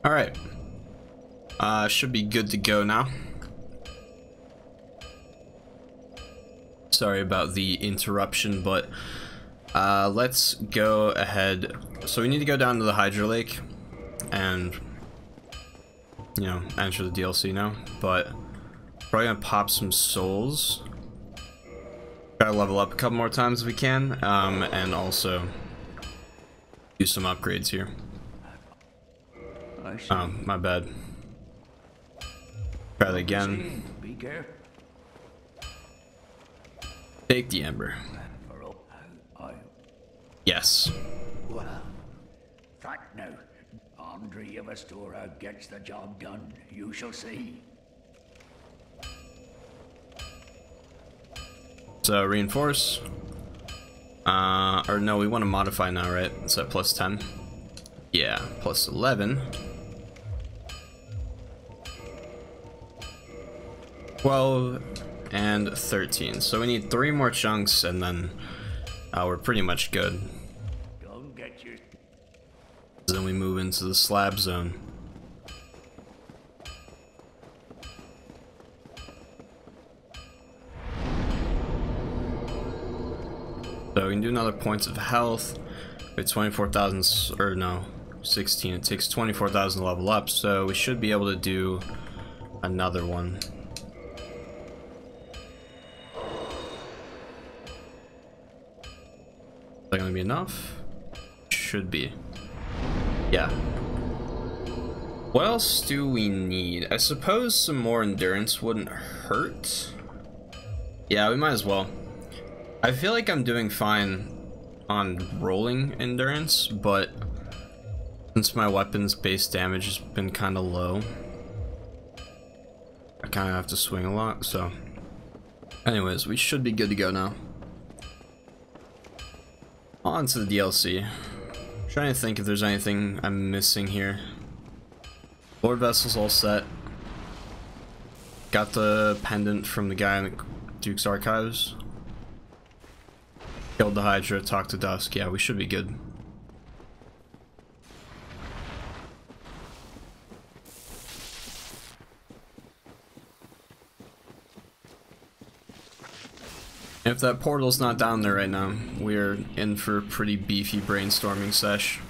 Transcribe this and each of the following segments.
Alright. Should be good to go now. Sorry about the interruption, but let's go ahead. So we need to go down to the Hydra Lake and, you know, enter the DLC now, but probably gonna pop some souls. Gotta level up a couple more times if we can, and also do some upgrades here. My bad. Try that again. Take the ember. Yes. Well, fact now. Andre of Astora gets the job done. You shall see. So reinforce. Or no, we want to modify now, right? It's at plus 10. Yeah, plus 11. 12 and 13. So we need 3 more chunks and then we're pretty much good. Don't get you. Then we move into the slab zone. So we can do another points of health. It's 24,000, or no, 16. It takes 24,000 to level up, so we should be able to do another one. Is that gonna be enough? Should be. Yeah. What else do we need? I suppose some more endurance wouldn't hurt. Yeah, we might as well. I feel like I'm doing fine on rolling endurance, but since my weapon's base damage has been kind of low, I kind of have to swing a lot, so anyways, we should be good to go now. On to the DLC. I'm trying to think if there's anything I'm missing here. Lord Vessel's all set. Got the pendant from the guy in the Duke's Archives. Killed the Hydra, talked to Dusk. Yeah, we should be good. If that portal's not down there right now, we're in for a pretty beefy brainstorming sesh.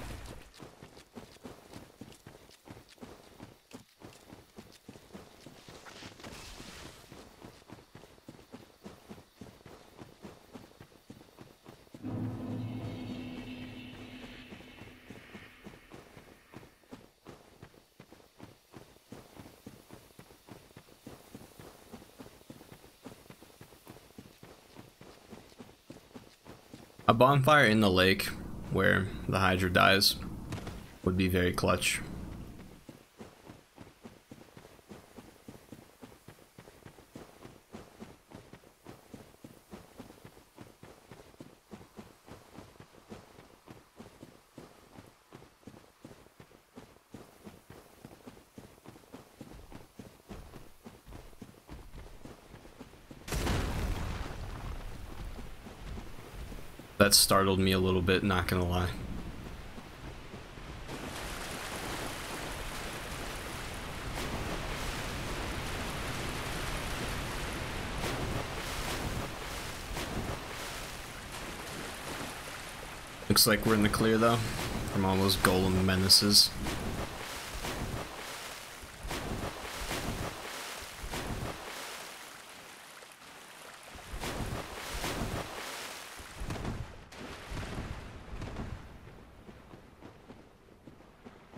A bonfire in the lake where the Hydra dies would be very clutch. That startled me a little bit, not gonna lie. Looks like we're in the clear though, from all those golem menaces.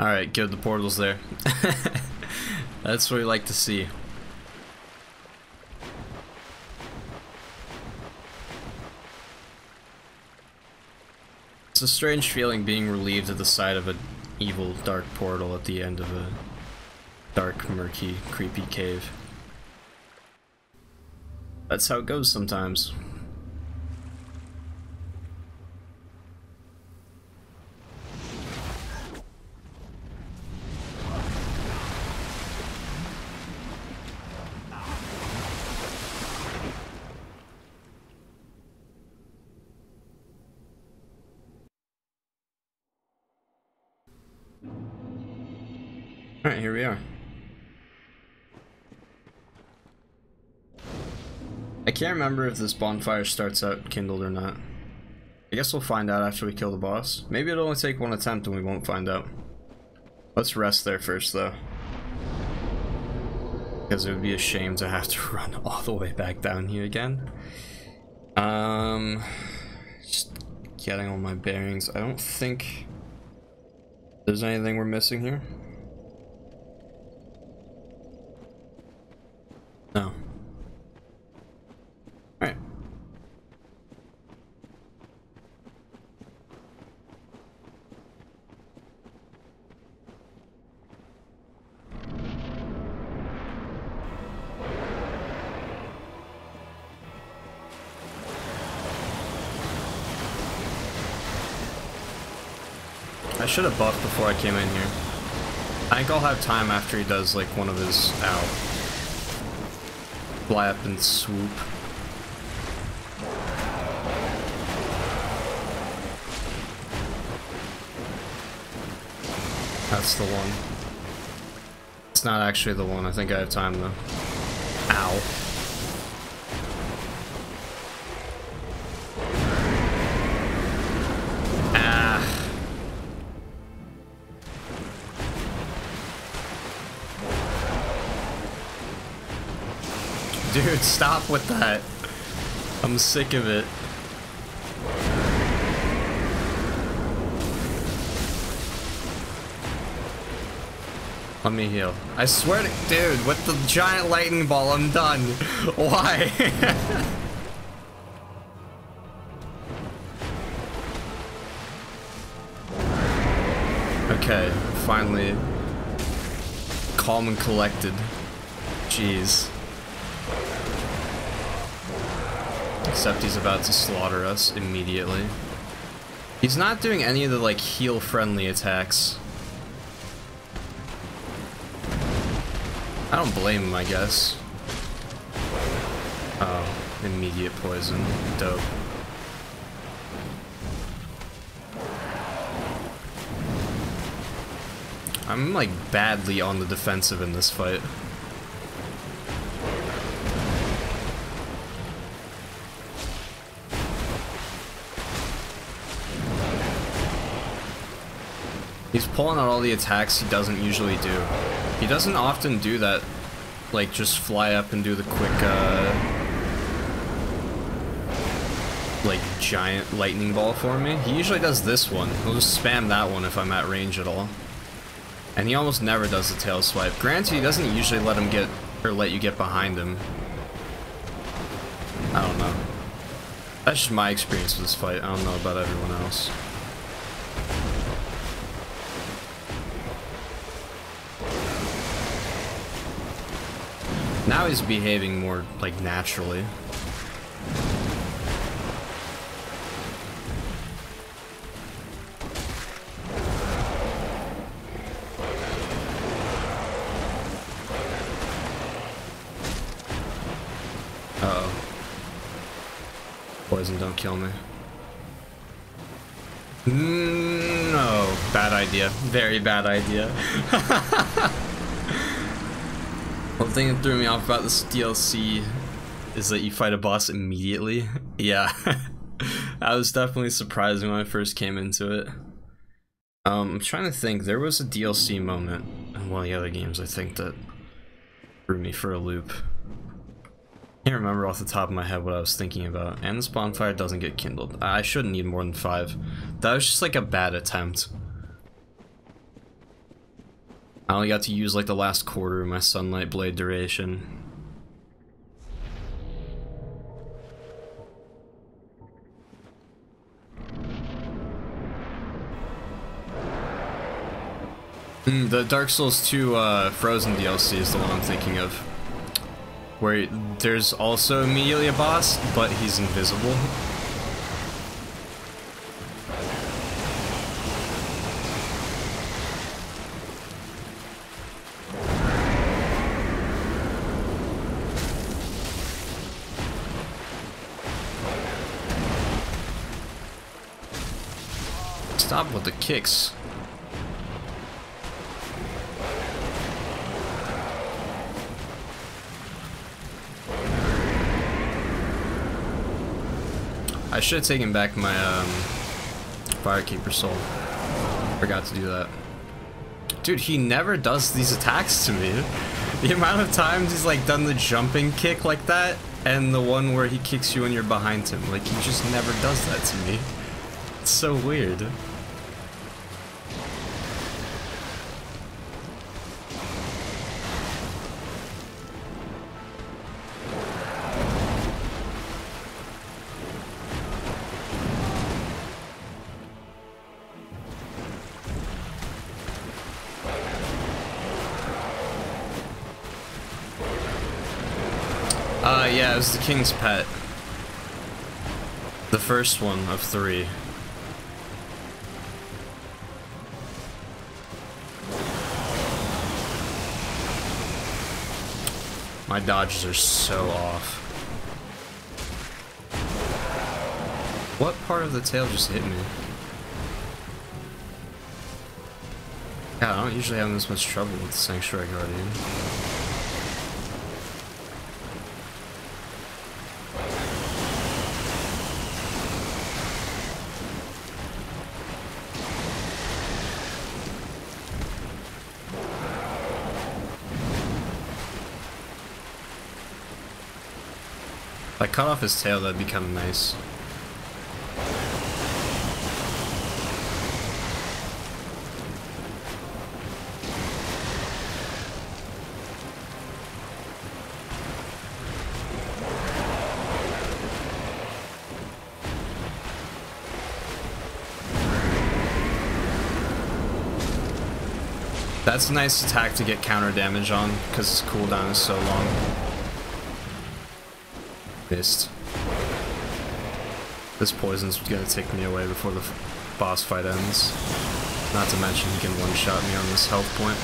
Alright, good, the portal's there. That's what we like to see. It's a strange feeling being relieved at the sight of an evil, dark portal at the end of a dark, murky, creepy cave. That's how it goes sometimes. Alright, here we are. I can't remember if this bonfire starts out kindled or not. I guess we'll find out after we kill the boss. Maybe it'll only take one attempt and we won't find out. Let's rest there first though. Because it would be a shame to have to run all the way back down here again. Just getting all my bearings. I don't think there's anything we're missing here. No. Alright. I should have buffed before I came in here. I think I'll have time after he does like one of his fly up and swoop. That's the one. It's not actually the one. I think I have time though. Ow. Dude, stop with that. I'm sick of it. Let me heal. I swear to dude, with the giant lightning ball, I'm done. Why? Okay, finally calm and collected. Jeez. Except he's about to slaughter us immediately. He's not doing any of the like heal friendly attacks. I don't blame him, I guess. Oh, immediate poison. Dope. I'm like badly on the defensive in this fight. He's pulling out all the attacks he doesn't usually do. He doesn't often do that, like just fly up and do the quick, like giant lightning ball for me. He usually does this one. He'll just spam that one if I'm at range at all. And he almost never does the tail swipe. Granted, he doesn't usually let him get, or let you get behind him. I don't know. That's just my experience with this fight. I don't know about everyone else. Now he's behaving more, like, naturally. Uh-oh. Poison, don't kill me. No, bad idea. Very bad idea. One thing that threw me off about this DLC is that you fight a boss immediately. Yeah, that was definitely surprising when I first came into it. I'm trying to think, there was a DLC moment in one of the other games I think that threw me for a loop. Can't remember off the top of my head what I was thinking about. And this bonfire doesn't get kindled. I shouldn't need more than 5. That was just like a bad attempt. I only got to use like the last quarter of my sunlight blade duration. The Dark Souls 2 Frozen DLC is the one I'm thinking of. Where there's also immediately a boss, but he's invisible. Stop with the kicks. I should have taken back my Firekeeper Soul. Forgot to do that. Dude, he never does these attacks to me. The amount of times he's like done the jumping kick like that, and the one where he kicks you when you're behind him. Like, he just never does that to me. It's so weird. Yeah, it was the King's Pet. The first one of 3. My dodges are so off. What part of the tail just hit me? Yeah, I don't usually have this much trouble with the Sanctuary Guardian. If I cut off his tail, that'd be kind of nice. That's a nice attack to get counter damage on, because his cooldown is so long. Missed. This poison's gonna take me away before the boss fight ends. Not to mention he can one-shot me on this health point.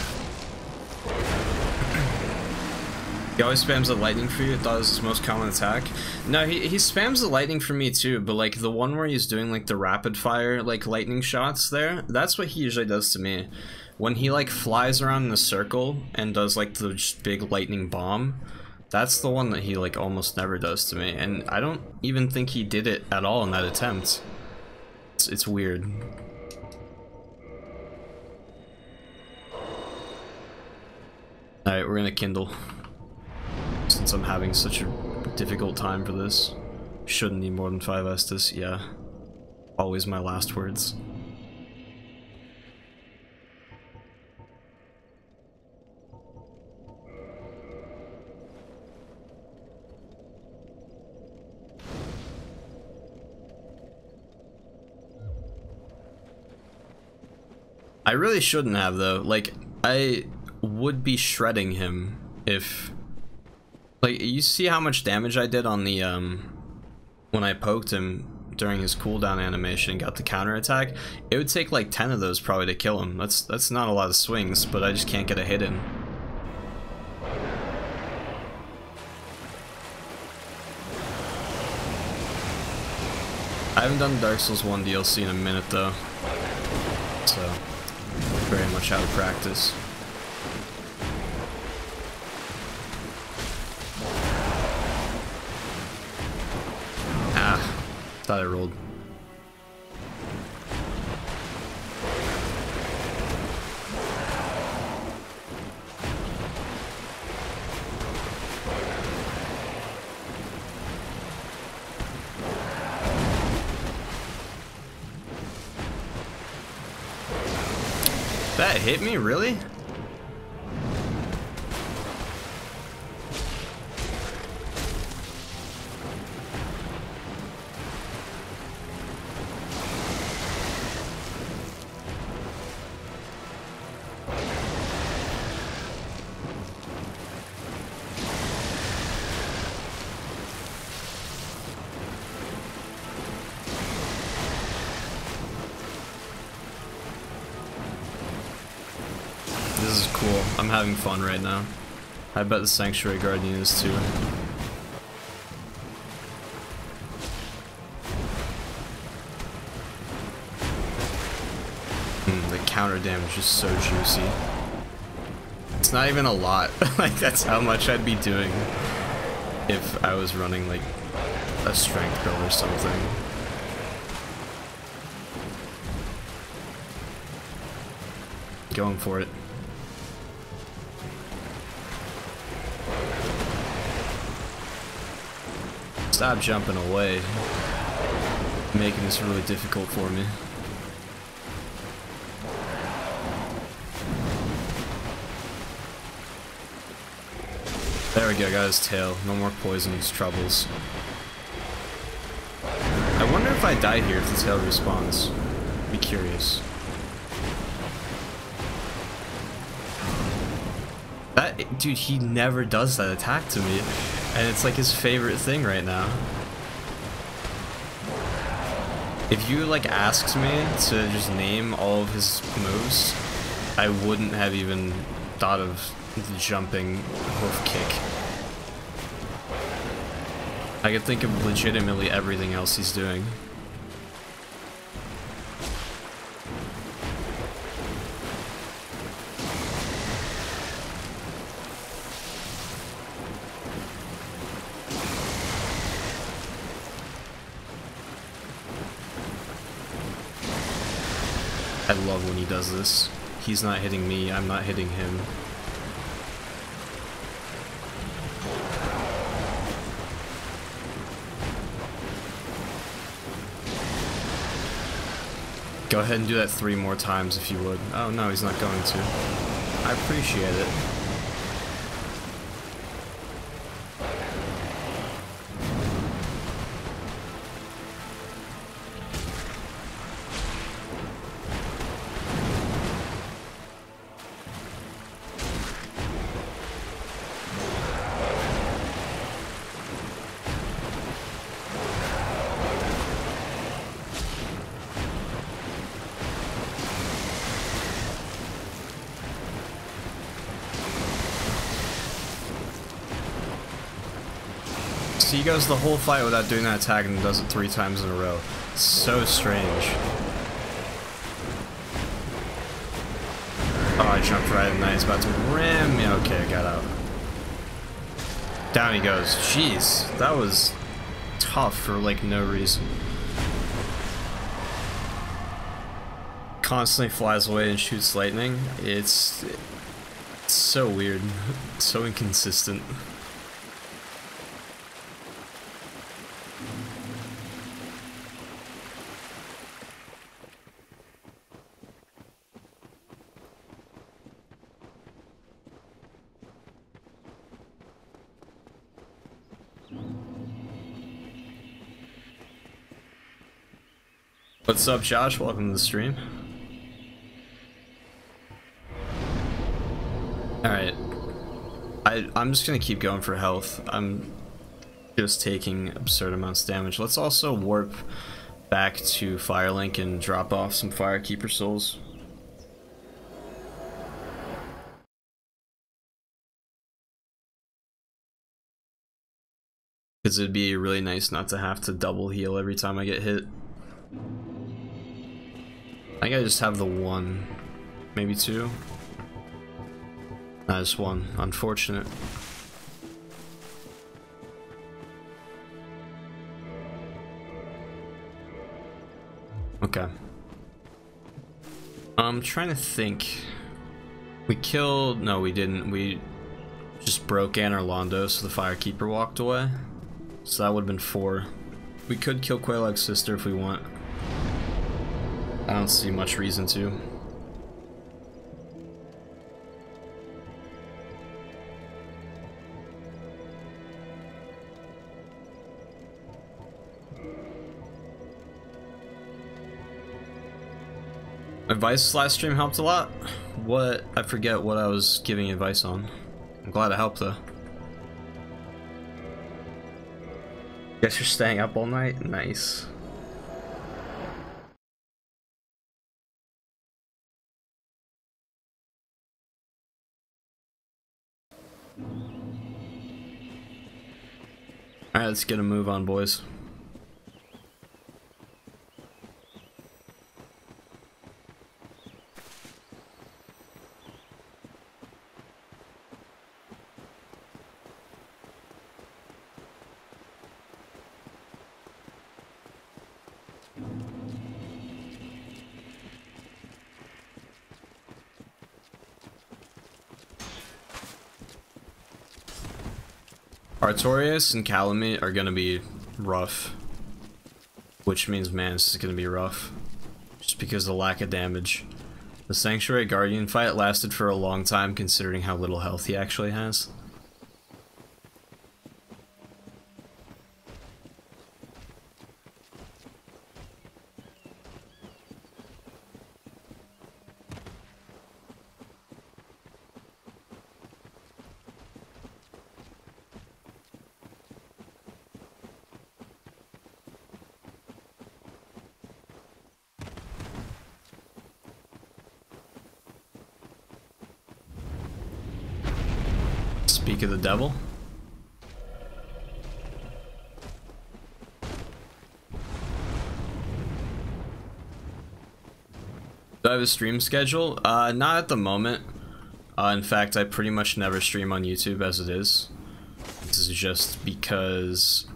He always spams the lightning for you. I thought it was his most common attack. No, he spams the lightning for me too, but like the one where he's doing like the rapid fire like lightning shots there, that's what he usually does to me. When he like flies around in a circle and does like the just big lightning bomb, that's the one that he like almost never does to me, and I don't even think he did it at all in that attempt. It's weird. Alright, we're gonna kindle. Since I'm having such a difficult time for this. Shouldn't need more than 5 Estus, yeah. Always my last words. I really shouldn't have though. Like, I would be shredding him if, like, you see how much damage I did on the when I poked him during his cooldown animation and got the counter attack. It would take like 10 of those probably to kill him. That's not a lot of swings, but I just can't get a hit in. I haven't done Dark Souls 1 DLC in a minute though, so very much out of practice. Ah, thought I rolled. That hit me, really? This is cool. I'm having fun right now. I bet the Sanctuary Guardian is too. The counter damage is so juicy. It's not even a lot. Like, that's how much I'd be doing if I was running like a strength build or something. going for it. Stop jumping away. Making this really difficult for me. There we go, got his tail. No more poisonous troubles. I wonder if I die here if the tail respawns. Be curious. That dude, he never does that attack to me. And it's like his favorite thing right now. If you like asked me to just name all of his moves, I wouldn't have even thought of the jumping hoof kick. I could think of legitimately everything else he's doing. I love when he does this. He's not hitting me, I'm not hitting him. Go ahead and do that 3 more times if you would. Oh no, he's not going to. I appreciate it. He goes the whole fight without doing that attack and does it 3 times in a row. So strange. Oh, I jumped right in that. He's about to ram me. Okay, I got out. Down he goes. Jeez, that was tough for like no reason. Constantly flies away and shoots lightning. It's so weird. So inconsistent. What's up, Josh? Welcome to the stream. Alright. I'm just gonna keep going for health. I'm just taking absurd amounts of damage. Let's also warp back to Firelink and drop off some Firekeeper souls. Because it'd be really nice not to have to double heal every time I get hit. I think I just have the 1, maybe 2. Nah, just 1. Unfortunate. Okay. I'm trying to think. We killed... No, we didn't. We just broke Anor so the Firekeeper walked away. So that would have been 4. We could kill Quelaag's sister if we want. I don't see much reason to. Advice last stream helped a lot. What? I forget what I was giving advice on. I'm glad it helped though. Guess you're staying up all night? Nice. Alright, let's get a move on, boys. Artorias and Kalameet are gonna be rough. Which means, man, this is gonna be rough. Just because of the lack of damage. The Sanctuary Guardian fight lasted for a long time considering how little health he actually has. Speak of the devil. Do I have a stream schedule? Not at the moment. In fact, I pretty much never stream on YouTube as it is. This is just because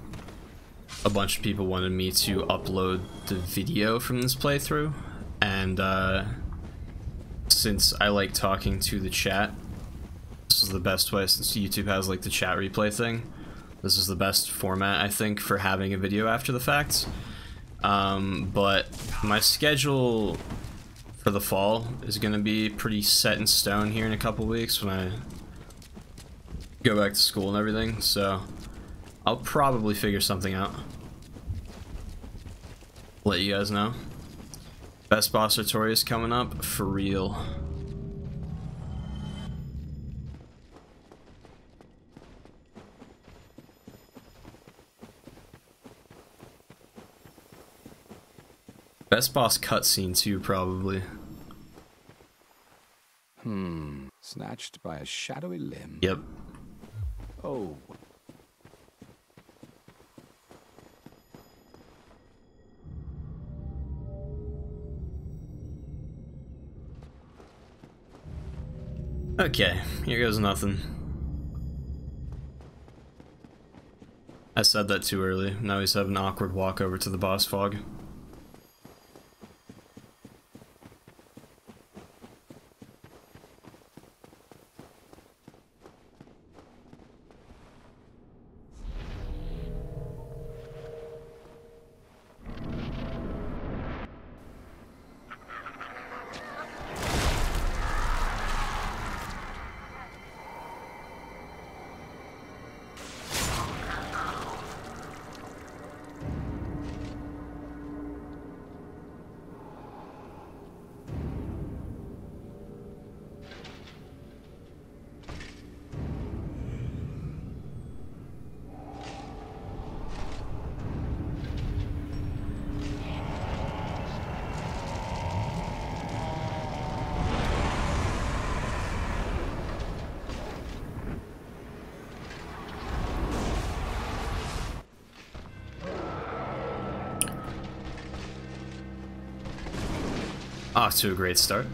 a bunch of people wanted me to upload the video from this playthrough, and since I like talking to the chat, this is the best way, since YouTube has like the chat replay thing. This is the best format, I think, for having a video after the fact. But my schedule for the fall is gonna be pretty set in stone here in a couple weeks when I go back to school and everything, so I'll probably figure something out. Let you guys know. Best boss Artorias coming up, for real. Best boss cutscene too, probably. Snatched by a shadowy limb. Yep. Oh. Okay, here goes nothing. I said that too early. Now he's having an awkward walk over to the boss fog. Off to a great start.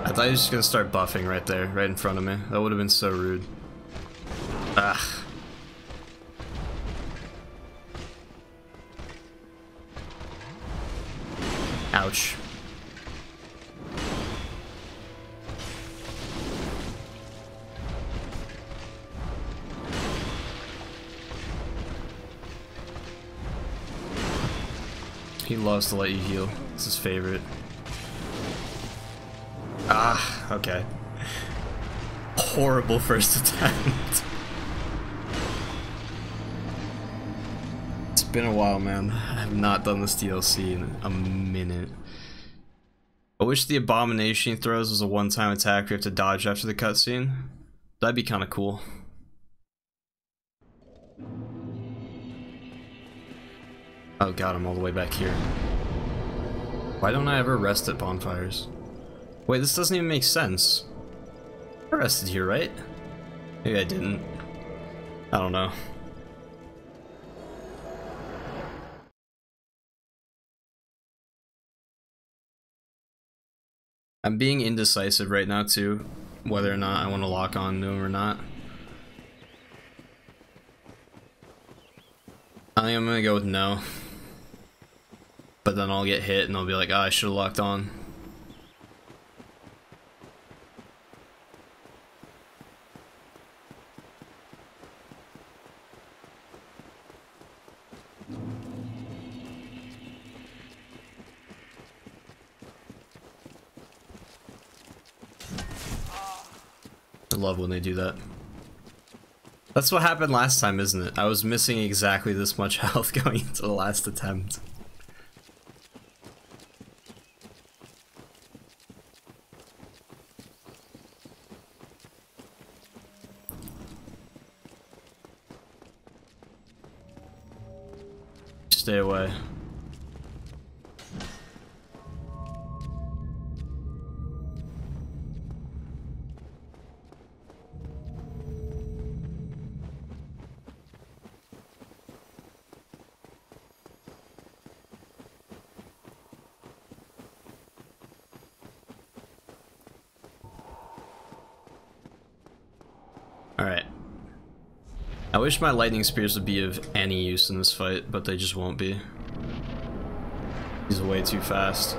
I thought he was just gonna start buffing right there, right in front of me. That would have been so rude. Ah. Ouch. He loves to let you heal. It's his favorite. Ah, okay. Horrible first attempt. It's been a while, man. I have not done this DLC in a minute. I wish the abomination he throws was a one-time attack we have to dodge after the cutscene. That'd be kind of cool. Oh god, I'm all the way back here. Why don't I ever rest at bonfires? Wait, this doesn't even make sense. I rested here, right? Maybe I didn't. I don't know. I'm being indecisive right now too, whether or not I want to lock on to him or not. I think I'm gonna go with no. But then I'll get hit and I'll be like, oh, I should have locked on. I love when they do that. That's what happened last time, isn't it? I was missing exactly this much health going into the last attempt. Stay away. Alright. I wish my lightning spears would be of any use in this fight, but they just won't be. He's way too fast.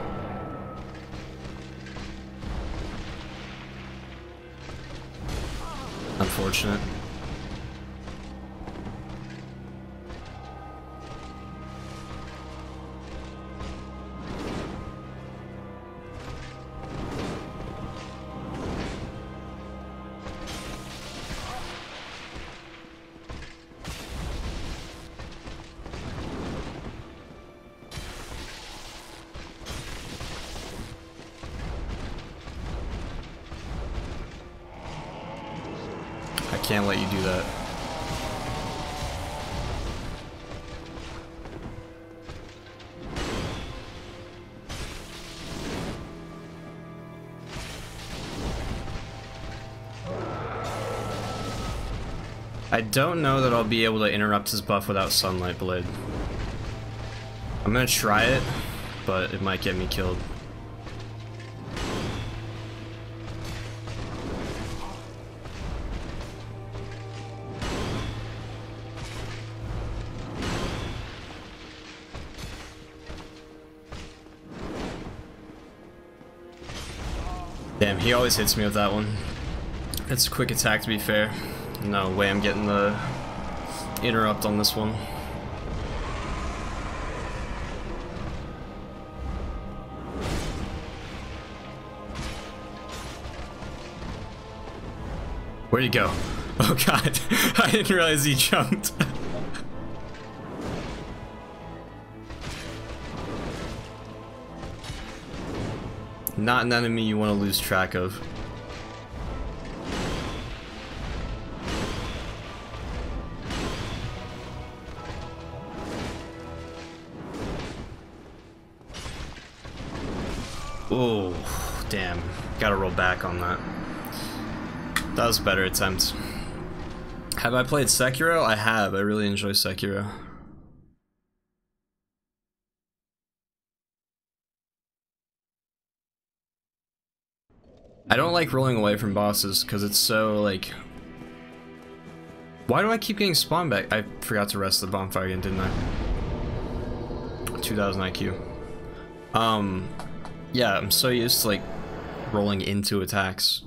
Unfortunate. Can't let you do that. I don't know that I'll be able to interrupt his buff without Sunlight Blade. I'm gonna try it, but it might get me killed. Damn, he always hits me with that one. It's a quick attack, to be fair. No way I'm getting the interrupt on this one. Where'd he go? Oh god, I didn't realize he jumped. Not an enemy you want to lose track of. Oh, damn. Gotta roll back on that. That was a better attempt. Have I played Sekiro? I have. I really enjoy Sekiro. I don't like rolling away from bosses because it's so like... Why do I keep getting spawned back? I forgot to rest the bonfire again, didn't I? 2000 IQ. Yeah, I'm so used to like rolling into attacks,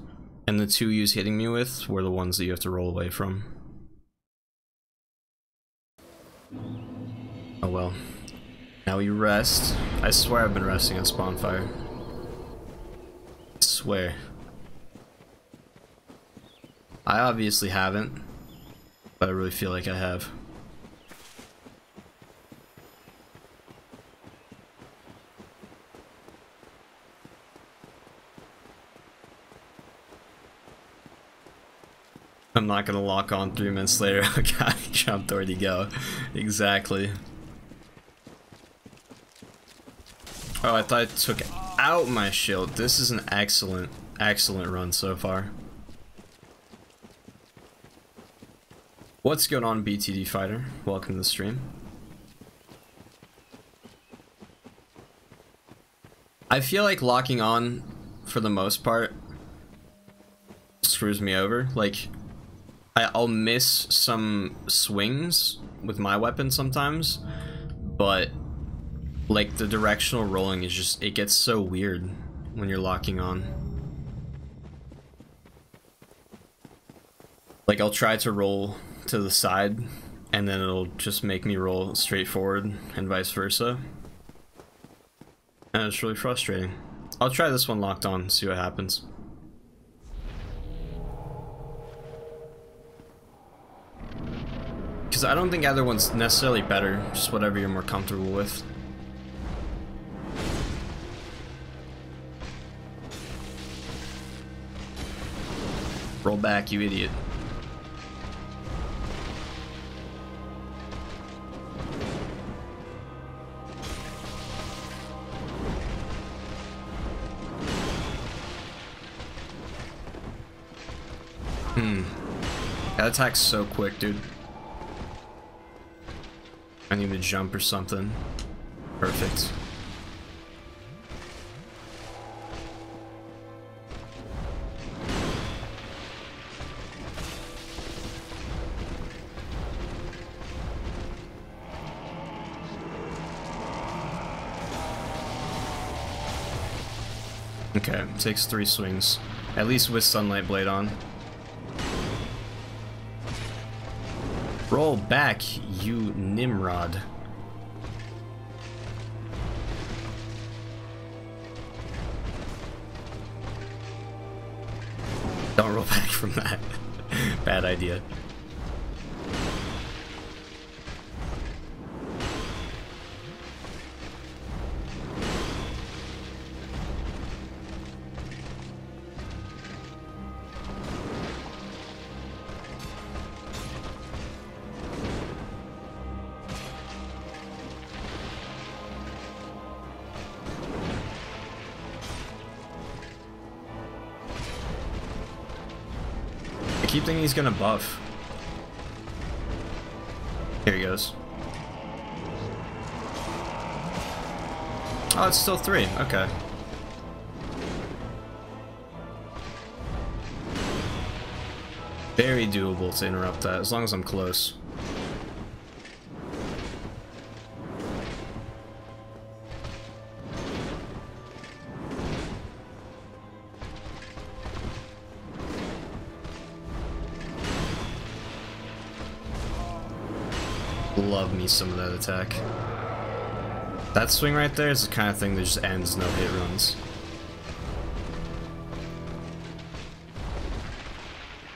and the two you was hitting me with were the ones that you have to roll away from. Oh well. Now we rest. I swear I've been resting on spawnfire. I swear. I obviously haven't, but I really feel like I have. I'm not gonna lock on 3 minutes later. Oh god, he jumped, where'd he go? Exactly. Oh, I thought I took out my shield. This is an excellent, excellent run so far. What's going on, BTD Fighter? Welcome to the stream. I feel like locking on, for the most part, screws me over. Like, I'll miss some swings with my weapon sometimes, but like the directional rolling is just, it gets so weird when you're locking on. Like I'll try to roll to the side and then it'll just make me roll straight forward and vice versa. And it's really frustrating. I'll try this one locked on, see what happens. Because I don't think either one's necessarily better, just whatever you're more comfortable with. Roll back, you idiot. That attack's so quick, dude. I need to jump or something. Perfect. Okay, takes 3 swings. At least with Sunlight Blade on. Roll back, you Nimrod. Don't roll back from that. Bad idea. I keep thinking he's gonna buff. Here he goes. Oh, it's still 3. Okay. Very doable to interrupt that, as long as I'm close. Love me some of that attack. That swing right there is the kind of thing that just ends no hit runs.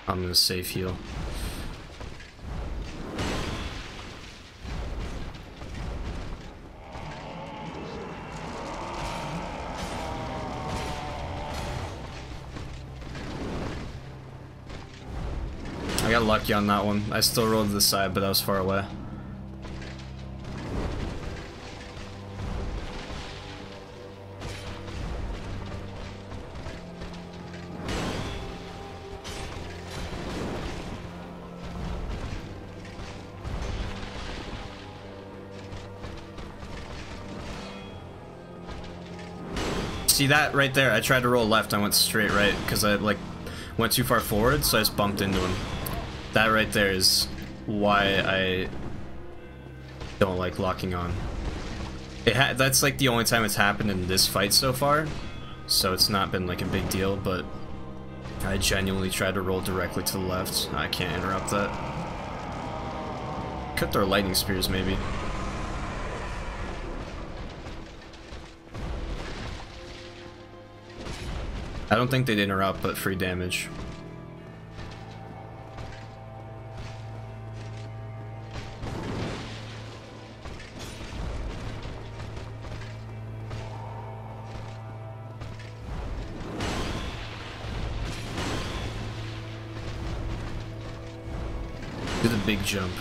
I'm gonna safe heal. I got lucky on that one. I still rolled to the side, but I was far away. See that right there? I tried to roll left, I went straight right because I like went too far forward, so I just bumped into him. That right there is why I don't like locking on. That's like the only time it's happened in this fight so far, so it's not been like a big deal, but I genuinely tried to roll directly to the left. I can't interrupt that. Could throw lightning spears maybe. I don't think they'd interrupt, but free damage. Do the big jump.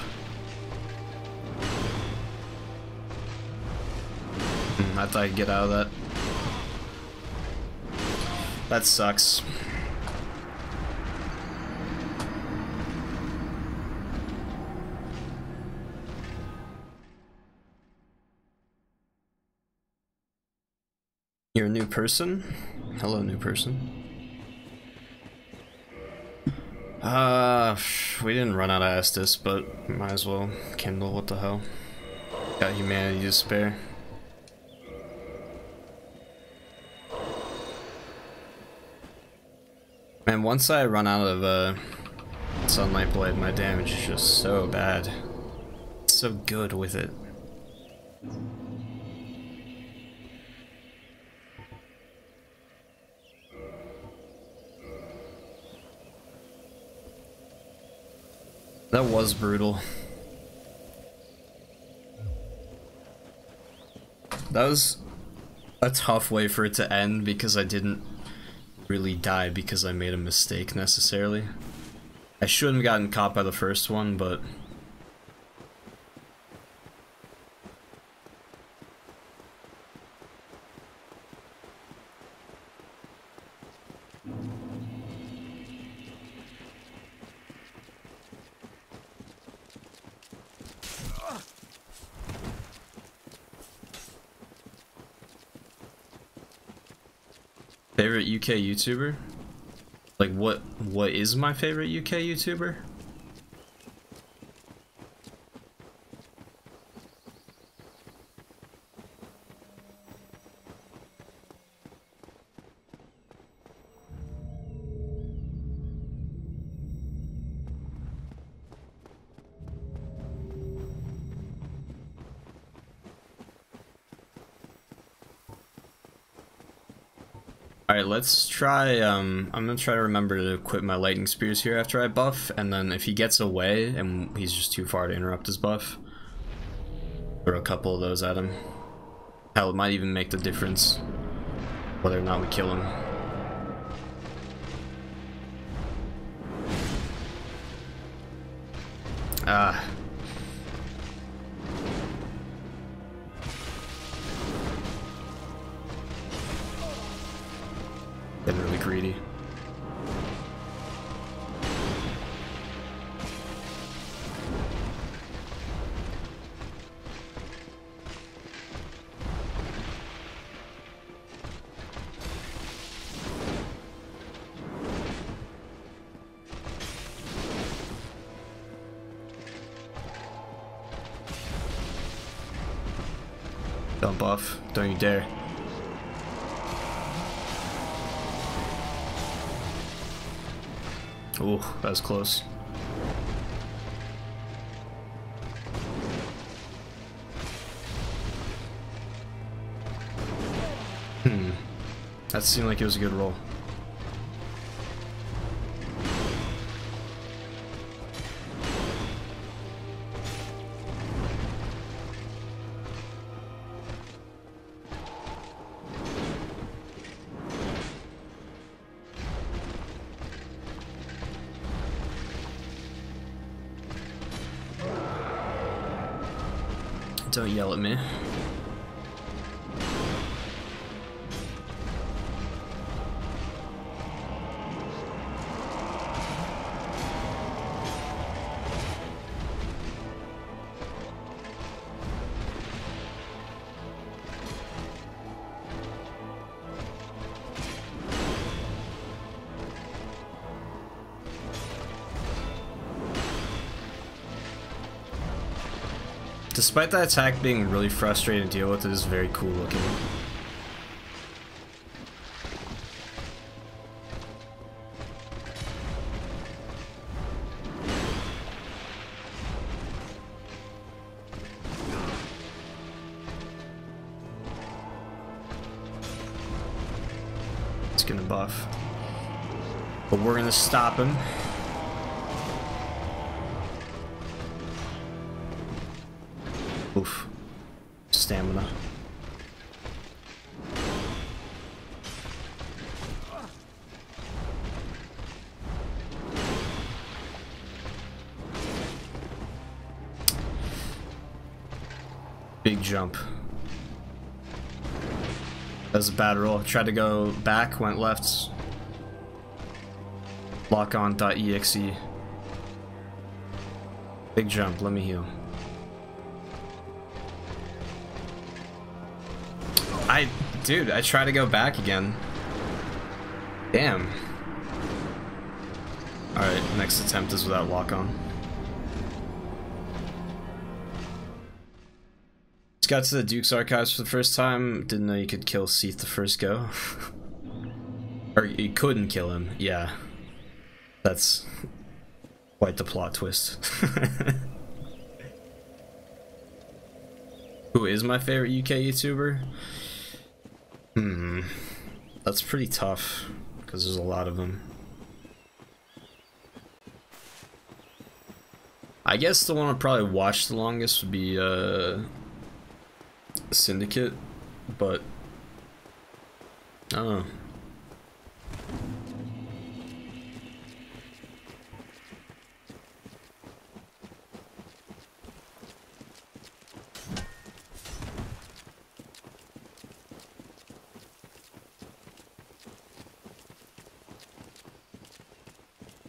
I thought I'd get out of that. That sucks. You're a new person? Hello, new person. We didn't run out of Estus, but might as well kindle, what the hell. Got humanity to spare. Man, once I run out of Sunlight Blade, my damage is just so bad. It's so good with it. That was brutal. That was a tough way for it to end because I didn't really die because I made a mistake necessarily. I shouldn't have gotten caught by the first one, but favorite UK YouTuber? Like what is my favorite UK YouTuber? Alright, let's try, I'm gonna try to remember to equip my lightning spears here after I buff, and then if he gets away and he's just too far to interrupt his buff, throw a couple of those at him. Hell, it might even make the difference whether or not we kill him. Ah. Getting really greedy. Don't buff. Don't you dare. Ooh, that was close. That seemed like it was a good roll. Don't yell at me. Despite that attack being really frustrating to deal with, it is very cool looking. It's gonna buff. But we're gonna stop him. Oof. Stamina. Big jump. That was a bad roll. Tried to go back, went left. Lock on.exe. Big jump, let me heal. Dude, I try to go back again. Damn. Alright, next attempt is without lock-on. Just got to the Duke's Archives for the first time. Didn't know you could kill Seath the first go. Or you couldn't kill him, yeah. That's quite the plot twist. Who is my favorite UK YouTuber? That's pretty tough, because there's a lot of them. I guess the one I probably watched the longest would be Syndicate, but I don't know.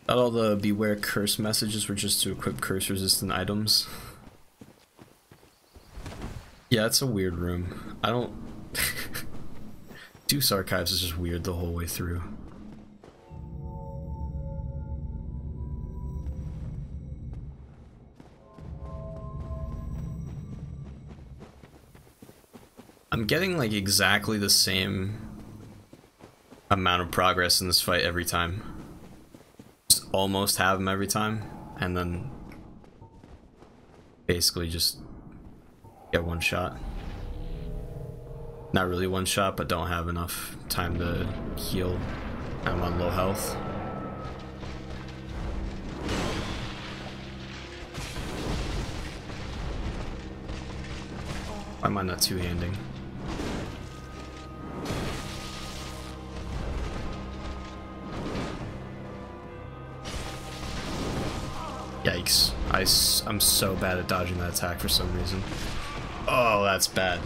Thought all the beware curse messages were just to equip curse resistant items. Yeah, it's a weird room. I don't... Deuce Archives is just weird the whole way through. I'm getting like exactly the same amount of progress in this fight every time. Just almost have them every time, and then basically just get one shot. Not really one shot, but don't have enough time to heal. I'm on low health. Why am I not two-handing? Yikes. I'm so bad at dodging that attack for some reason. Oh, that's bad.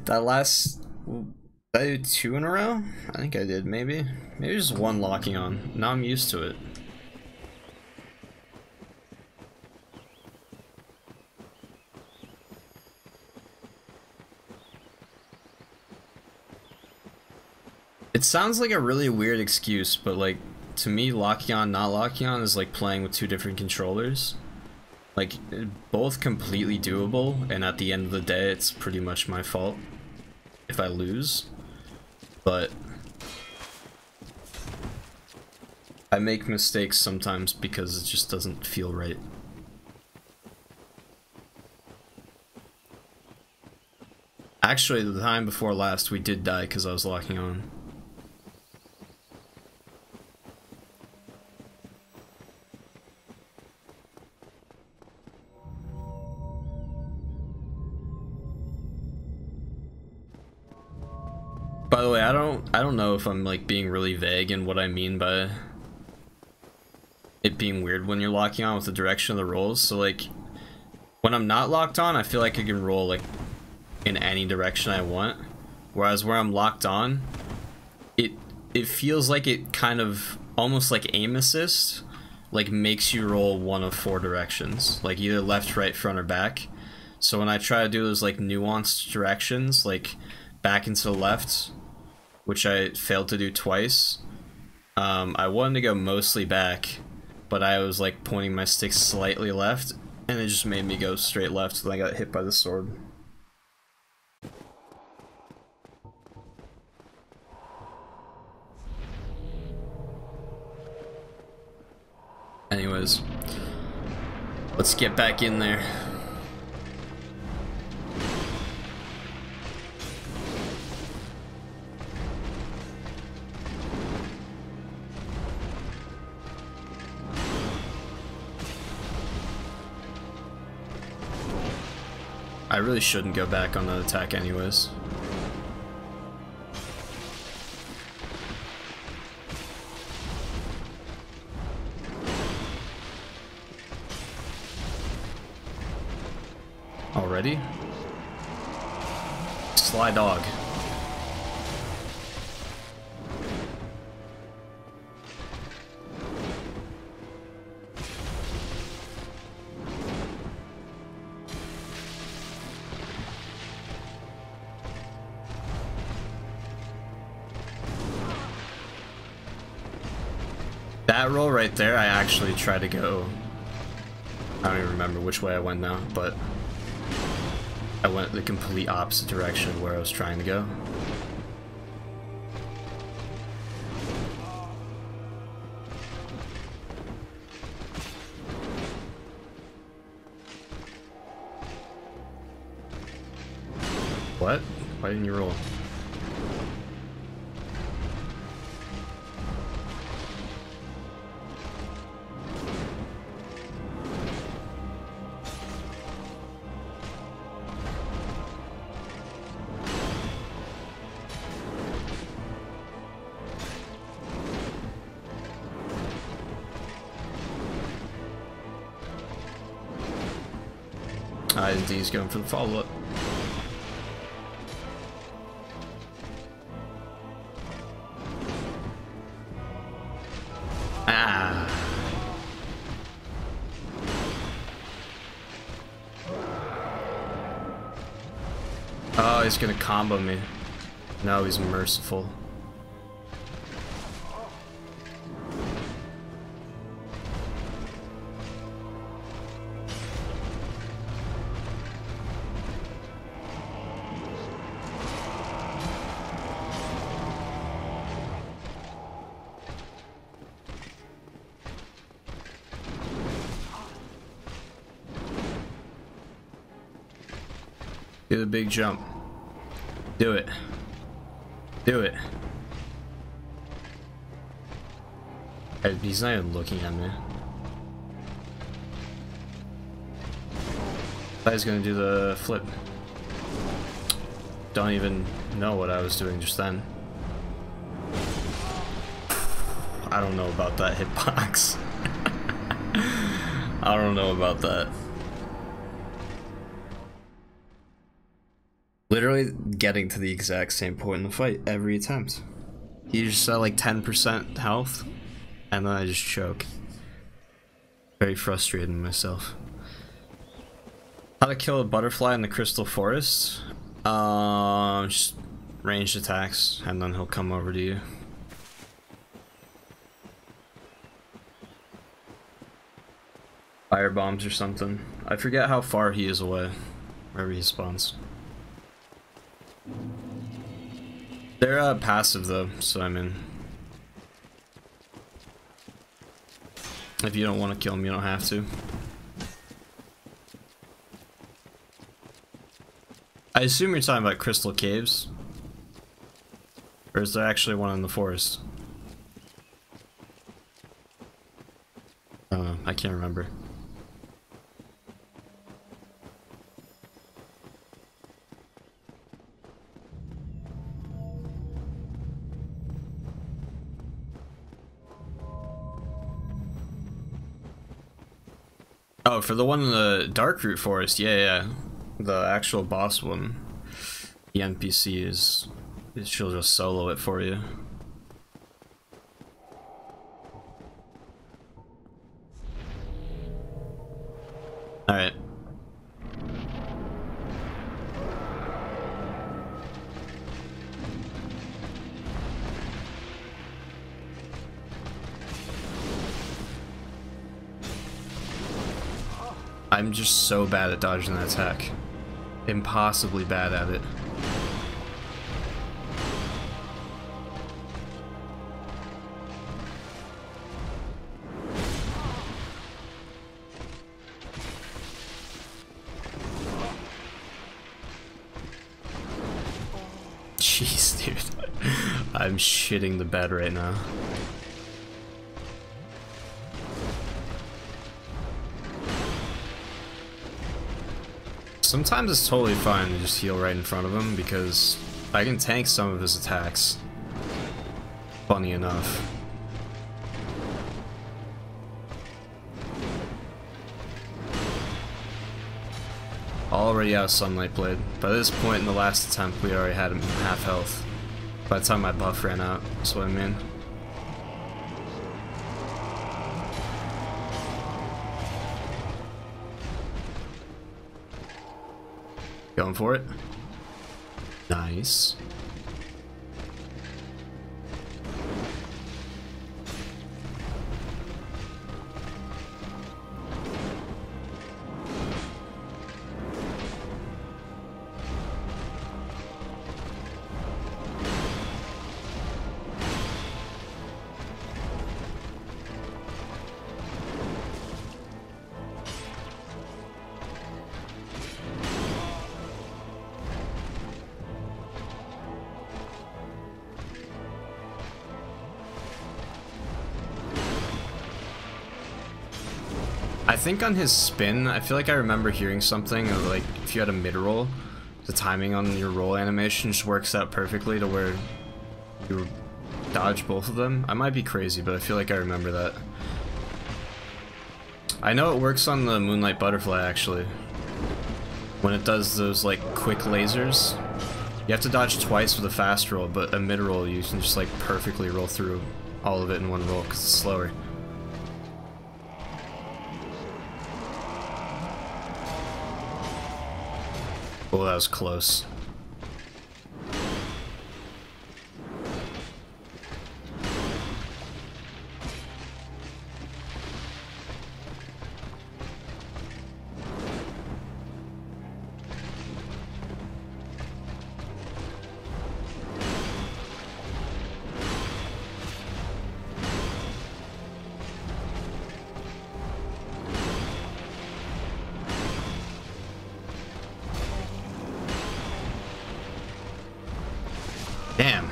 That last... Did I do 2 in a row? I think I did, maybe. Maybe just 1 locking on. Now I'm used to it. It sounds like a really weird excuse, but like, to me, locking on, not locking on is like playing with 2 different controllers. Like, both completely doable, and at the end of the day, it's pretty much my fault if I lose. But I make mistakes sometimes because it just doesn't feel right. Actually, the time before last, we did die because I was locking on. By the way, I don't know if I'm like being really vague in what I mean by it being weird when you're locking on with the direction of the rolls. So like, when I'm not locked on, I feel like I can roll like in any direction I want. Whereas where I'm locked on, it feels like it kind of almost like aim assist, like makes you roll one of 4 directions, like either left, right, front, or back. So when I try to do those like nuanced directions, like back into the left, which I failed to do twice, I wanted to go mostly back, but I was like pointing my stick slightly left, and it just made me go straight left, so then I got hit by the sword. Anyways, let's get back in there. I really shouldn't go back on that attack anyways. Already? Sly dog. That roll right there, I actually tried to go... I don't even remember which way I went now, but... I went the complete opposite direction of where I was trying to go. What? Why didn't you roll? D's going for the follow-up. Ah. Oh, he's gonna combo me. No, he's merciful. Do the big jump. Do it. Do it. He's not even looking at me. I was gonna do the flip. Don't even know what I was doing just then. I don't know about that hitbox. I don't know about that. Literally getting to the exact same point in the fight every attempt. He just at like 10% health, and then I just choke. Very frustrated with myself. How to kill a butterfly in the crystal forest? Just ranged attacks, and then he'll come over to you. Fire bombs or something. I forget how far he is away, wherever he spawns. They're passive though, so I mean, if you don't want to kill them, you don't have to. I assume you're talking about crystal caves, or is there actually one in the forest? I can't remember. Oh, for the one in the Darkroot Forest, yeah. The actual boss one. The NPC is she'll just solo it for you. Alright. I'm just so bad at dodging that attack. Impossibly bad at it. Jeez, dude. I'm shitting the bed right now. Sometimes it's totally fine to just heal right in front of him because I can tank some of his attacks. Funny enough. Already out of Sunlight Blade. By this point in the last attempt, we already had him half health. By the time my buff ran out, that's what I mean. Going for it. Nice. I think on his spin, I feel like I remember hearing something of like if you had a mid-roll, the timing on your roll animation just works out perfectly to where you dodge both of them. I might be crazy, but I feel like I remember that. I know it works on the Moonlight Butterfly actually. When it does those like quick lasers, you have to dodge twice with a fast roll, but a mid-roll you can just like perfectly roll through all of it in one roll because it's slower. Oh, that was close. Damn.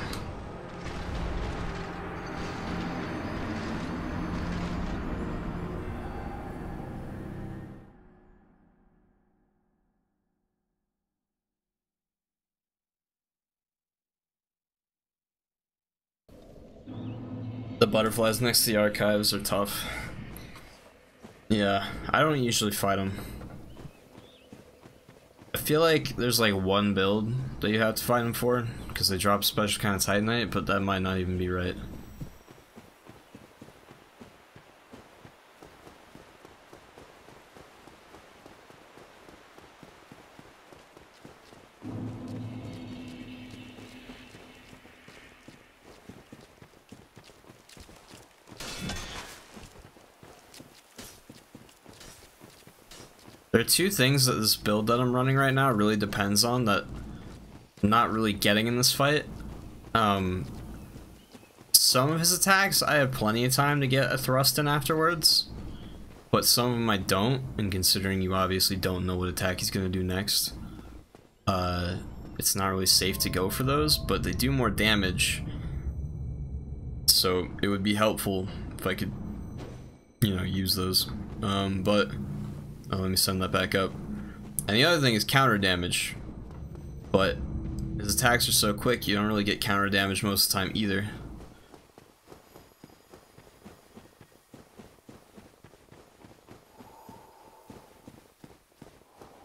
The butterflies next to the archives are tough. Yeah, I don't usually fight them. I feel like there's like one build that you have to fight them for, because they drop special kind of Titanite, but that might not even be right. There are two things that this build that I'm running right now really depends on that I'm not really getting in this fight. Some of his attacks I have plenty of time to get a thrust in afterwards, but some of them I don't, and considering you obviously don't know what attack he's going to do next, it's not really safe to go for those, but they do more damage, so it would be helpful if I could, you know, use those, but... Oh, let me send that back up. And the other thing is counter damage. But his attacks are so quick, you don't really get counter damage most of the time either.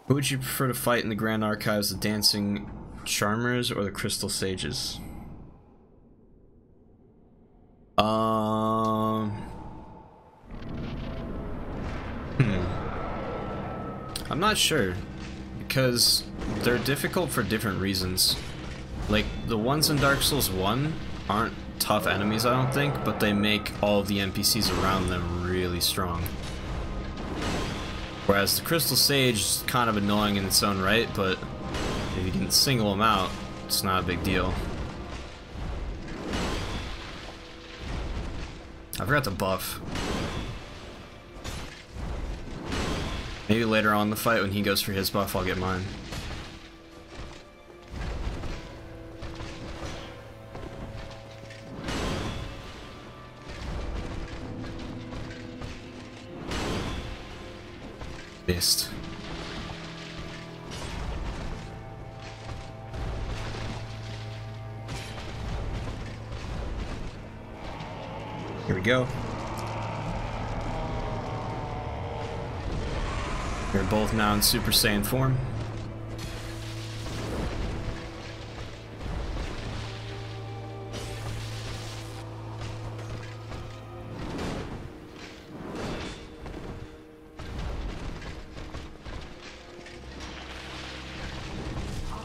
Who would you prefer to fight in the Grand Archives, the Dancing Charmers or the Crystal Sages? I'm not sure, because they're difficult for different reasons. Like, the ones in Dark Souls 1 aren't tough enemies, I don't think, but they make all of the NPCs around them really strong. Whereas the Crystal Sage is kind of annoying in its own right, but if you can single them out, it's not a big deal. I forgot to buff. Maybe later on in the fight when he goes for his buff, I'll get mine. Missed. Here we go. They're both now in Super Saiyan form.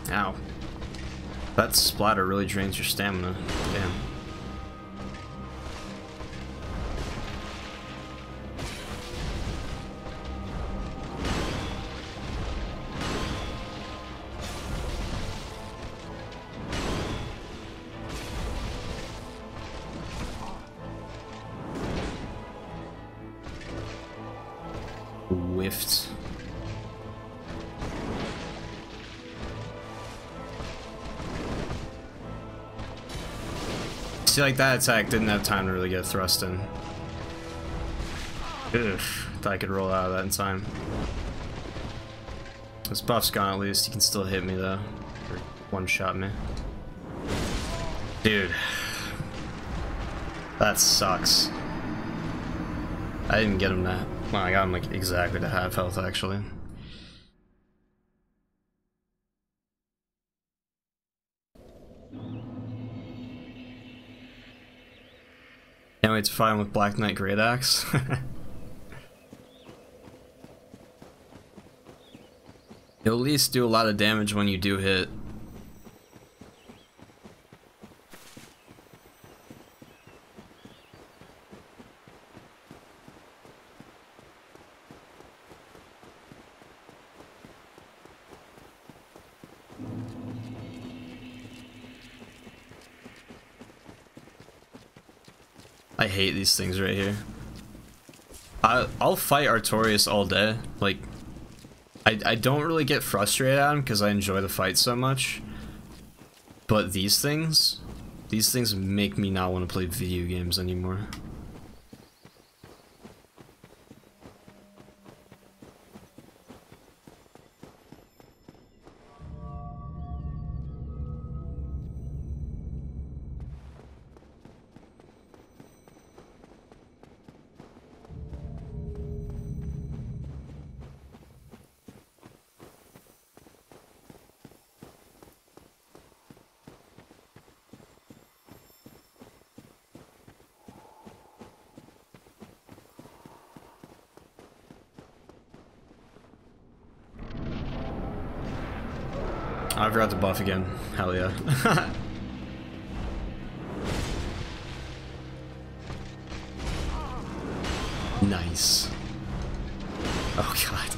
Ow. That splatter really drains your stamina. Damn. Whiffed. See, like, that attack didn't have time to really get thrust in. Ugh, that I could roll out of that in time. This buff's gone at least. He can still hit me though. Or one-shot me. Dude. That sucks. I didn't get him that. Well, I got him like exactly to half health actually. Can't wait to fight him with Black Knight Great Axe. You'll at least do a lot of damage when you do hit. I hate these things right here. I'll fight Artorias all day. Like, I don't really get frustrated at him because I enjoy the fight so much. But these things make me not want to play video games anymore. I forgot to buff again. Hell yeah. Nice. Oh god.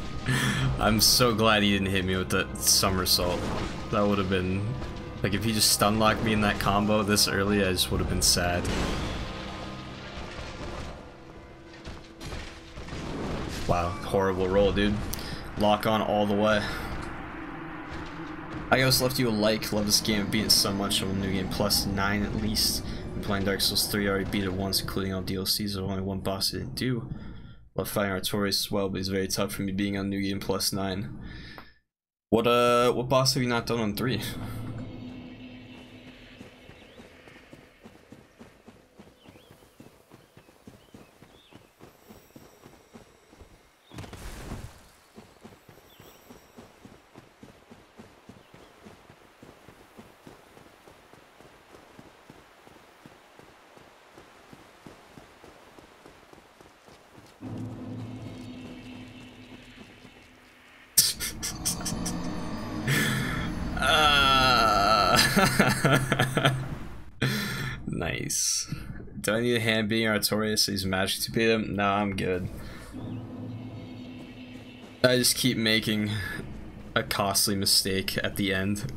I'm so glad he didn't hit me with the somersault. That would have been... Like, if he just stun locked me in that combo this early, I just would have been sad. Wow, horrible roll, dude. Lock on all the way. I guess left you a like. Love this game. Beat it so much. I'm New Game Plus 9 at least. I'm playing Dark Souls 3. I already beat it once, including all DLCs. There's only one boss I didn't do. Love fighting Artorias as well, but it's very tough for me being on New Game Plus 9. What boss have you not done on 3? Nice. Do I need a hand beating Artorias so he's magic to beat him? No, I'm good. I just keep making a costly mistake at the end.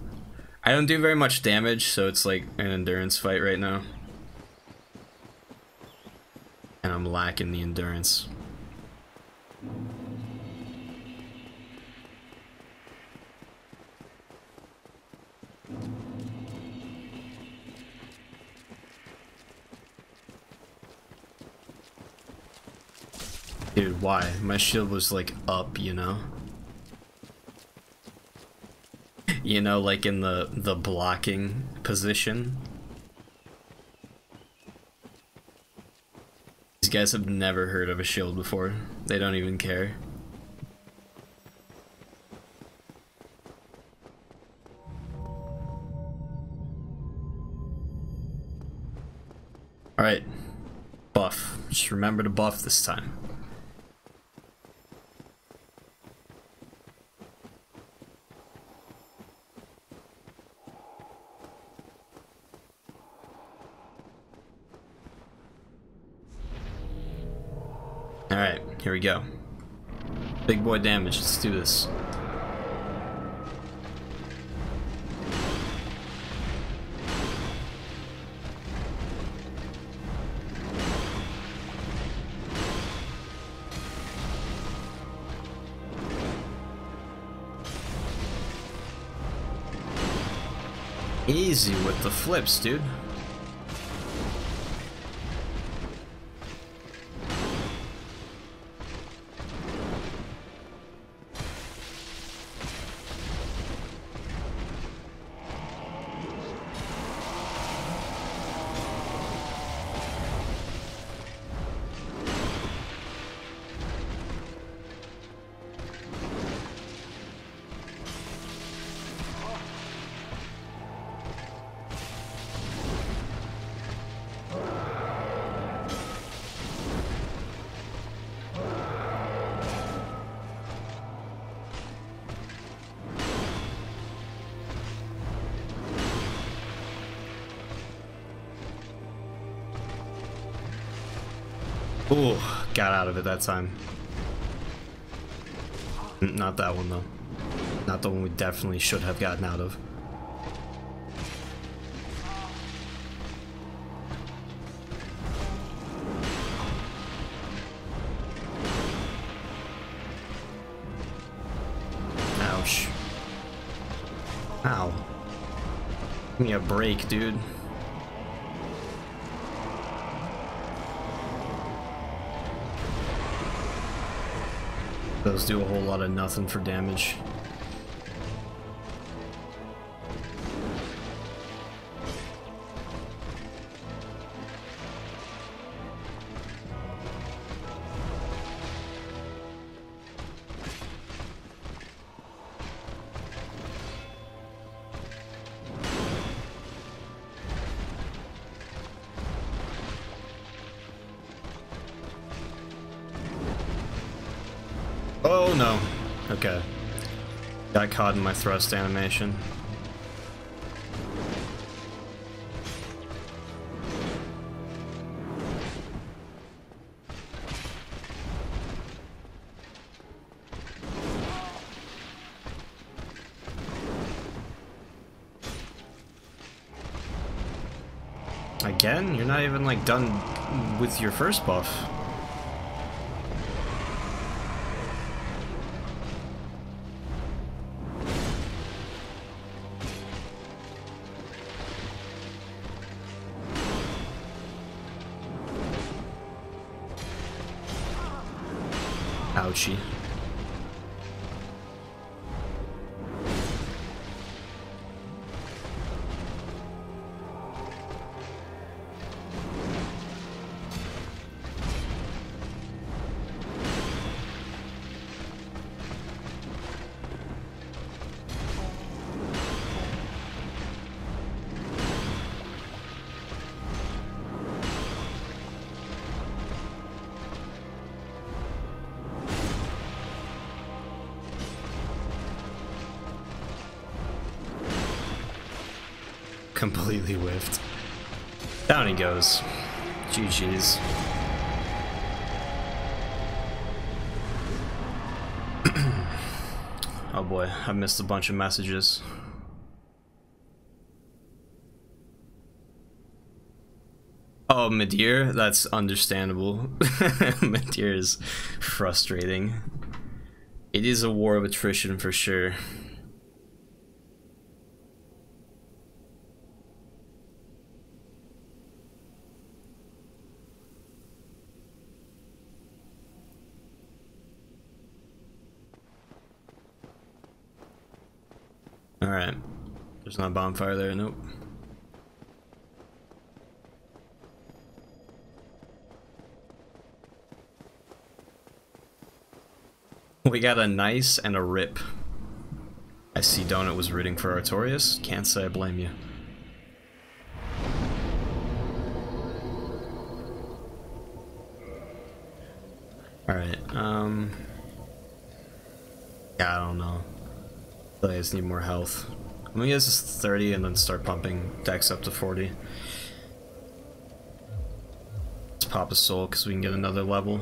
I don't do very much damage, so it's like an endurance fight right now. And I'm lacking the endurance. Dude, why? My shield was like up, you know? You know, like in the blocking position. These guys have never heard of a shield before. They don't even care. Alright. Buff. Just remember to buff this time. Alright, here we go. Big boy damage, let's do this. Easy with the flips, dude. Ooh, got out of it that time. Not that one though. Not the one we definitely should have gotten out of. Ouch. Ow. Give me a break, dude. Those do a whole lot of nothing for damage. Oh no. Okay. Got caught in my thrust animation. Again? You're not even like done with your first buff. Ouchie. Completely whiffed. Down he goes. GG's. Oh boy, I missed a bunch of messages. Oh, Midir? That's understandable. Midir is frustrating. It is a war of attrition for sure. Alright. There's not a bonfire there, nope. We got a nice and a rip. I see Donut was rooting for Artorias. Can't say I blame you. Alright, yeah, I don't know. I just need more health. Let me get this 30 and then start pumping dex up to 40. Let's pop a soul because we can get another level.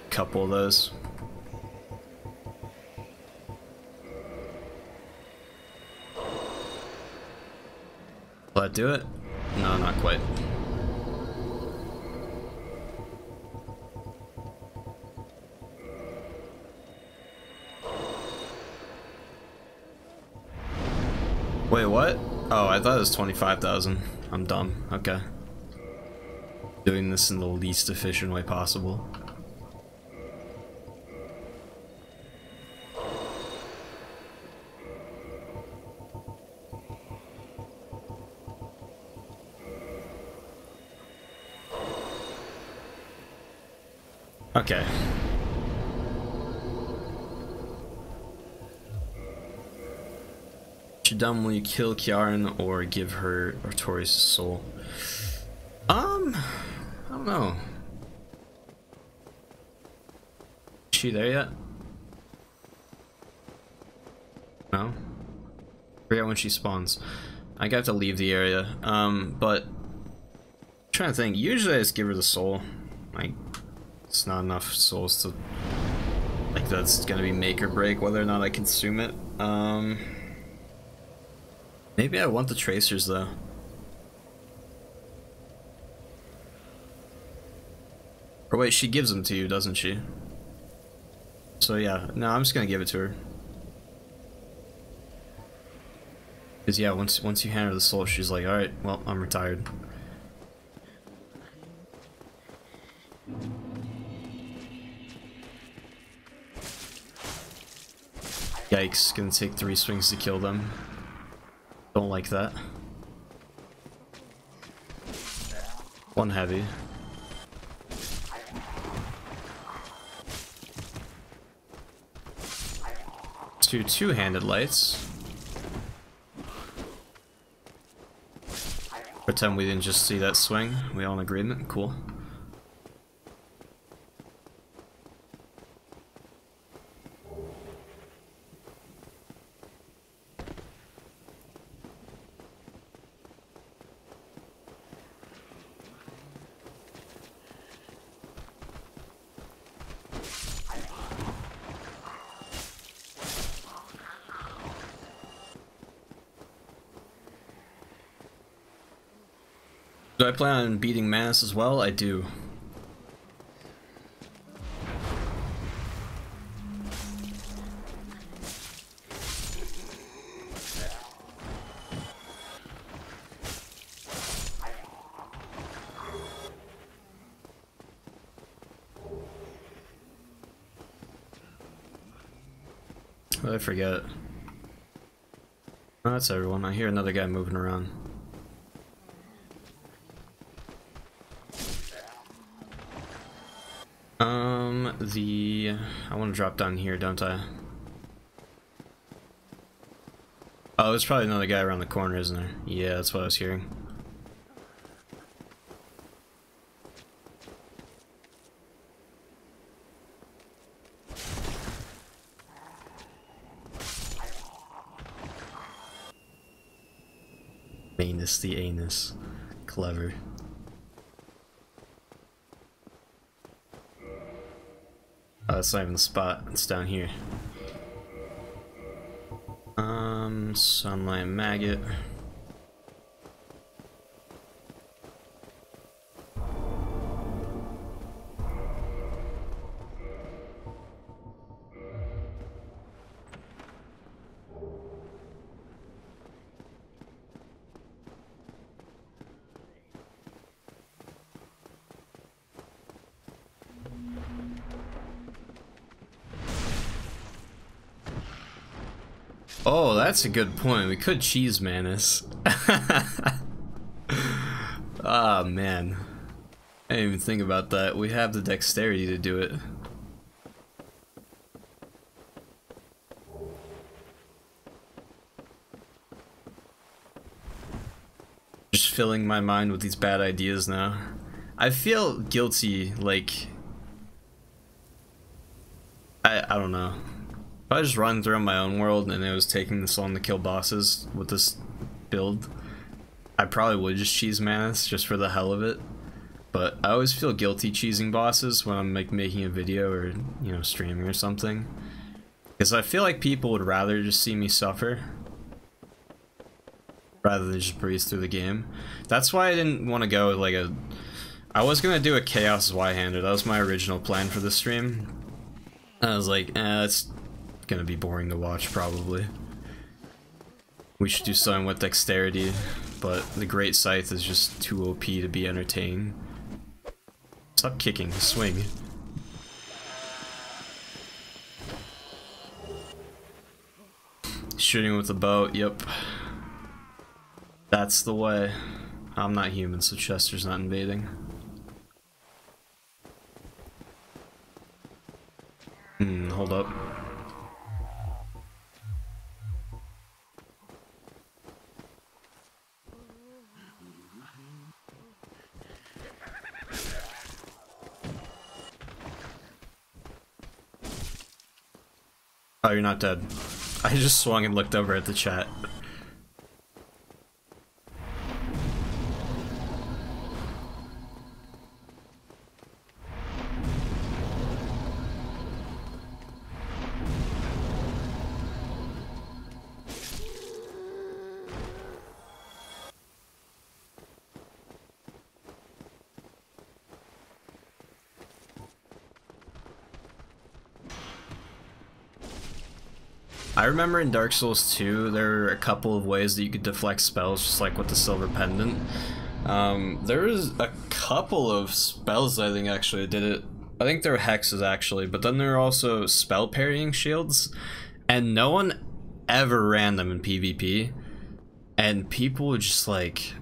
Couple of those. Will that do it? No, not quite. Wait, what? Oh, I thought it was 25,000. I'm dumb. Okay. Doing this in the least efficient way possible. Okay. Done, will you kill Kiaran or give her Artorias' soul? I don't know. Is she there yet? No? Forget when she spawns. I got to leave the area. But I'm trying to think. Usually I just give her the soul. Like, it's not enough souls to, like, that's gonna be make or break whether or not I consume it. Maybe I want the tracers though. Or wait, she gives them to you, doesn't she? So yeah, no, I'm just gonna give it to her. Cause yeah, once you hand her the soul, she's like, all right, well, I'm retired. Yikes, gonna take 3 swings to kill them. Don't like that. 1 heavy. 2 two-handed lights. Pretend we didn't just see that swing. We all in agreement? Cool. Do I plan on beating Manus as well? I do. I forget. Oh, that's everyone. I hear another guy moving around. I want to drop down here, don't I? Oh, there's probably another guy around the corner, isn't there? Yeah, that's what I was hearing. Manus the anus. Clever. Oh, it's not even the spot. It's down here. Sunlight maggot. Oh, that's a good point. We could cheese Manus. Ah, man. I didn't even think about that. We have the dexterity to do it. Just filling my mind with these bad ideas now. I feel guilty, like... I don't know. If I just run through my own world and it was taking this long to kill bosses with this build, I probably would just cheese Manus just for the hell of it. But I always feel guilty cheesing bosses when I'm like making a video or, you know, streaming or something. Because I feel like people would rather just see me suffer rather than just breeze through the game. That's why I didn't want to go with like a... I was going to do a Chaos Y-hander. That was my original plan for this stream. And I was like, that's gonna be boring to watch probably. We should do something with dexterity, but the Great Scythe is just too OP to be entertaining. Stop kicking, swing. Shooting with the bow, yep. That's the way. I'm not human, so Chester's not invading. Hold up. Oh, you're not dead. I just swung and looked over at the chat. I remember in Dark Souls 2, there were a couple of ways that you could deflect spells, just like with the silver pendant. There was a couple of spells I think actually did it. I think there were hexes actually, but then there were also spell parrying shields, and no one ever ran them in PvP, and people would just like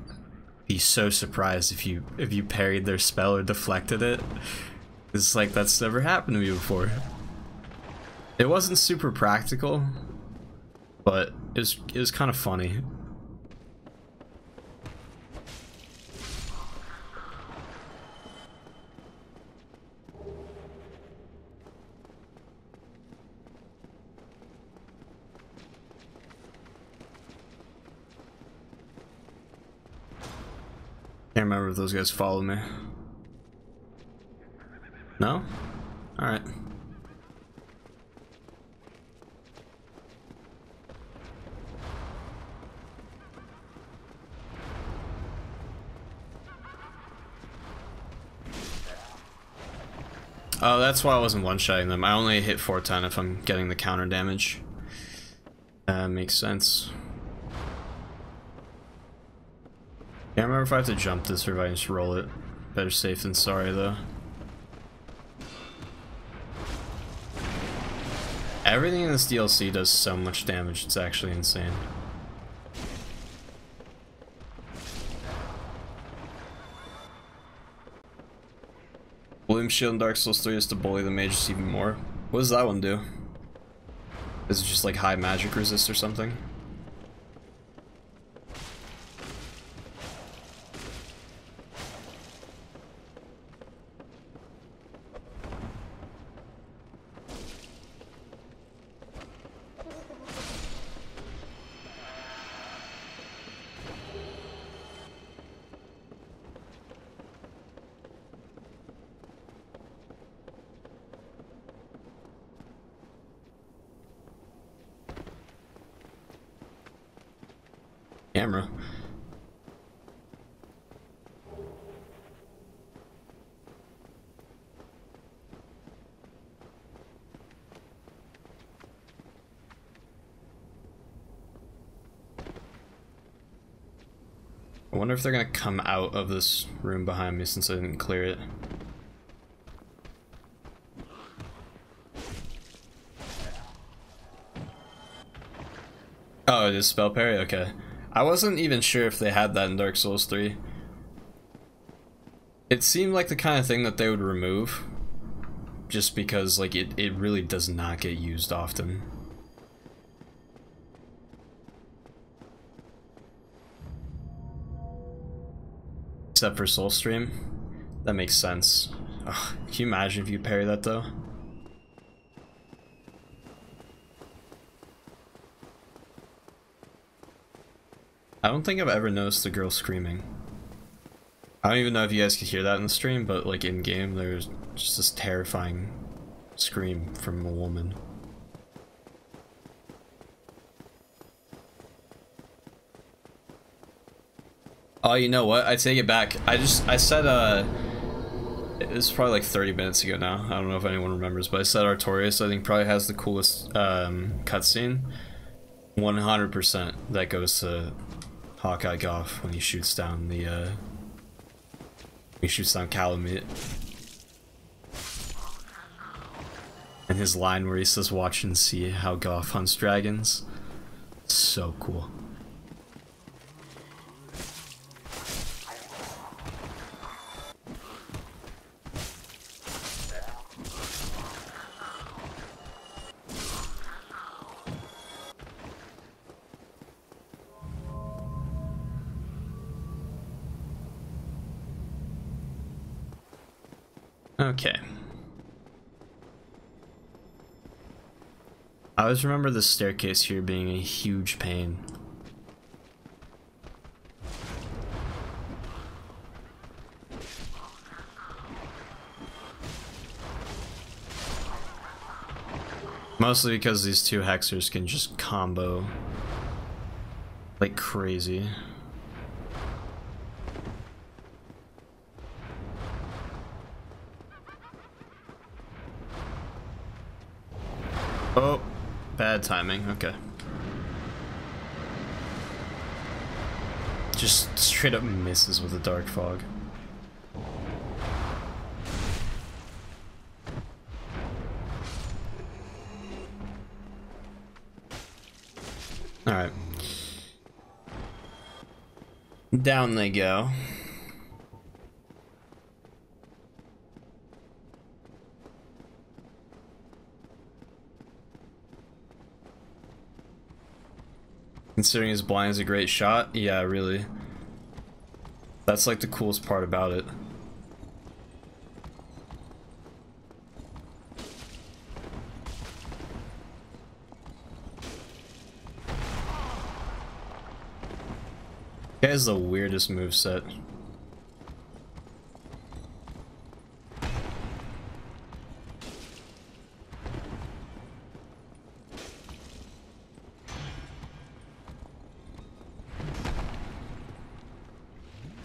be so surprised if you parried their spell or deflected it. It's like, that's never happened to me before. It wasn't super practical, but it was kind of funny. Can't remember if those guys followed me. No? Alright. Oh, that's why I wasn't one-shotting them. I only hit 410 if I'm getting the counter damage. Makes sense. Can't remember if I have to jump this or if I just roll it. Better safe than sorry, though. Everything in this DLC does so much damage, it's actually insane. Bloom Shield in Dark Souls 3 is to bully the mages even more. What does that one do? Is it just like high magic resist or something? Camera. I wonder if they're gonna come out of this room behind me since I didn't clear it. Oh, it is spell parry? Okay. I wasn't even sure if they had that in Dark Souls 3. It seemed like the kind of thing that they would remove, just because like it really does not get used often. Except for Soulstream. That makes sense. Ugh, can you imagine if you parry that though? I don't think I've ever noticed the girl screaming. I don't even know if you guys could hear that in the stream, but like in game there's just this terrifying scream from a woman. Oh, you know what? I take it back. I said this is probably like 30 minutes ago now. I don't know if anyone remembers, but I said Artorias I think probably has the coolest cutscene. 100% that goes to Hawkeye Goff when he shoots down the Kalameet. And his line where he says, "Watch and see how Goff hunts dragons." So cool. Okay. I always remember the staircase here being a huge pain. Mostly because these two hexers can just combo like crazy. Bad timing, okay. Just straight up misses with the dark fog. Alright. Down they go. Considering his blind is a great shot, yeah, really. That's like the coolest part about it. He has the weirdest moveset.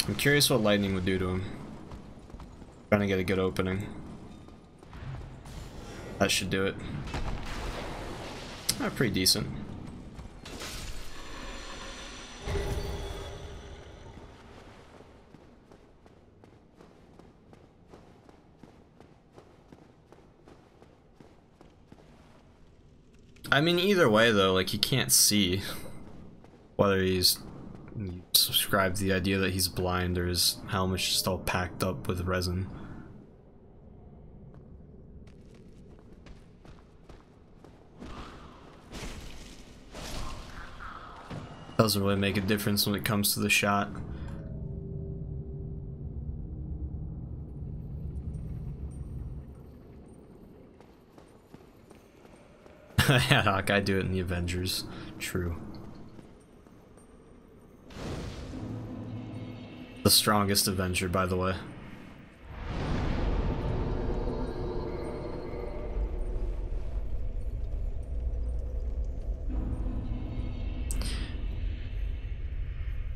I'm curious what lightning would do to him. Trying to get a good opening. That should do it. Pretty decent. I mean, either way though, like, you can't see whether he's subscribed to the idea that he's blind or his helmet's just all packed up with resin. Doesn't really make a difference when it comes to the shot. Yeah, Hawkeye do it in the Avengers. True. The strongest Avenger, by the way.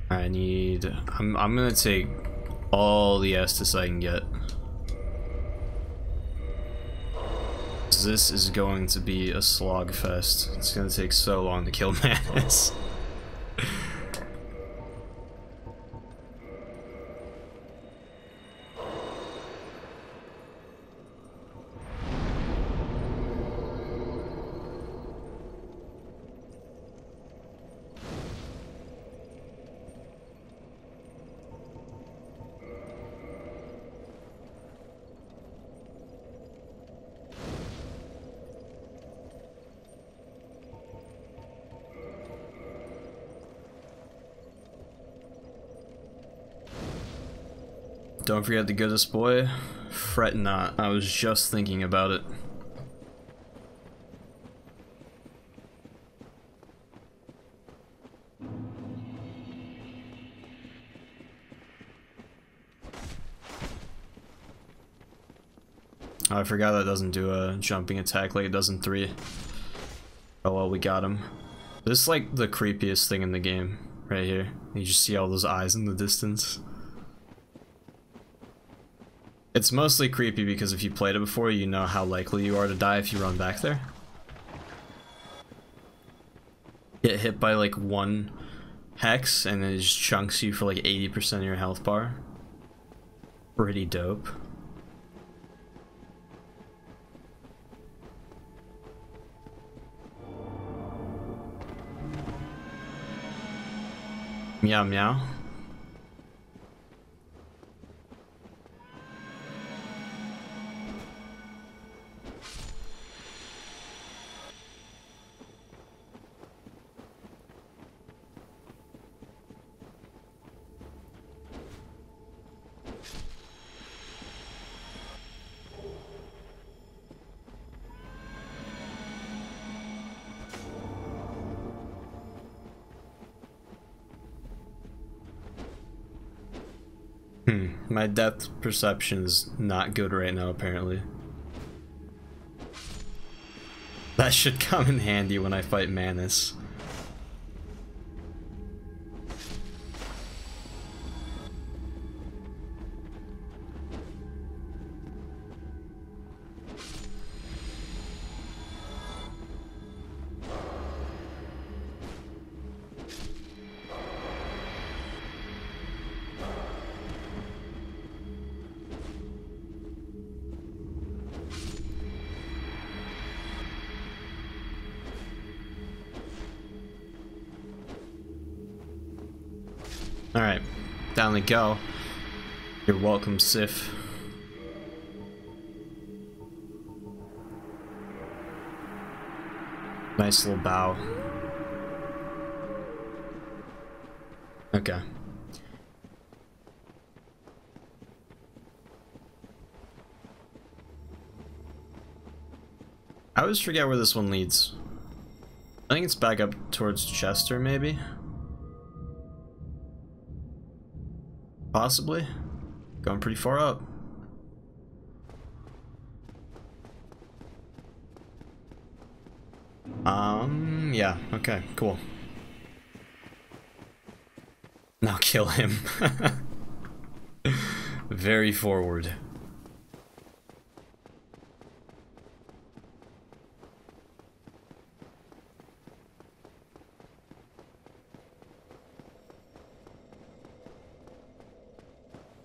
I need... I'm gonna take all the Estus I can get. This is going to be a slog fest. It's gonna take so long to kill Manus. Don't forget the goodest boy. Fret not. I was just thinking about it. Oh, I forgot that doesn't do a jumping attack like it does in 3. Oh well, we got him. This is like the creepiest thing in the game, right here. You just see all those eyes in the distance. It's mostly creepy because if you played it before, you know how likely you are to die if you run back there. Get hit by like 1 hex and it just chunks you for like 80% of your health bar. Pretty dope. Meow meow. My depth perception is not good right now, apparently. That should come in handy when I fight Manus. Alright, down they go. You're welcome, Sif. Nice little bow. Okay. I always forget where this one leads. I think it's back up towards Chester, maybe? Possibly. Going pretty far up. Yeah, okay, cool. Now kill him. Very forward.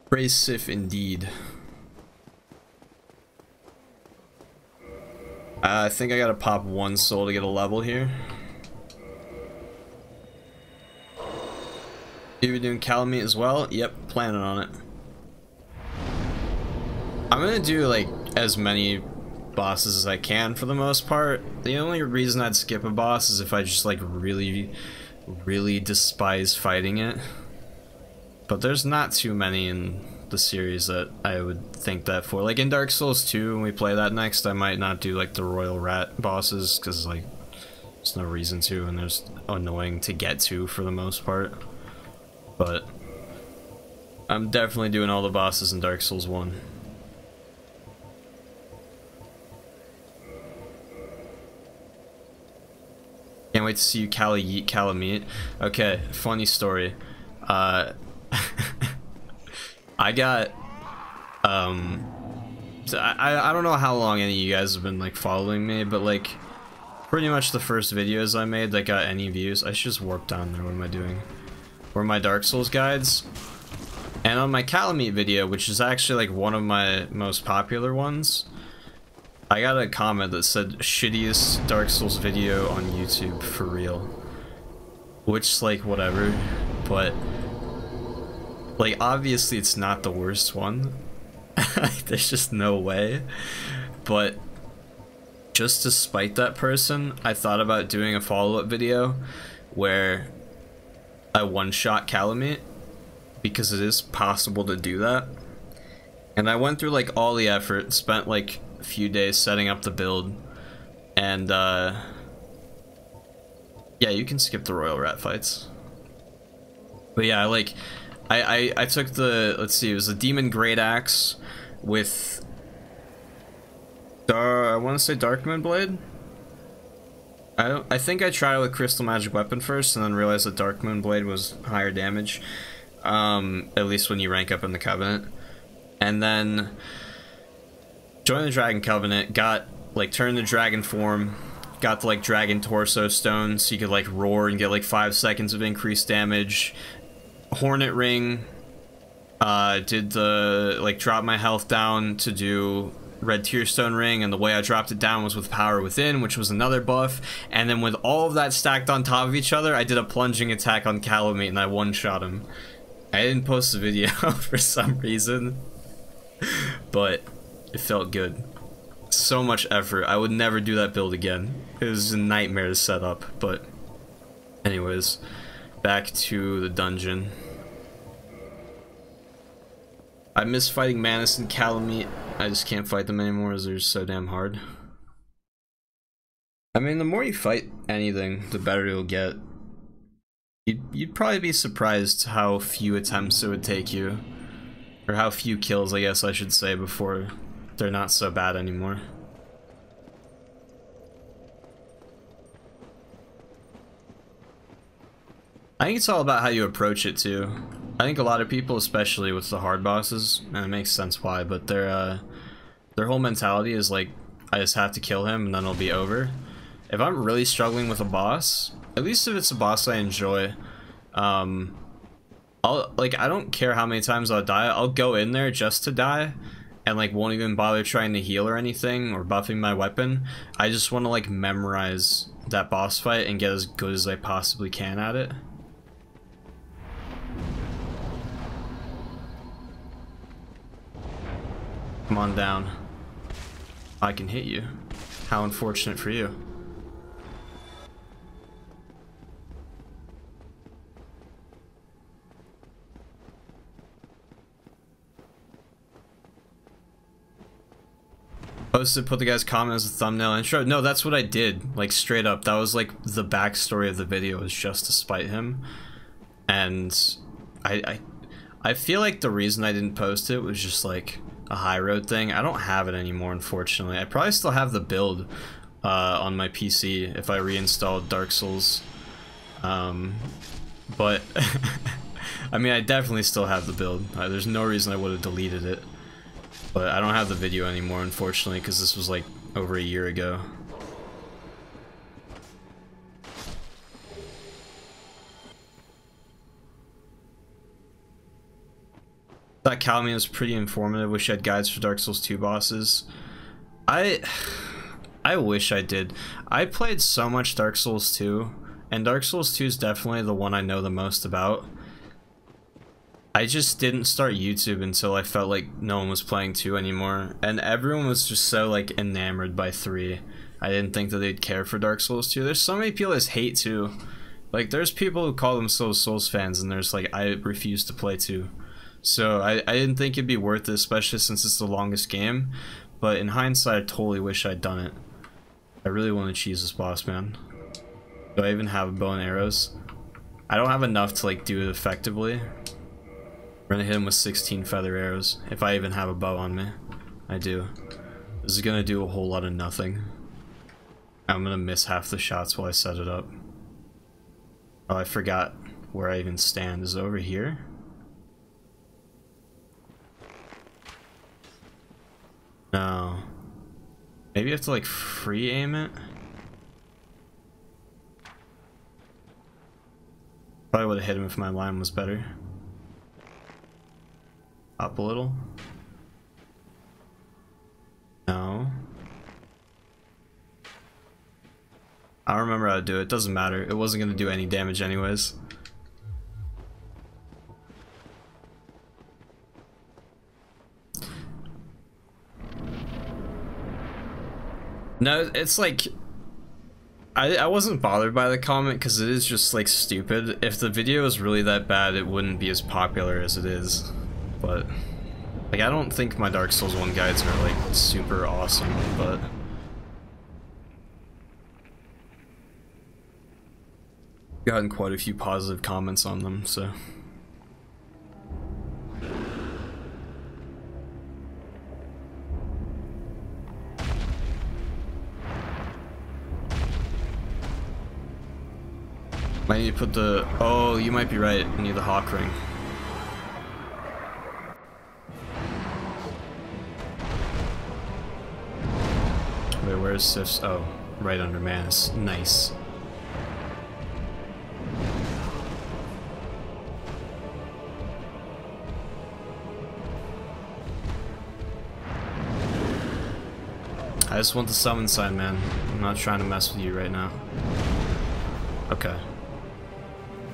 Praise Sif indeed. I think I gotta pop one soul to get a level here. You be doing Kalameet as well? Yep, planning on it. I'm gonna do like as many bosses as I can for the most part. The only reason I'd skip a boss is if I just like really despise fighting it. But there's not too many in the series that I would think that for. Like in Dark Souls 2, when we play that next, I might not do like the Royal Rat bosses, because like there's no reason to, and there's annoying to get to for the most part. But I'm definitely doing all the bosses in Dark Souls 1. Can't wait to see you Kalameet. Okay, funny story. I got so I don't know how long any of you guys have been like following me, but like pretty much the first videos I made that got any views. I should just warp down there. What am I doing? Were my Dark Souls guides. And on my Kalameet video, which is actually like one of my most popular ones, I got a comment that said shittiest Dark Souls video on YouTube for real. Which like whatever, but like, obviously it's not the worst one. There's just no way. But just to spite that person, I thought about doing a follow-up video where I one-shot Kalameet, because it is possible to do that. And I went through like all the effort, spent like a few days setting up the build, and yeah, you can skip the Royal Rat fights. But yeah, I took the, let's see, it was the Demon Great Axe with, I want to say Darkmoon Blade? I think I tried it with Crystal Magic Weapon first and then realized that Darkmoon Blade was higher damage. At least when you rank up in the Covenant. And then joined the Dragon Covenant, got, like, turned the dragon form, got the, like, Dragon Torso Stone so you could, like, roar and get, like, 5 seconds of increased damage. Hornet Ring, did the, like, drop my health down to do Red Tearstone Ring, and the way I dropped it down was with Power Within, which was another buff, and then with all of that stacked on top of each other, I did a plunging attack on Kalameet and I one-shot him. I didn't post the video for some reason, but it felt good. So much effort. I would never do that build again. It was a nightmare to set up, but anyways, back to the dungeon. I miss fighting Manus and Kalameet. I just can't fight them anymore as they're so damn hard. I mean, the more you fight anything, the better you'll get. You'd probably be surprised how few attempts it would take you. Or how few kills, I guess I should say, before they're not so bad anymore. I think it's all about how you approach it too. I think a lot of people, especially with the hard bosses, and it makes sense why, but their whole mentality is like, I just have to kill him and then it'll be over. If I'm really struggling with a boss, at least if it's a boss I enjoy, I don't care how many times I'll die, I'll go in there just to die, and like won't even bother trying to heal or anything, or buffing my weapon. I just want to like memorize that boss fight and get as good as I possibly can at it. Come on down. I can hit you. How unfortunate for you. Posted, put the guy's comment as a thumbnail and show. No, that's what I did. Like, straight up. That was like the backstory of the video, was just to spite him. And I feel like the reason I didn't post it was just like a high road thing. I don't have it anymore, unfortunately. I probably still have the build on my PC if I reinstalled Dark Souls. But I mean, I definitely still have the build. There's no reason I would have deleted it. But I don't have the video anymore, unfortunately, because this was like over a year ago. That Kalameet was pretty informative. Wish I had guides for Dark Souls 2 bosses. I wish I did. I played so much Dark Souls 2, and Dark Souls 2 is definitely the one I know the most about. I just didn't start YouTube until I felt like no one was playing 2 anymore, and everyone was just so like enamored by 3. I didn't think that they'd care for Dark Souls 2. There's so many people that hate 2. Like, there's people who call themselves Souls fans, and there's like, I refuse to play 2. So I didn't think it'd be worth it, especially since it's the longest game. But in hindsight, I totally wish I'd done it. I really want to cheese this boss, man. Do I even have a bow and arrows? I don't have enough to like do it effectively. We're gonna hit him with 16 feather arrows, if I even have a bow on me. I do. This is gonna do a whole lot of nothing. I'm gonna miss half the shots while I set it up. Oh, I forgot where I even stand. Is it over here? No. Maybe you have to like free aim it? Probably would have hit him if my line was better. Up a little. No. I don't remember how to do it. Doesn't matter. It wasn't going to do any damage anyways. No, it's like... I wasn't bothered by the comment because it is just like stupid. If the video was really that bad, it wouldn't be as popular as it is. But like, I don't think my Dark Souls 1 guides are like super awesome, but gotten quite a few positive comments on them, so might need to put the... Oh, you might be right. I need the Hawk Ring. Wait, where's Sif's? Oh, right under Manus. Nice. I just want the summon sign, man. I'm not trying to mess with you right now. Okay.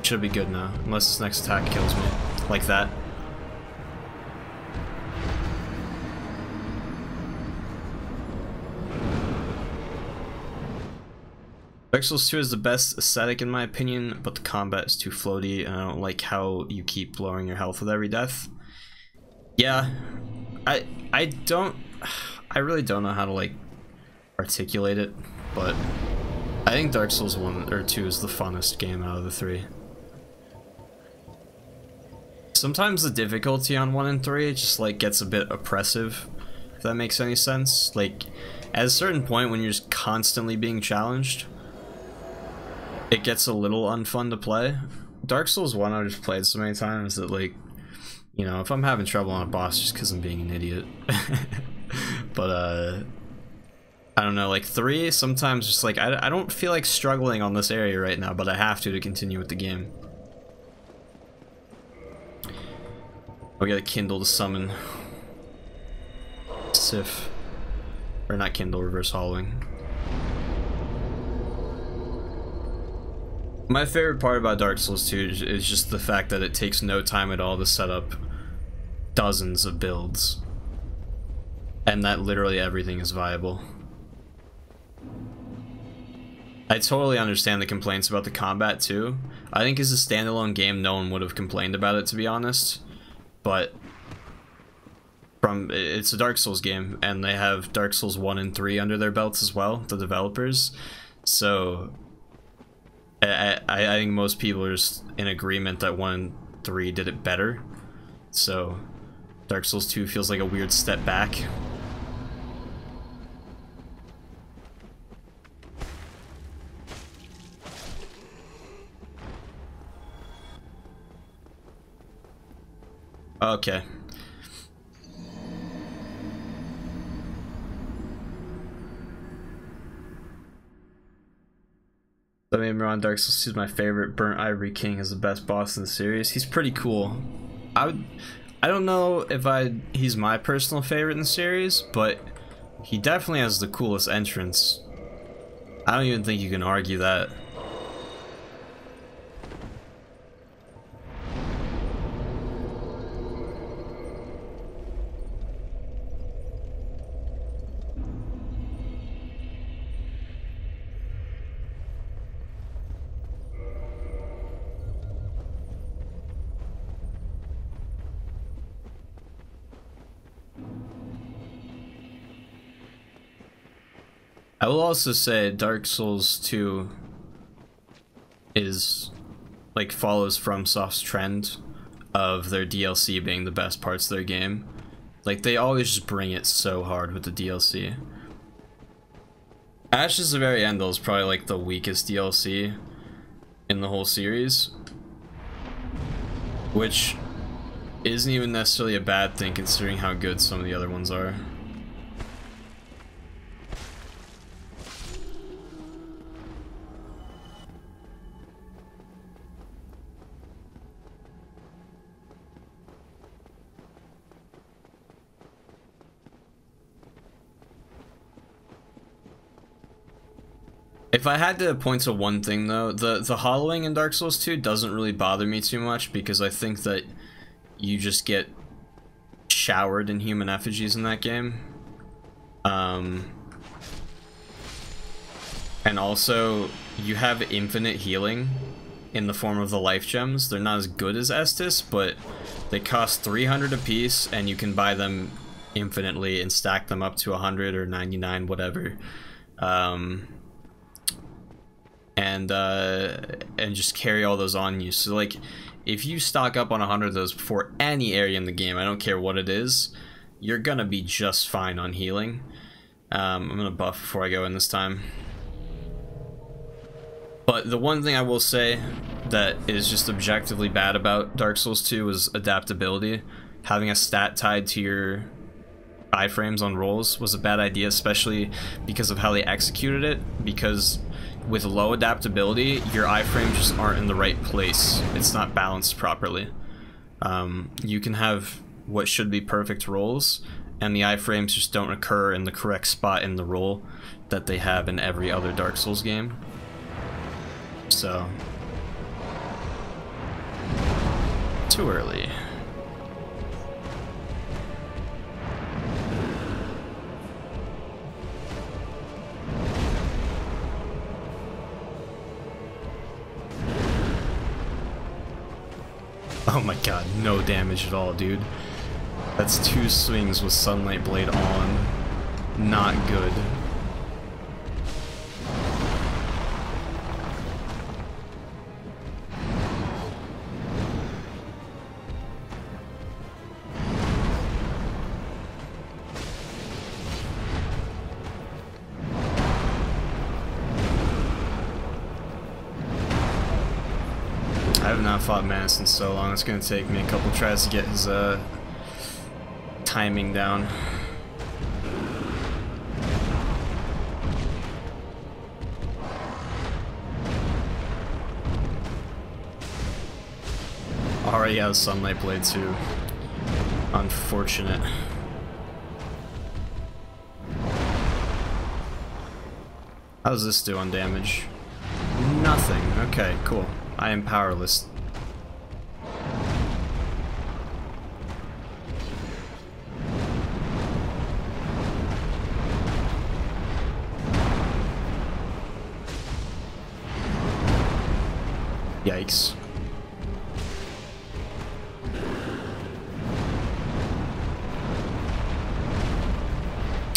Should be good now, unless this next attack kills me. Like that. Dark Souls 2 is the best aesthetic in my opinion, but the combat is too floaty, and I don't like how you keep lowering your health with every death. Yeah, I really don't know how to like articulate it, but I think Dark Souls 1 or 2 is the funnest game out of the 3. Sometimes the difficulty on 1 and 3 just like gets a bit oppressive, if that makes any sense. Like, at a certain point when you're just constantly being challenged, it gets a little unfun to play. Dark Souls 1 I just played so many times that, like, you know, if I'm having trouble on a boss just because I'm being an idiot. But I don't know, like 3 sometimes just like I don't feel like struggling on this area right now, but I have to continue with the game. We gotta kindle to summon Sif. Or not kindle, reverse hollowing. My favorite part about Dark Souls 2 is just the fact that it takes no time at all to set up dozens of builds. and that literally everything is viable. I totally understand the complaints about the combat too. I think as a standalone game, no one would have complained about it, to be honest. But it's a Dark Souls game, and they have Dark Souls 1 and 3 under their belts as well, the developers. So I think most people are just in agreement that 1 and 3 did it better. So Dark Souls 2 feels like a weird step back. Okay. Don't get me wrong, Dark Souls 2 is my favorite. Burnt Ivory King is the best boss in the series. He's pretty cool. I don't know if he's my personal favorite in the series, but he definitely has the coolest entrance. I don't even think you can argue that. I will also say Dark Souls 2 is like follows FromSoft's trend of their DLC being the best parts of their game. Like they always just bring it so hard with the DLC. Ashes of the Very End though is probably like the weakest DLC in the whole series, which isn't even necessarily a bad thing considering how good some of the other ones are. If I had to point to one thing though, the hollowing in Dark Souls 2 doesn't really bother me too much because I think that you just get showered in human effigies in that game. And also, you have infinite healing in the form of the life gems. They're not as good as Estus, but they cost 300 apiece and you can buy them infinitely and stack them up to 100 or 99, whatever. And just carry all those on you. So like if you stock up on 100 of those before any area in the game, I don't care what it is, you're gonna be just fine on healing. I'm gonna buff before I go in this time. But the one thing I will say that is just objectively bad about Dark Souls 2 is adaptability. Having a stat tied to your iframes on rolls was a bad idea, especially because of how they executed it, because with low adaptability, your iframes just aren't in the right place. It's not balanced properly. You can have what should be perfect rolls, and the iframes just don't occur in the correct spot in the roll that they have in every other Dark Souls game. So, too early. Oh my god, no damage at all, dude. That's 2 swings with Sunlight Blade on. Not good. I have not fought Manus in so long. It's gonna take me a couple tries to get his timing down. Already has Sunlight Blade too. Unfortunate. How does this do on damage? Nothing. Okay, cool. I am powerless. Yikes.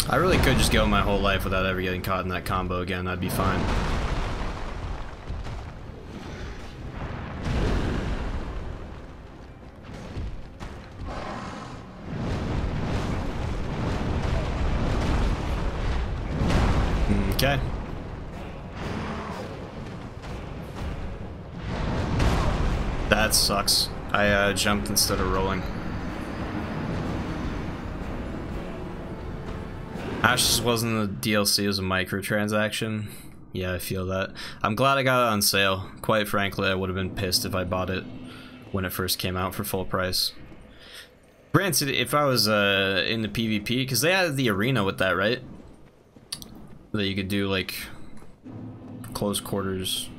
I really could just go my whole life without ever getting caught in that combo again. I'd be fine. Okay. That sucks. I jumped instead of rolling. Ashes wasn't a DLC, it was a microtransaction. Yeah, I feel that. I'm glad I got it on sale. Quite frankly, I would have been pissed if I bought it when it first came out for full price. Granted, if I was in the PvP, because they added the arena with that, right? That you could do like close quarters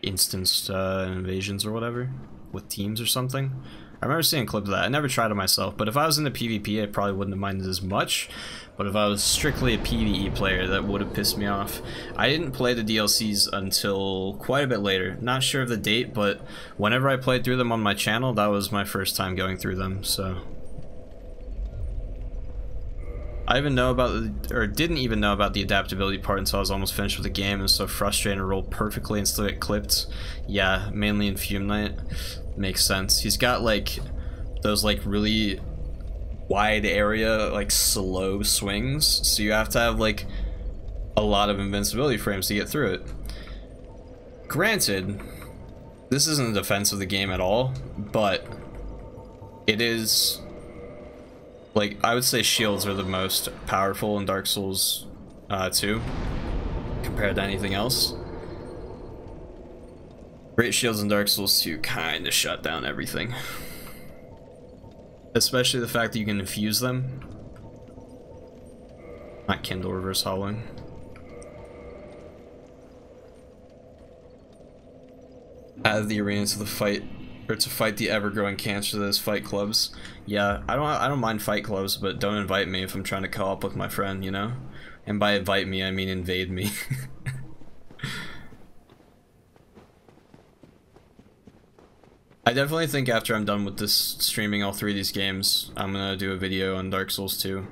instanced invasions or whatever with teams or something. I remember seeing a clip of that. I never tried it myself, but if I was in the PvP, I probably wouldn't have minded as much. But if I was strictly a PvE player, that would have pissed me off. I didn't play the DLCs until quite a bit later. Not sure of the date, but whenever I played through them on my channel, that was my first time going through them, so. I even know about the, or didn't even know about the adaptability part until I was almost finished with the game. It was so frustrating to roll perfectly and still get clipped. Yeah, mainly in Fume Knight. Makes sense. He's got like those like really wide area like slow swings, so you have to have like a lot of invincibility frames to get through it. Granted, this isn't a defense of the game at all, but it is. Like, I would say shields are the most powerful in Dark Souls 2 compared to anything else. Great shields in Dark Souls 2 kind of shut down everything. Especially the fact that you can infuse them. Not Kindle, reverse hollowing. Add the arena to the fight. Or to fight the ever-growing cancer that is fight clubs. Yeah, I don't mind fight clubs, but don't invite me if I'm trying to co-op with my friend, you know? And by invite me, I mean invade me. I definitely think after I'm done with this streaming all 3 of these games, I'm gonna do a video on Dark Souls 2.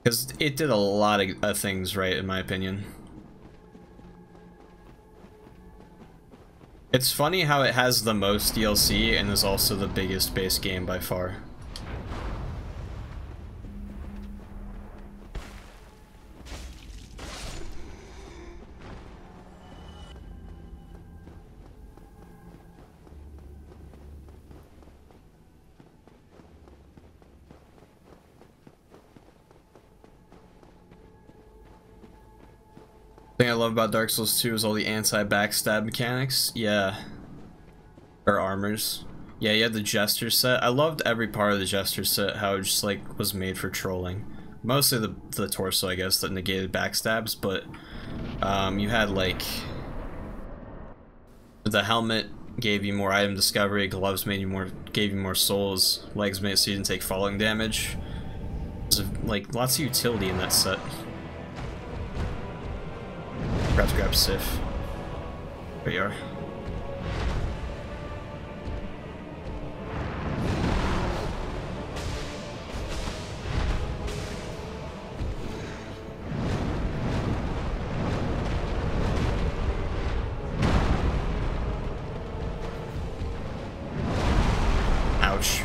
Because it did a lot of things right, in my opinion. It's funny how it has the most DLC and is also the biggest base game by far. The thing I love about Dark Souls 2 is all the anti-backstab mechanics. Yeah. Or armors. Yeah, you had the Jester set. I loved every part of the Jester set, how it just like was made for trolling. Mostly the torso, I guess, that negated backstabs, but you had like the helmet gave you more item discovery, gloves gave you more souls, legs made it so you didn't take falling damage. There's like lots of utility in that set. Grab Sif. There you are. Ouch.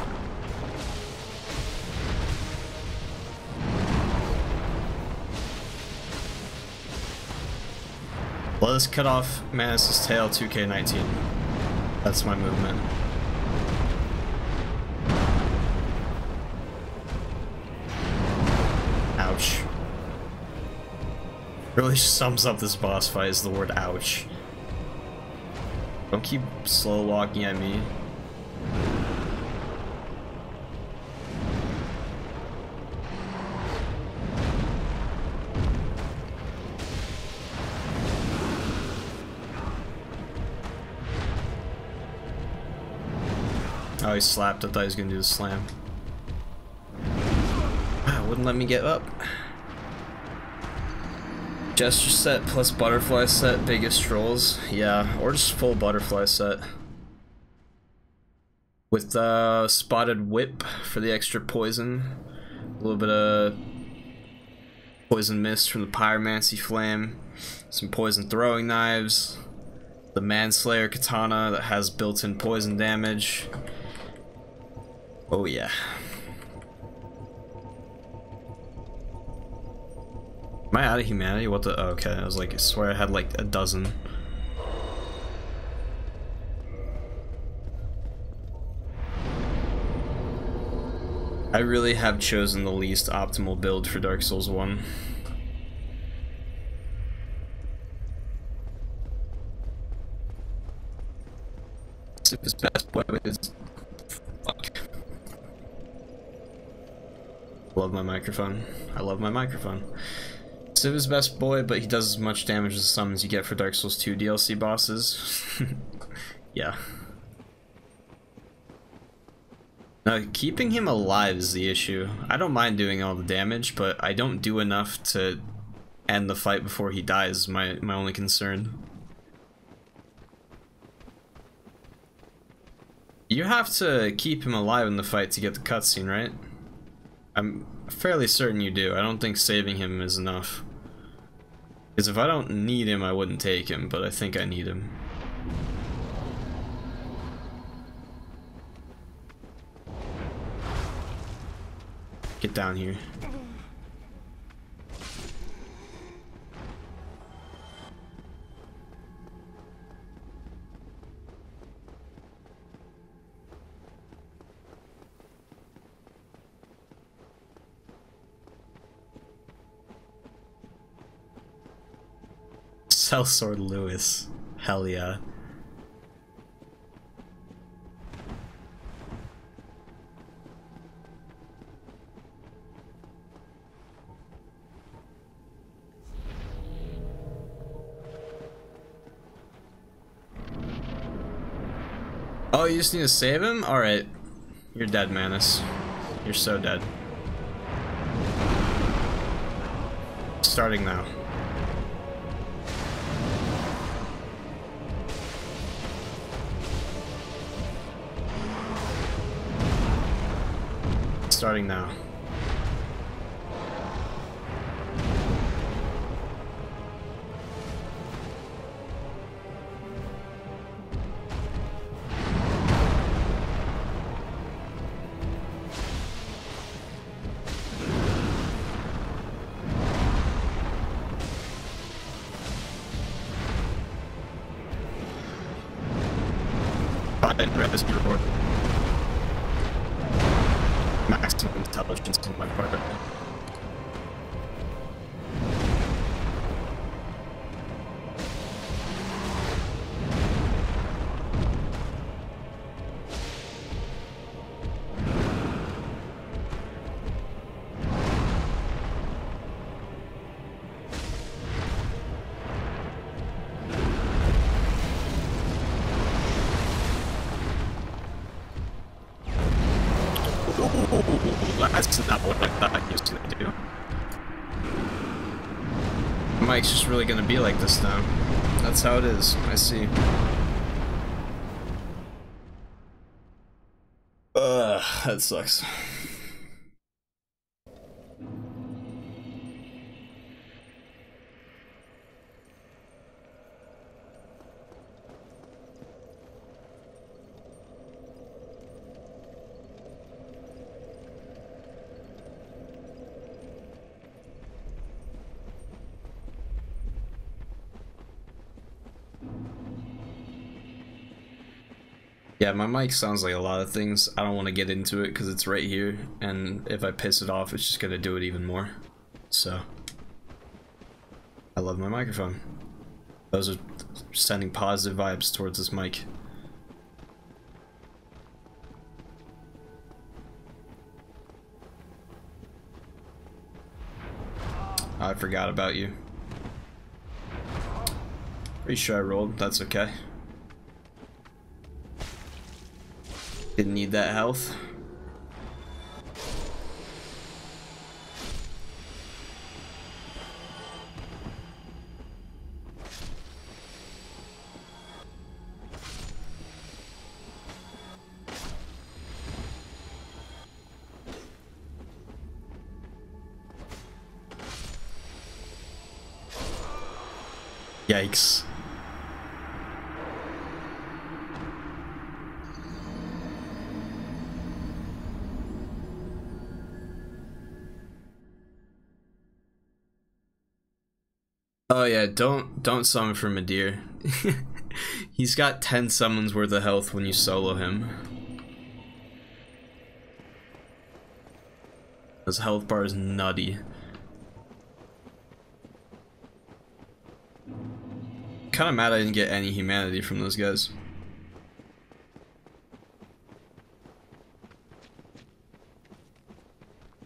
Let us cut off Manus' tail 2K19. That's my movement. Ouch. Really sums up this boss fight is the word ouch. Don't keep slow walking at me. Oh, he slapped. I thought he was gonna do the slam. Wouldn't let me get up. Gesture set plus butterfly set, biggest trolls. Yeah, or just full butterfly set. With spotted whip for the extra poison. A little bit of poison mist from the pyromancy flame. Some poison throwing knives. The manslayer katana that has built-in poison damage. Oh yeah. Am I out of humanity? What the? Oh, okay, I was like, I swear I had like a dozen. I really have chosen the least optimal build for Dark Souls 1. His best weapon is... Fuck. Love my microphone. I love my microphone. Civ is best boy, but he does as much damage as the summons you get for Dark Souls 2 DLC bosses. Yeah. No, keeping him alive is the issue. I don't mind doing all the damage, but I don't do enough to end the fight before he dies, my only concern. You have to keep him alive in the fight to get the cutscene, right? I'm fairly certain you do. I don't think saving him is enough. Because if I don't need him, I wouldn't take him, but I think I need him. Get down here. Sellsword Lewis. Hell yeah. Oh, you just need to save him? Alright. You're dead, Manus. You're so dead. Starting now. Starting now. I didn't read this report. Maximum intelligence on my part. That's not what I thought I used to do. Mike's just really gonna be like this now. That's how it is. I see. Ugh, that sucks. Yeah, my mic sounds like a lot of things. I don't want to get into it because it's right here, and if I piss it off, it's just going to do it even more. So, I love my microphone. Those are sending positive vibes towards this mic. I forgot about you. Pretty sure I rolled, that's okay. Didn't need that health. Yikes. Oh yeah, don't summon for Madir. He's got 10 summons worth of health when you solo him. His health bar is nutty. Kinda mad I didn't get any humanity from those guys.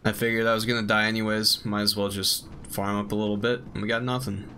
I figured I was gonna die anyways, might as well just farm up a little bit, and we got nothing.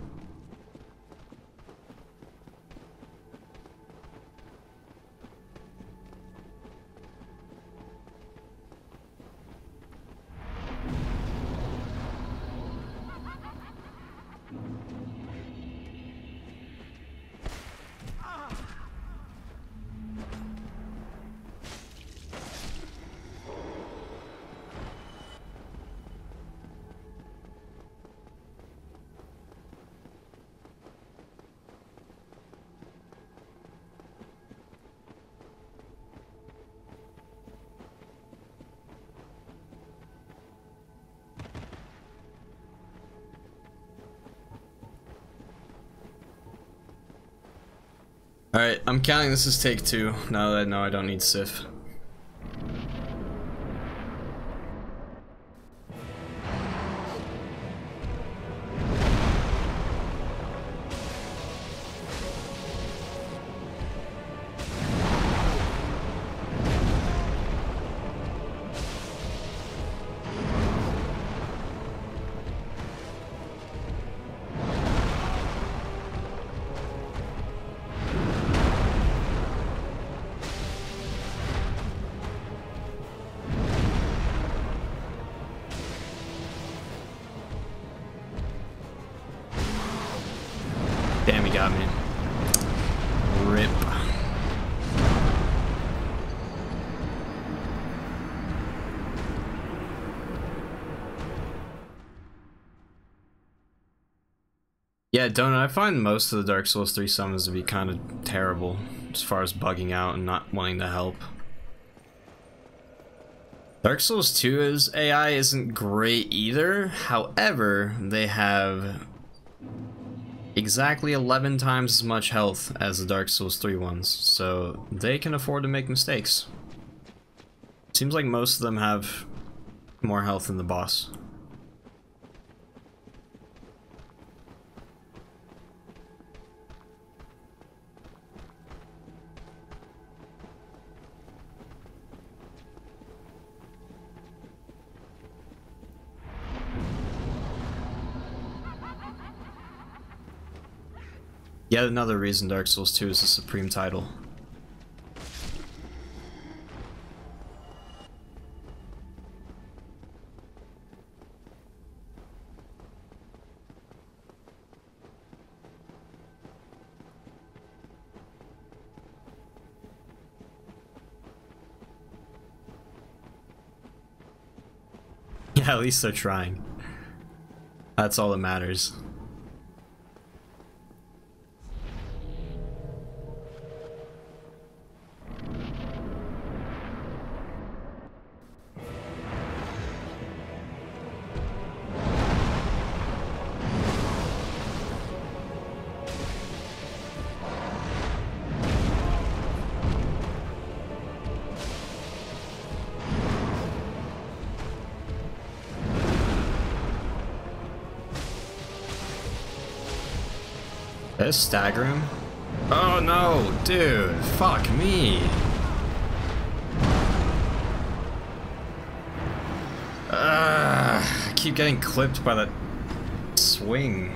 Alright, I'm counting this as take 2, now that I know I don't need Sif. Damn, he got me. Rip. Yeah, Donut, I find most of the Dark Souls 3 summons to be kind of terrible as far as bugging out and not wanting to help. Dark Souls 2's AI isn't great either, however, they have exactly 11 times as much health as the Dark Souls 3 ones, so they can afford to make mistakes. Seems like most of them have more health than the boss. Yet another reason Dark Souls 2 is the supreme title. Yeah, at least they're trying. That's all that matters. Did I stagger him? Oh no, dude, fuck me. I keep getting clipped by that swing.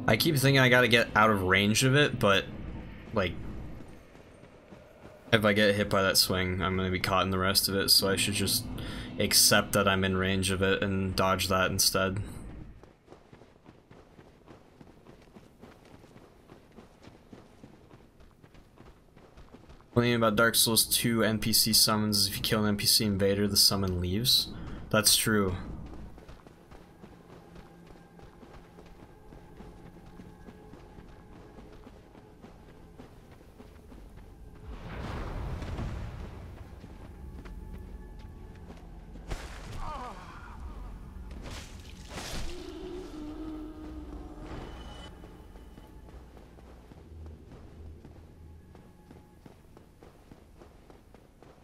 I keep thinking I gotta get out of range of it, but like, if I get hit by that swing, I'm gonna be caught in the rest of it, so I should just accept that I'm in range of it and dodge that instead. One thing about Dark Souls 2 NPC summons is if you kill an NPC invader, the summon leaves. That's true.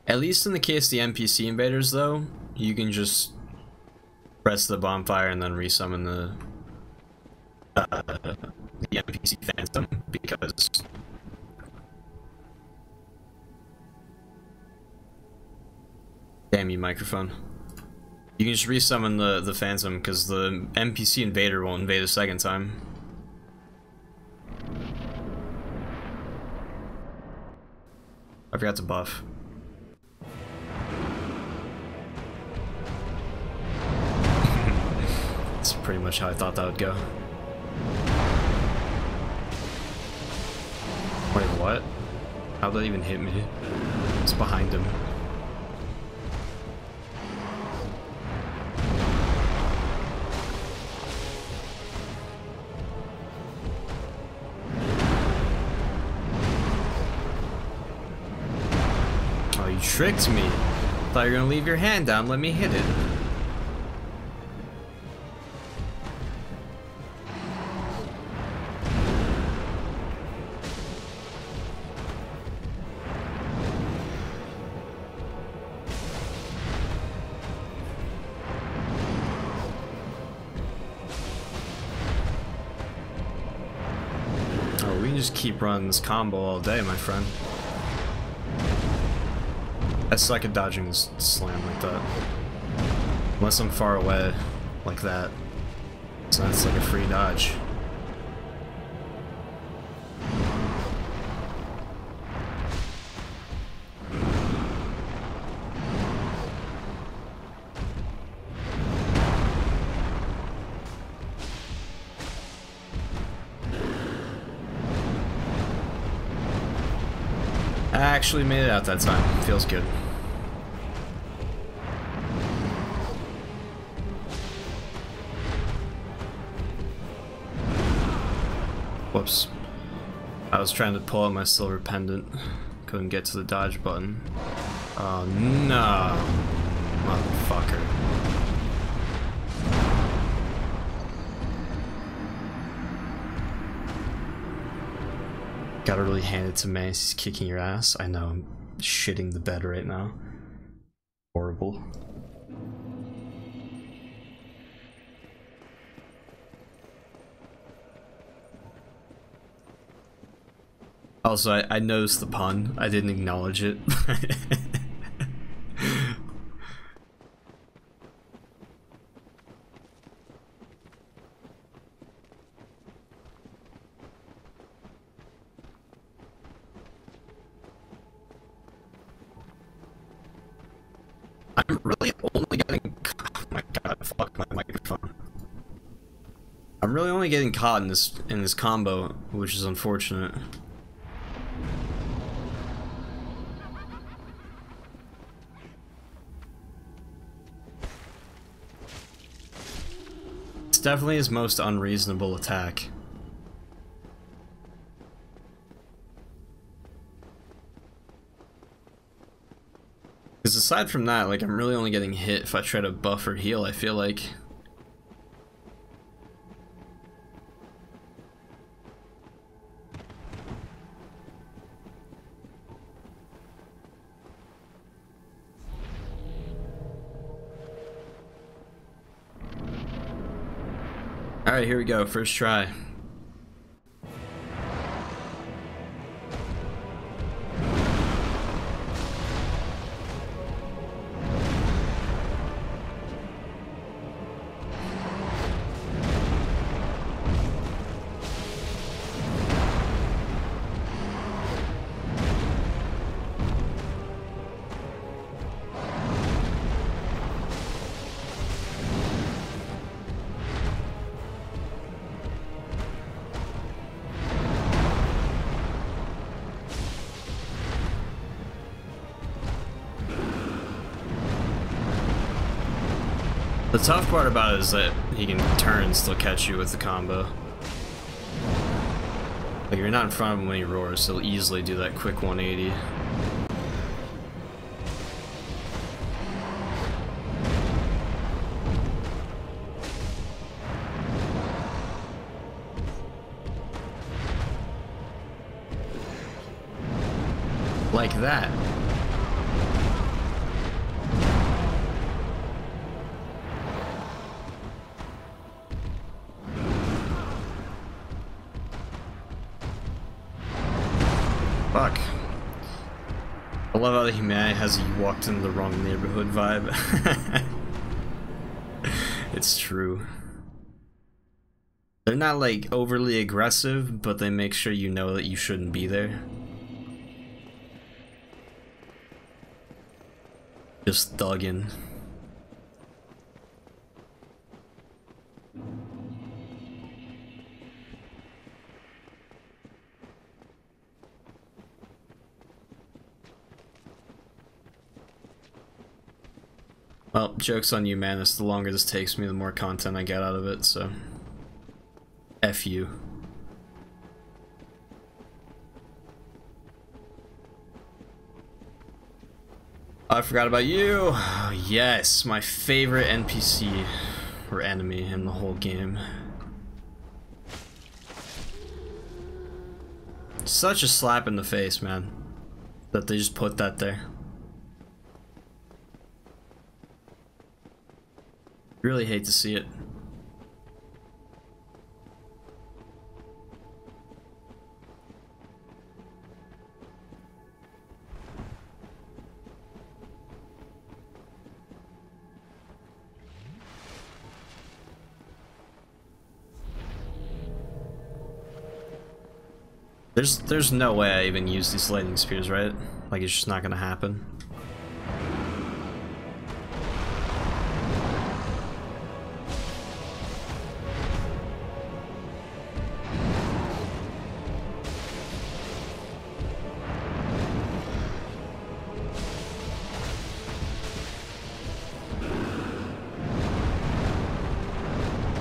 At least in the case of the NPC invaders, though, you can just press the bonfire and then resummon the NPC phantom, because damn you, microphone. You can just resummon the phantom because the NPC invader won't invade a second time. I forgot to buff. That's pretty much how I thought that would go. Wait, what? How'd that even hit me? It's behind him. Oh, you tricked me. Thought you were gonna leave your hand down, let me hit it. Just keep running this combo all day, my friend. I suck at dodging this slam like that. Unless I'm far away, like that. So that's like a free dodge. I actually made it out that time. Feels good. Whoops. I was trying to pull out my silver pendant. Couldn't get to the dodge button. Oh no. Motherfucker. Gotta really hand it to Mace, he's kicking your ass. I know, I'm shitting the bed right now. Horrible. Also, I noticed the pun. I didn't acknowledge it. I'm really only getting... Oh my god, fuck my microphone. I'm really only getting caught in this combo, which is unfortunate. It's definitely his most unreasonable attack. Because aside from that, like, I'm really only getting hit if I try to buff or heal, I feel like. Alright, here we go, first try. The tough part about it is that he can turn and still catch you with the combo. Like, you're not in front of him when he roars, so he'll easily do that quick 180. Like that. Fuck. I love how the humanity has you walked into the wrong neighborhood vibe. It's true. They're not like overly aggressive, but they make sure you know that you shouldn't be there. Just dug in. Well, joke's on you, man. The longer this takes me, the more content I get out of it, so... F you. I forgot about you! Oh, yes, my favorite NPC or enemy in the whole game. Such a slap in the face, man, that they just put that there. Really hate to see it. There's no way I even use these lightning spears, right? Like, it's just not gonna happen.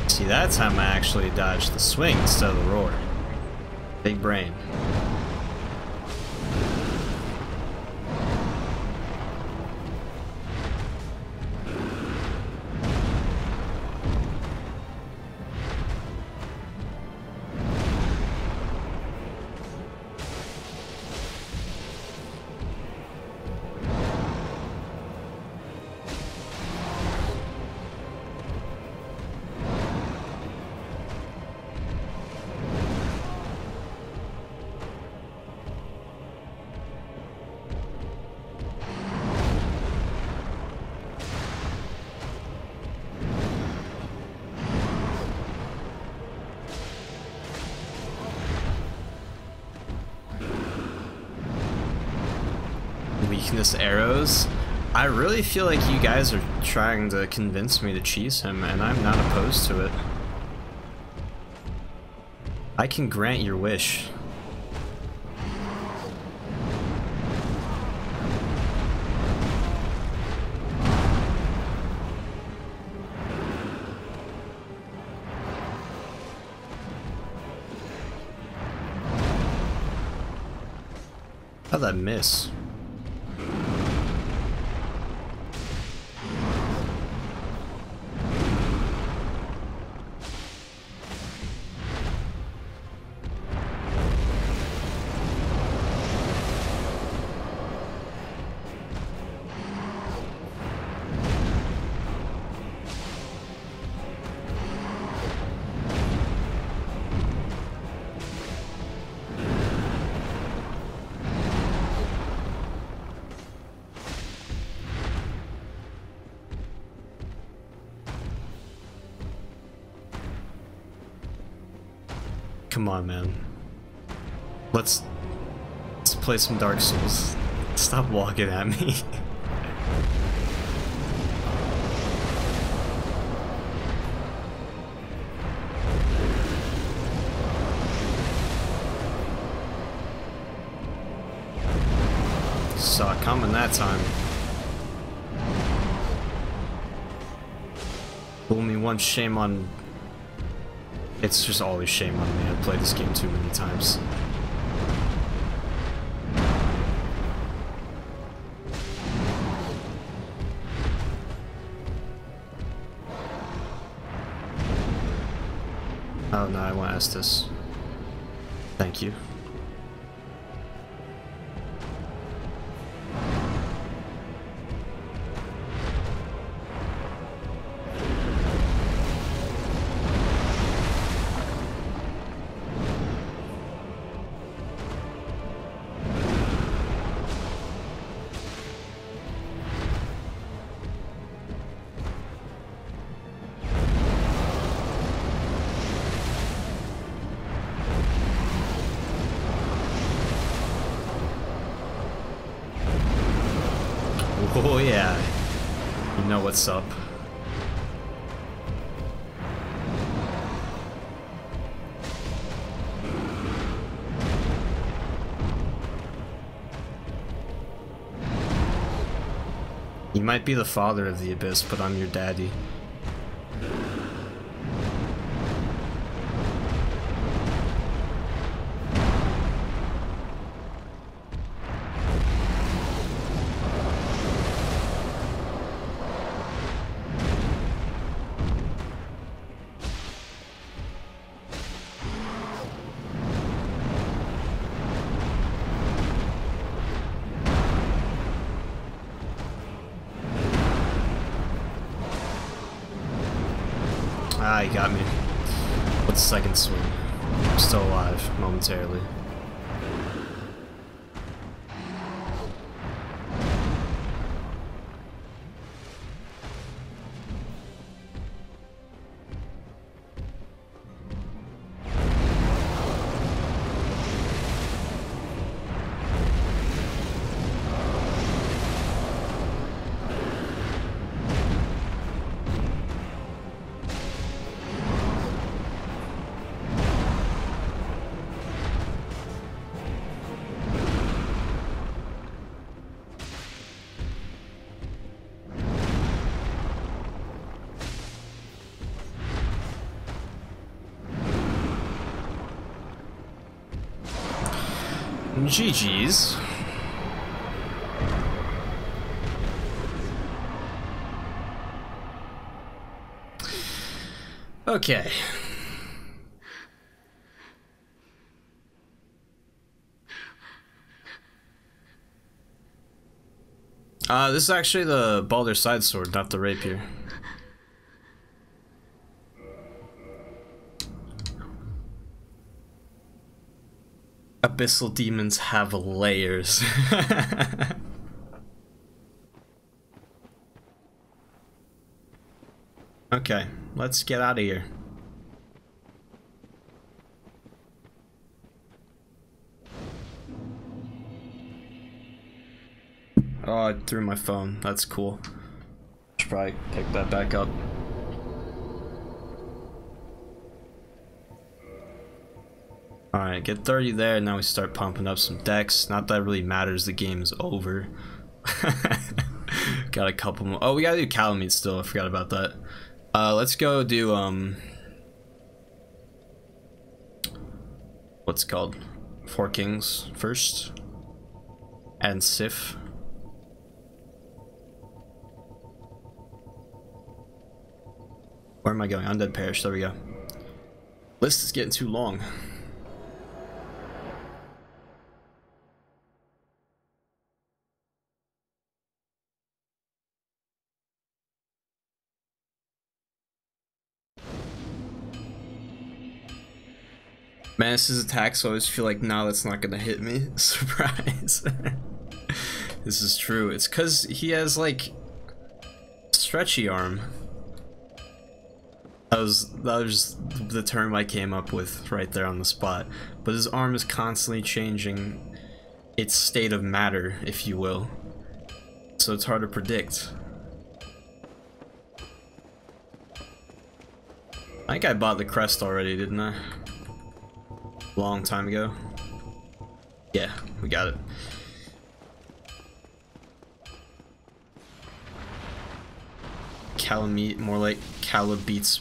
See, that time I actually dodged the swing instead of the roar. Big brain. Weakness arrows. I really feel like you guys are trying to convince me to cheese him, and I'm not opposed to it. I can grant your wish. How'd that miss? Come on, man. Let's play some Dark Souls. Stop walking at me. Saw it coming that time. Fool me once, shame on... It's just always shame on me. I've played this game too many times. Oh no, I want Estes. Thank you. Oh yeah, you know what's up. You might be the father of the Abyss, but I'm your daddy. Ah, he got me. What's the second swing? I'm still alive, momentarily. GG's. Okay. This is actually the Baldur side sword, not the rapier. Abyssal demons have layers. Okay, let's get out of here. Oh, I threw my phone. That's cool. Should probably pick that back up. Alright, get 30 there, now we start pumping up some decks. Not that it really matters, the game is over. Got a couple more. Oh, we gotta do Kalameet still, I forgot about that. Let's go do, what's it called? Four Kings first. And Sif. Where am I going? Undead Parish, there we go. List is getting too long. Manus's attacks always feel like, no, that's not gonna hit me. Surprise. This is true. It's cause he has like stretchy arm. That was the term I came up with right there on the spot. But his arm is constantly changing its state of matter, if you will. So it's hard to predict. I think I bought the crest already, didn't I? Long time ago. Yeah, we got it. Kalameet, more like Kalameet's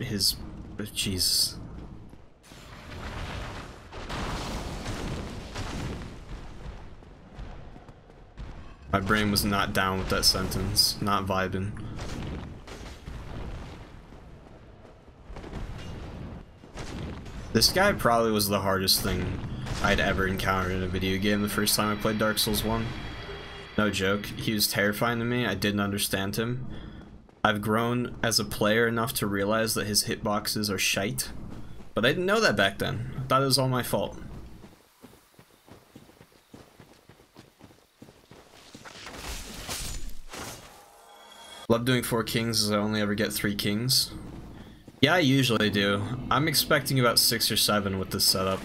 his... Jesus. My brain was not down with that sentence. Not vibing. This guy probably was the hardest thing I'd ever encountered in a video game the first time I played Dark Souls 1. No joke, he was terrifying to me. I didn't understand him. I've grown as a player enough to realize that his hitboxes are shite, but I didn't know that back then. I thought it was all my fault. Love doing 4 kings as I only ever get 3 kings. Yeah, I usually do. I'm expecting about 6 or 7 with this setup.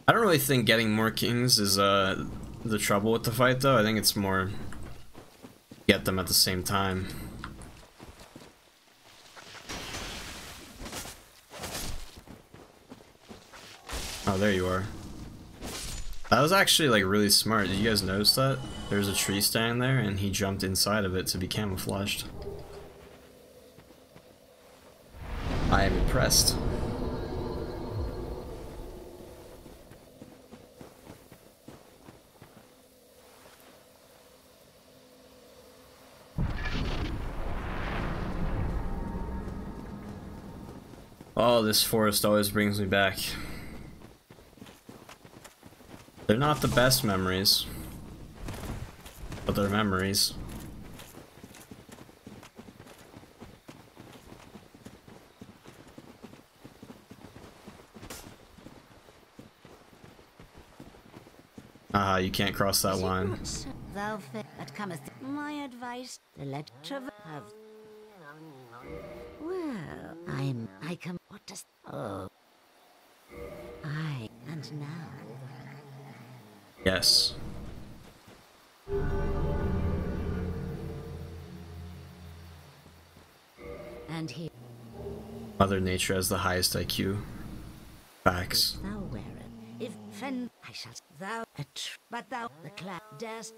I don't really think getting more kings is the trouble with the fight, though. I think it's more get them at the same time. Oh, there you are. That was actually like really smart. Did you guys notice that? There's a tree standing there and he jumped inside of it to be camouflaged. I am impressed. Oh, this forest always brings me back. They're not the best memories, but they're memories. Ah, you can't cross that line. Thou that cometh my advice, the let have. Well, I come. What does? Oh, and now. Yes. And he. Mother Nature has the highest IQ. Facts. Thou wear it. If fen I shall thou but thou the clap dares.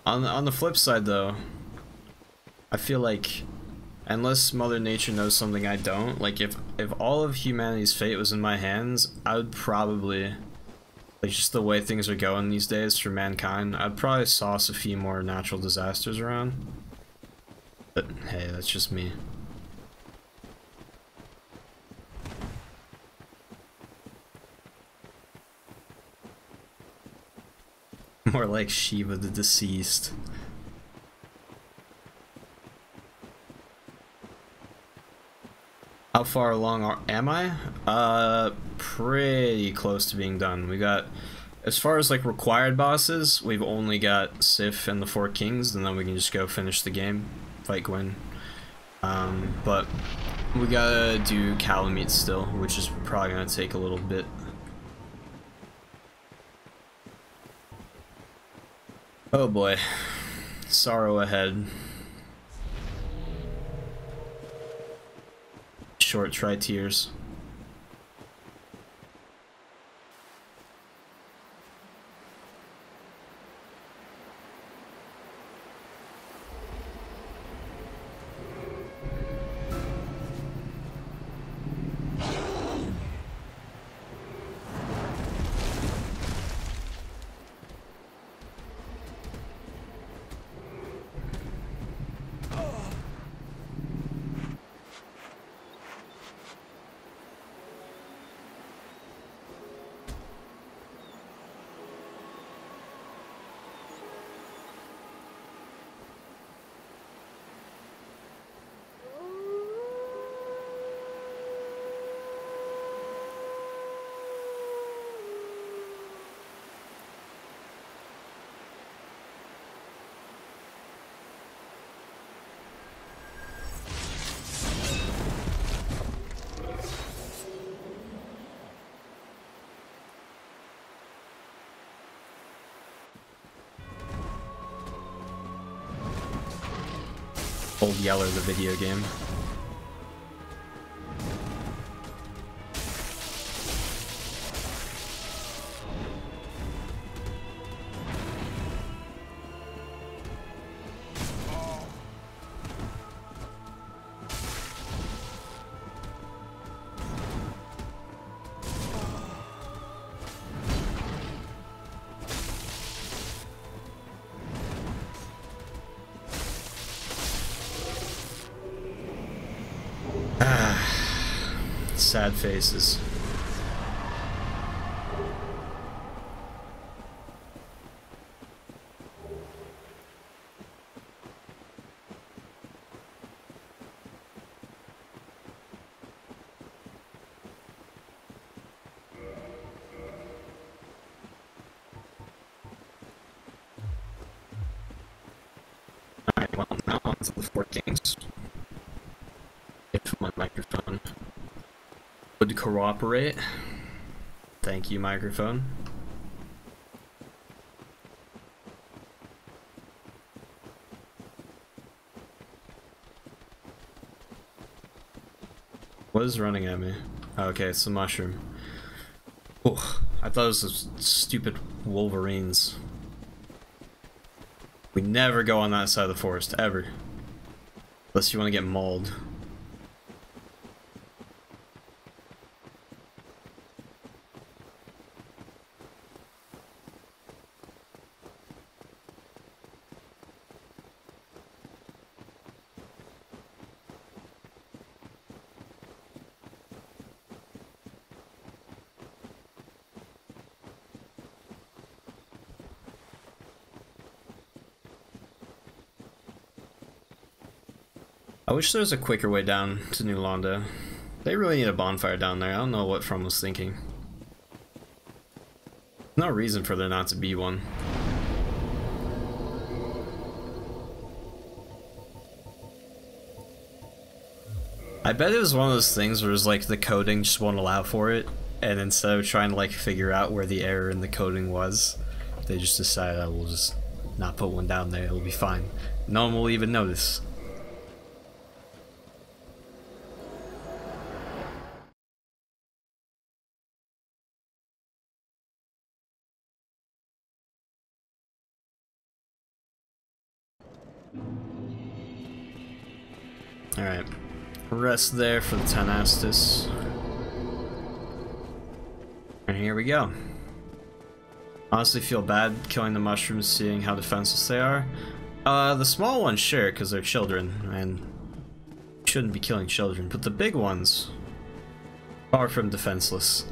On the flip side, though, I feel like unless Mother Nature knows something I don't, like if all of humanity's fate was in my hands, I would probably, like just the way things are going these days for mankind, I'd probably sauce a few more natural disasters around. But hey, that's just me. More like Shiva the Deceased. How far along am I? Pretty close to being done. We got, as far as like required bosses, we've only got Sif and the 4 kings, and then we can just go finish the game, fight Gwyn. But we gotta do Kalameet still, which is probably gonna take a little bit. Oh boy, sorrow ahead. Short try tears. Old Yeller, the video game. Sad faces. Alright, well, now on to the 4 kings. If my microphone would cooperate. Thank you, microphone. What is running at me? Oh, okay, it's a mushroom. Oh, I thought it was those stupid wolverines. We never go on that side of the forest, ever. Unless you want to get mauled. I wish there was a quicker way down to New Londo. They really need a bonfire down there. I don't know what From was thinking. No reason for there not to be one. I bet it was one of those things where it's like the coding just won't allow for it, and instead of trying to like figure out where the error in the coding was, they just decided, oh, we'll just not put one down there, it'll be fine. No one will even notice. Alright, rest there for the Tenastis. And here we go. Honestly feel bad killing the mushrooms, seeing how defenseless they are. The small ones, sure, because they're children, and you shouldn't be killing children, but the big ones, far from defenseless.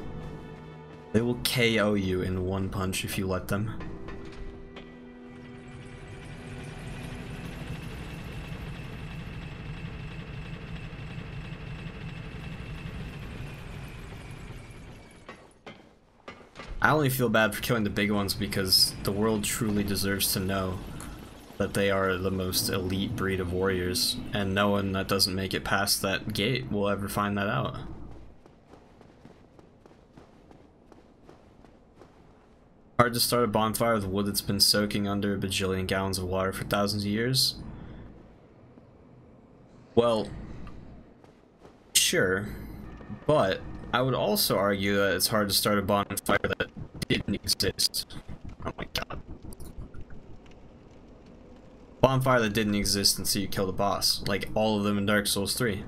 They will KO you in one punch if you let them. I only feel bad for killing the big ones because the world truly deserves to know that they are the most elite breed of warriors, and no one that doesn't make it past that gate will ever find that out. Hard to start a bonfire with wood that's been soaking under a bajillion gallons of water for thousands of years? Well, sure, but I would also argue that it's hard to start a bonfire that didn't exist. Oh my god. Bonfire that didn't exist until you kill the boss, like all of them in Dark Souls 3.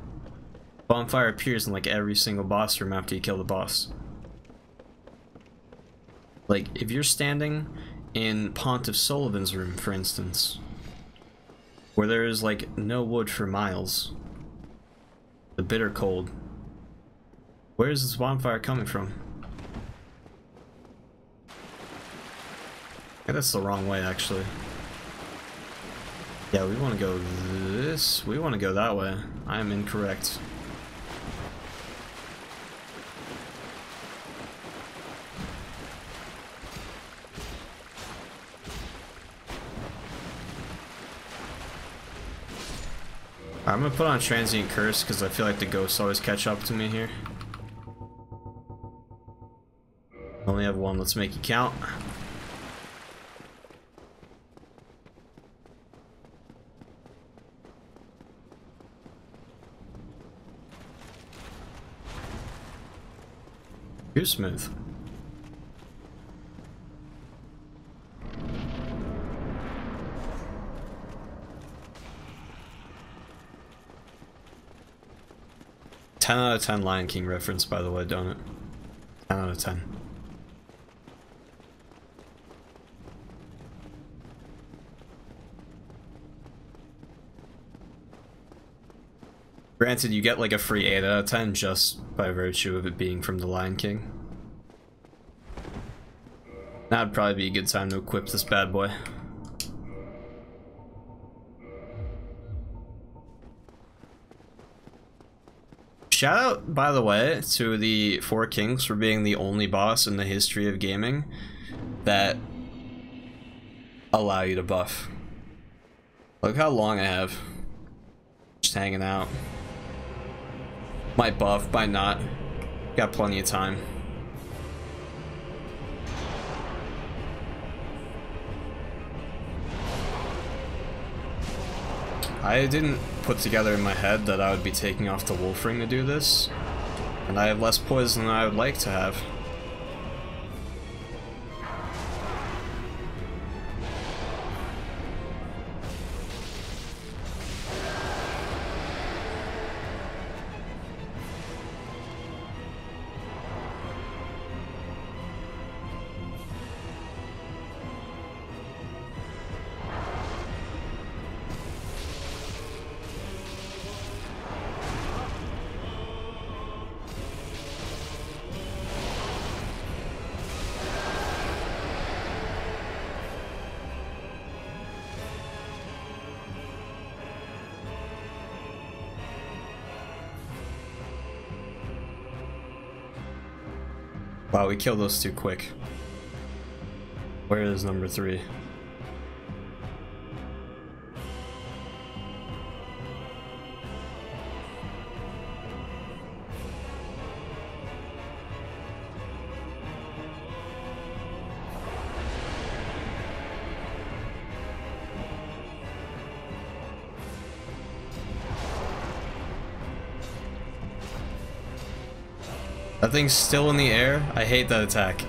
Bonfire appears in like every single boss room after you kill the boss. Like, if you're standing in Pontiff Sullivan's room, for instance, where there is like no wood for miles, the bitter cold, where is this bonfire coming from? Yeah, that's the wrong way, actually. Yeah, we want to go this. We want to go that way. I am incorrect. I'm gonna put on Transient Curse because I feel like the ghosts always catch up to me here. Only have one, let's make it count. Too smooth. Ten out of 10 Lion King reference, by the way, don't it? 10 out of 10. Granted, you get like a free 8 out of 10 just by virtue of it being from the Lion King. That'd probably be a good time to equip this bad boy. Shout out, by the way, to the Four Kings for being the only boss in the history of gaming that allow you to buff. Look how long I have. Just hanging out. Might buff, might not. Got plenty of time. I didn't put together in my head that I would be taking off the wolf ring to do this, and I have less poison than I would like to have. Wow, we killed those two quick. Where is number 3? That thing's still in the air. I hate that attack.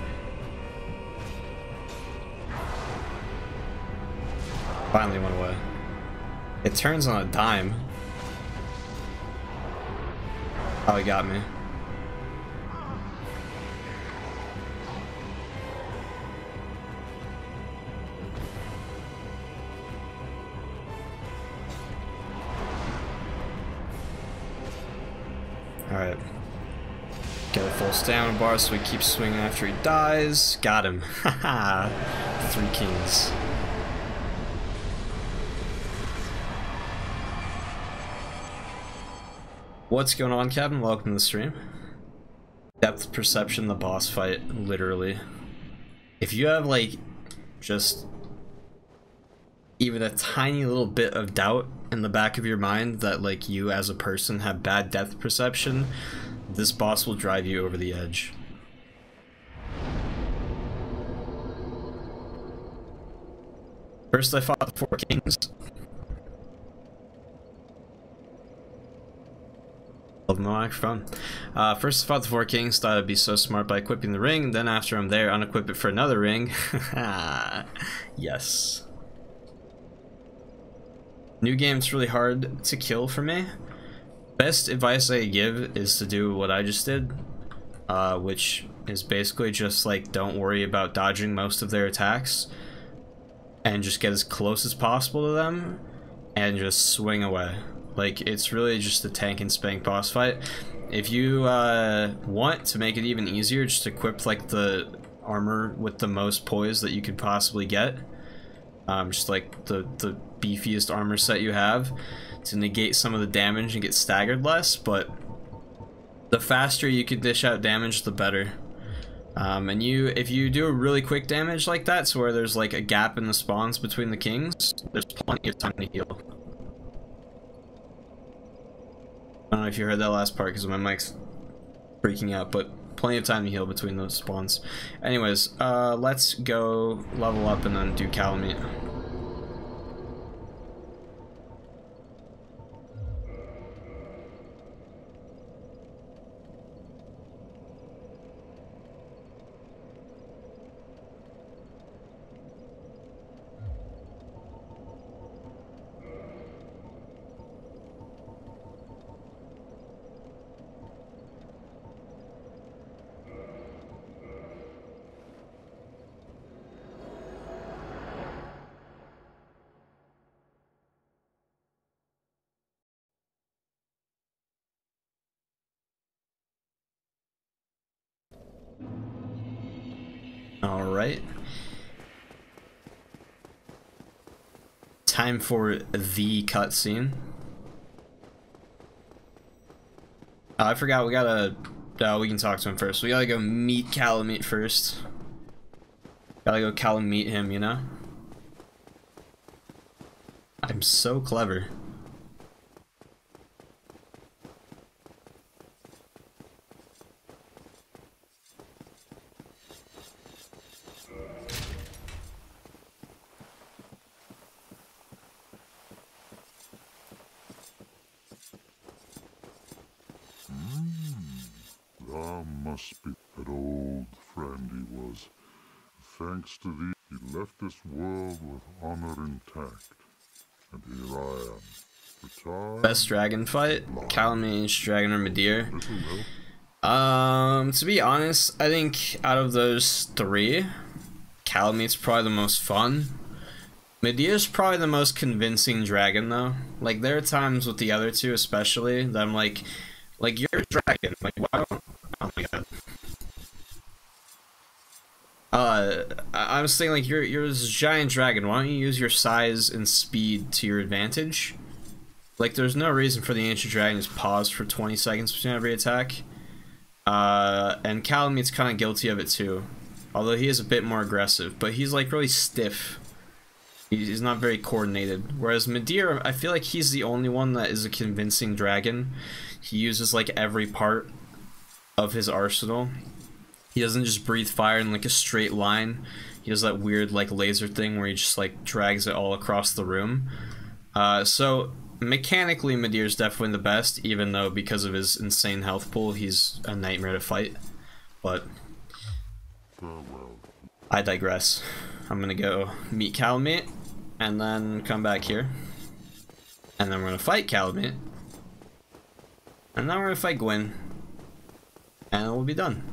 Finally went away. It turns on a dime. Oh, he got me. Alright. Get a full stamina bar so he keeps swinging after he dies. Got him. Haha. 3 kings. What's going on, Captain? Welcome to the stream. Depth perception, the boss fight, literally. If you have, like, just even a tiny little bit of doubt in the back of your mind that, like, you as a person have bad depth perception, this boss will drive you over the edge. First I fought the 4 kings. Love my microphone. First I fought the 4 kings, thought I'd be so smart by equipping the ring, then after I'm there, unequip it for another ring. Yes. New game's really hard to kill for me. Best advice I give is to do what I just did, which is basically just like don't worry about dodging most of their attacks and just get as close as possible to them and just swing away. Like, it's really just a tank and spank boss fight. If you want to make it even easier, just equip like the armor with the most poise that you could possibly get. Just like the beefiest armor set you have to negate some of the damage and get staggered less, but the faster you can dish out damage, the better. And if you do a really quick damage like that, so where there's like a gap in the spawns between the kings, there's plenty of time to heal. I don't know if you heard that last part because my mic's freaking out, but plenty of time to heal between those spawns. Anyways, let's go level up and then do Kalameet. Alright. Time for the cutscene. Oh, I forgot we gotta... we can talk to him first. We gotta go meet Kalameet first. Gotta go Kalameet him, you know? I'm so clever. Must be that old friend he was. Thanks to thee, he left this world with honor intact. And here I am, retired. Best dragon fight? Kalameet, dragon, or Midir? To be honest, I think out of those three, Kalameet's probably the most fun. Midir's probably the most convincing dragon, though. Like, there are times with the other two, especially, that I'm like, you're a dragon. Like, why don't... Oh my god. I was thinking, like, you're this giant dragon. Why don't you use your size and speed to your advantage? Like, there's no reason for the ancient dragon to pause for 20 seconds between every attack. And Kalameet's kind of guilty of it too. Although he is a bit more aggressive, but he's like really stiff. He's not very coordinated. Whereas Midir, I feel like he's the only one that is a convincing dragon. He uses like every part of his arsenal. He doesn't just breathe fire in like a straight line. He does that weird like laser thing where he just like drags it all across the room. So mechanically Midir's definitely the best, even though because of his insane health pool he's a nightmare to fight. But I digress. I'm gonna go meet Kalameet and then come back here. And then we're gonna fight Kalameet. And then we're gonna fight Gwyn. And we'll be done.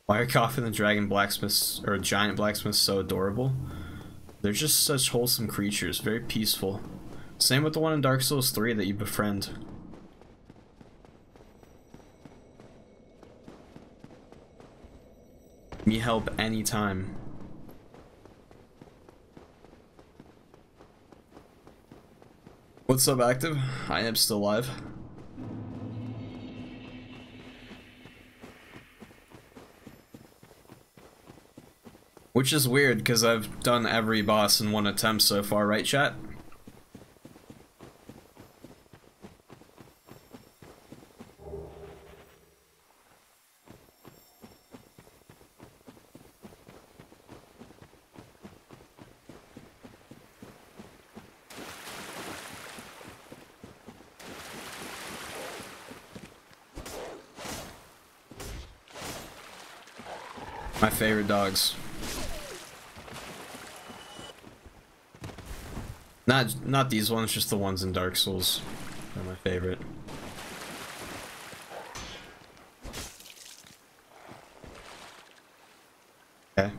Why are Coffin the Dragon blacksmiths, or giant blacksmiths, so adorable? They're just such wholesome creatures, very peaceful. Same with the one in Dark Souls 3 that you befriend. Me help anytime. What's up, Active? I am still live. Which is weird, because I've done every boss in one attempt so far, right, chat? My favorite dogs. Not these ones, just the ones in Dark Souls. They're my favorite. Okay.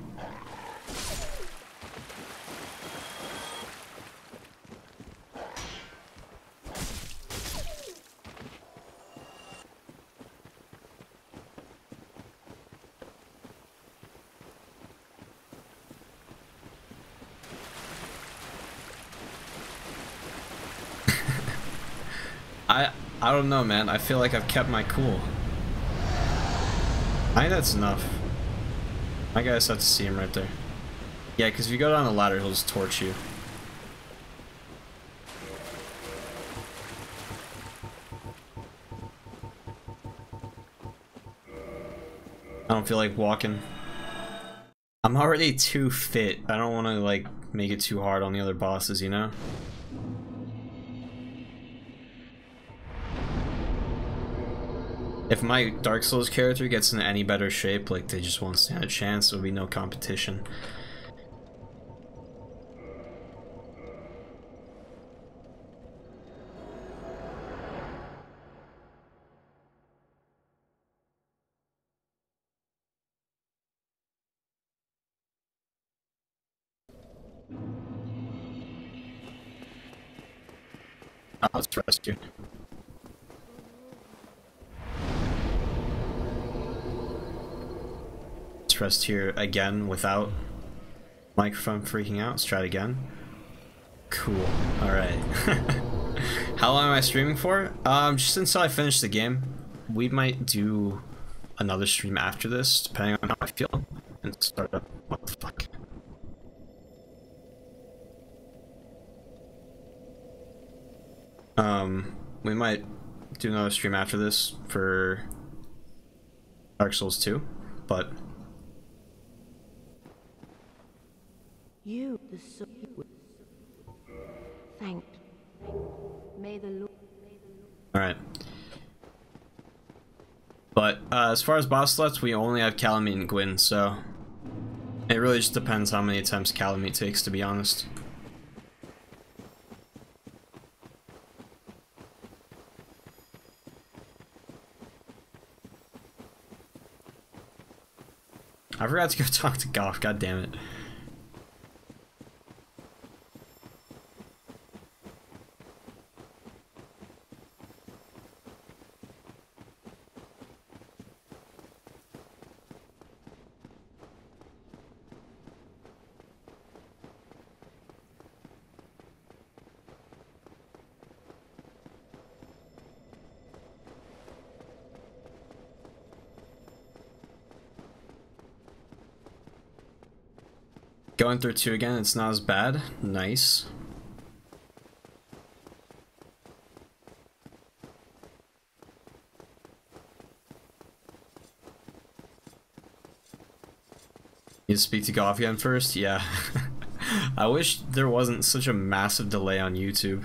I don't know, man. I feel like I've kept my cool. I think that's enough. I guess I have to see him right there. Yeah, because if you go down the ladder, he'll just torch you. I don't feel like walking. I'm already too fit. I don't want to, like, make it too hard on the other bosses, you know? If my Dark Souls character gets in any better shape, like, they just won't stand a chance, there'll be no competition. Oh, let's rescue. rest here again without microphone freaking out. Let's try it again. Cool. Alright. How long am I streaming for? Just until I finish the game. We might do another stream after this, depending on how I feel. And start up. What the fuck? We might do another stream after this for Dark Souls 2, but you, the soul, thank. May the Lord. all right. But as far as boss slots, we only have Kalameet and Gwyn, so it really just depends how many attempts Kalameet takes, to be honest. I forgot to go talk to Goff, god damn it. Going through 2 again, it's not as bad. Nice. You speak to Goff again first? Yeah. I wish there wasn't such a massive delay on YouTube.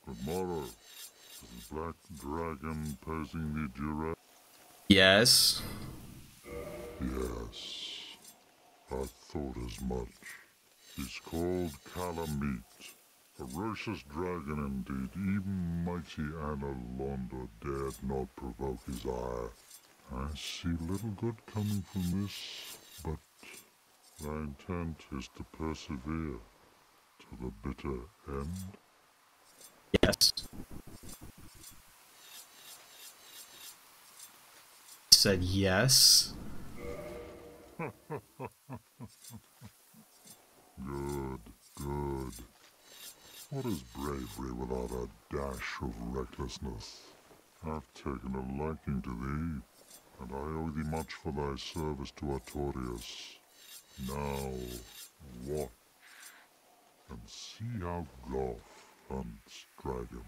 Tomorrow, is the Black Dragon posing the duress? Yes. Yes, I thought as much. He's called Kalameet, ferocious dragon indeed. Even mighty Anna Londa dared not provoke his ire. I see little good coming from this, but my intent is to persevere to the bitter end. Yes. Said yes. Good, good. What is bravery without a dash of recklessness? I've taken a liking to thee, and I owe thee much for thy service to Artorias. Now, watch, and see how Goff hunts dragons.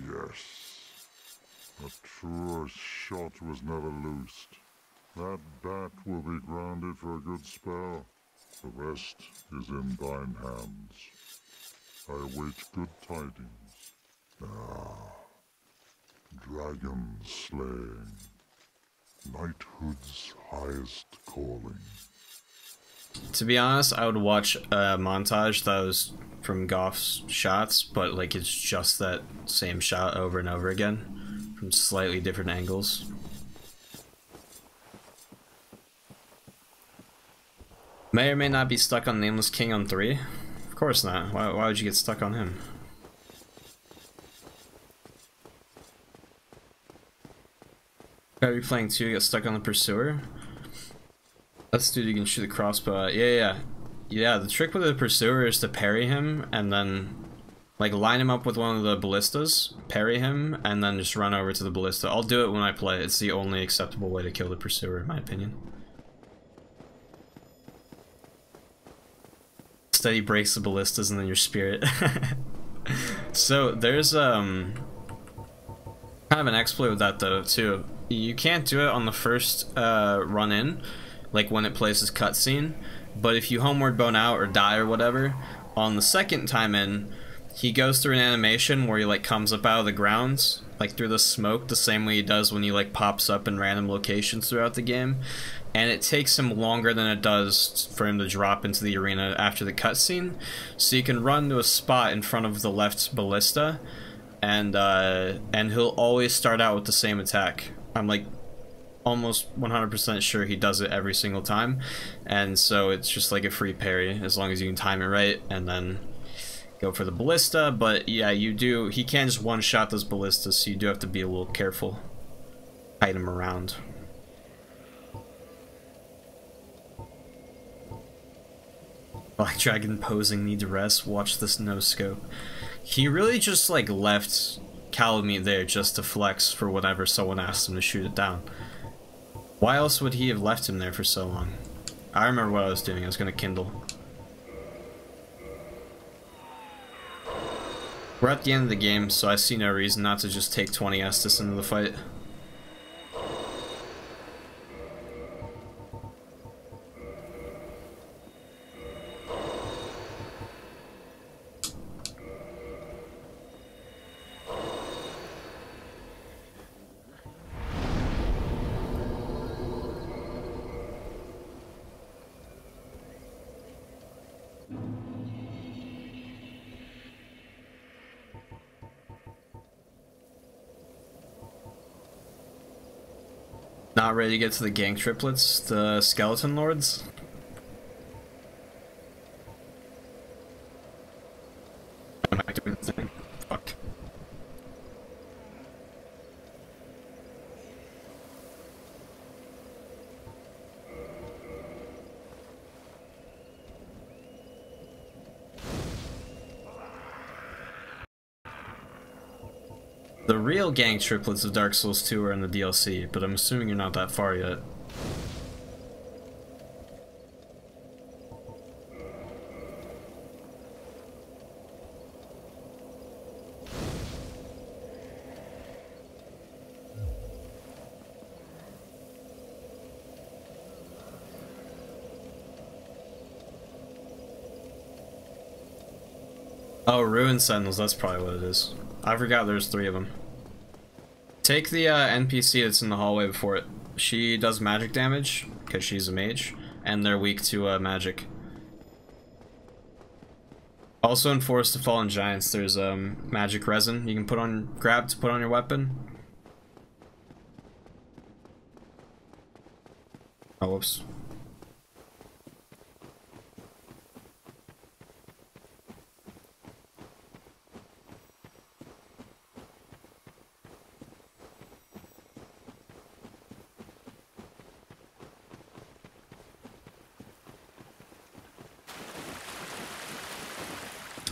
Yes. A truer shot was never loosed. That bat will be grounded for a good spell. The rest is in thine hands. I await good tidings. Ah, dragon slaying. Knighthood's highest calling. To be honest, I would watch a montage that was from Goff's shots, but like it's just that same shot over and over again from slightly different angles. May or may not be stuck on Nameless King on 3. Of course not. Why would you get stuck on him? Gotta be playing 2, get stuck on the Pursuer. That's dude you can shoot a crossbow at. Yeah, the trick with the Pursuer is to parry him and then Like, line him up with one of the ballistas, parry him, and then just run over to the ballista. I'll do it when I play. It's the only acceptable way to kill the pursuer, in my opinion. Steady breaks the ballistas and then your spirit. So, there's, kind of an exploit with that, though, too. You can't do it on the first, run-in, like when it plays this cutscene, but if you homeward bone out or die or whatever, on the second time in, he goes through an animation where he, like, comes up out of the grounds, like, through the smoke, the same way he does when he, like, pops up in random locations throughout the game. And it takes him longer than it does for him to drop into the arena after the cutscene. So you can run to a spot in front of the left ballista, and he'll always start out with the same attack. I'm, like, almost 100% sure he does it every single time. And so it's just like a free parry, as long as you can time it right, and then go for the ballista. But yeah, he can't just one-shot those ballistas, so you do have to be a little careful. Hide him around. Black Dragon posing, need to rest, watch this no-scope. He really just, like, left Kalameet there just to flex for whenever someone asked him to shoot it down. Why else would he have left him there for so long? I remember what I was doing, I was gonna kindle. We're at the end of the game, so I see no reason not to just take 20 Estus into the fight. Not ready to get to the gang triplets, the skeleton lords? Am I doing the thing? Fuck. The real gang triplets of Dark Souls 2 are in the DLC, but I'm assuming you're not that far yet. Oh, Ruin Sentinels, that's probably what it is. I forgot there's 3 of them. Take the NPC that's in the hallway before it. She does magic damage, because she's a mage, and they're weak to magic. Also in Forest of Fallen Giants, there's magic resin you can grab to put on your weapon. Oh, whoops.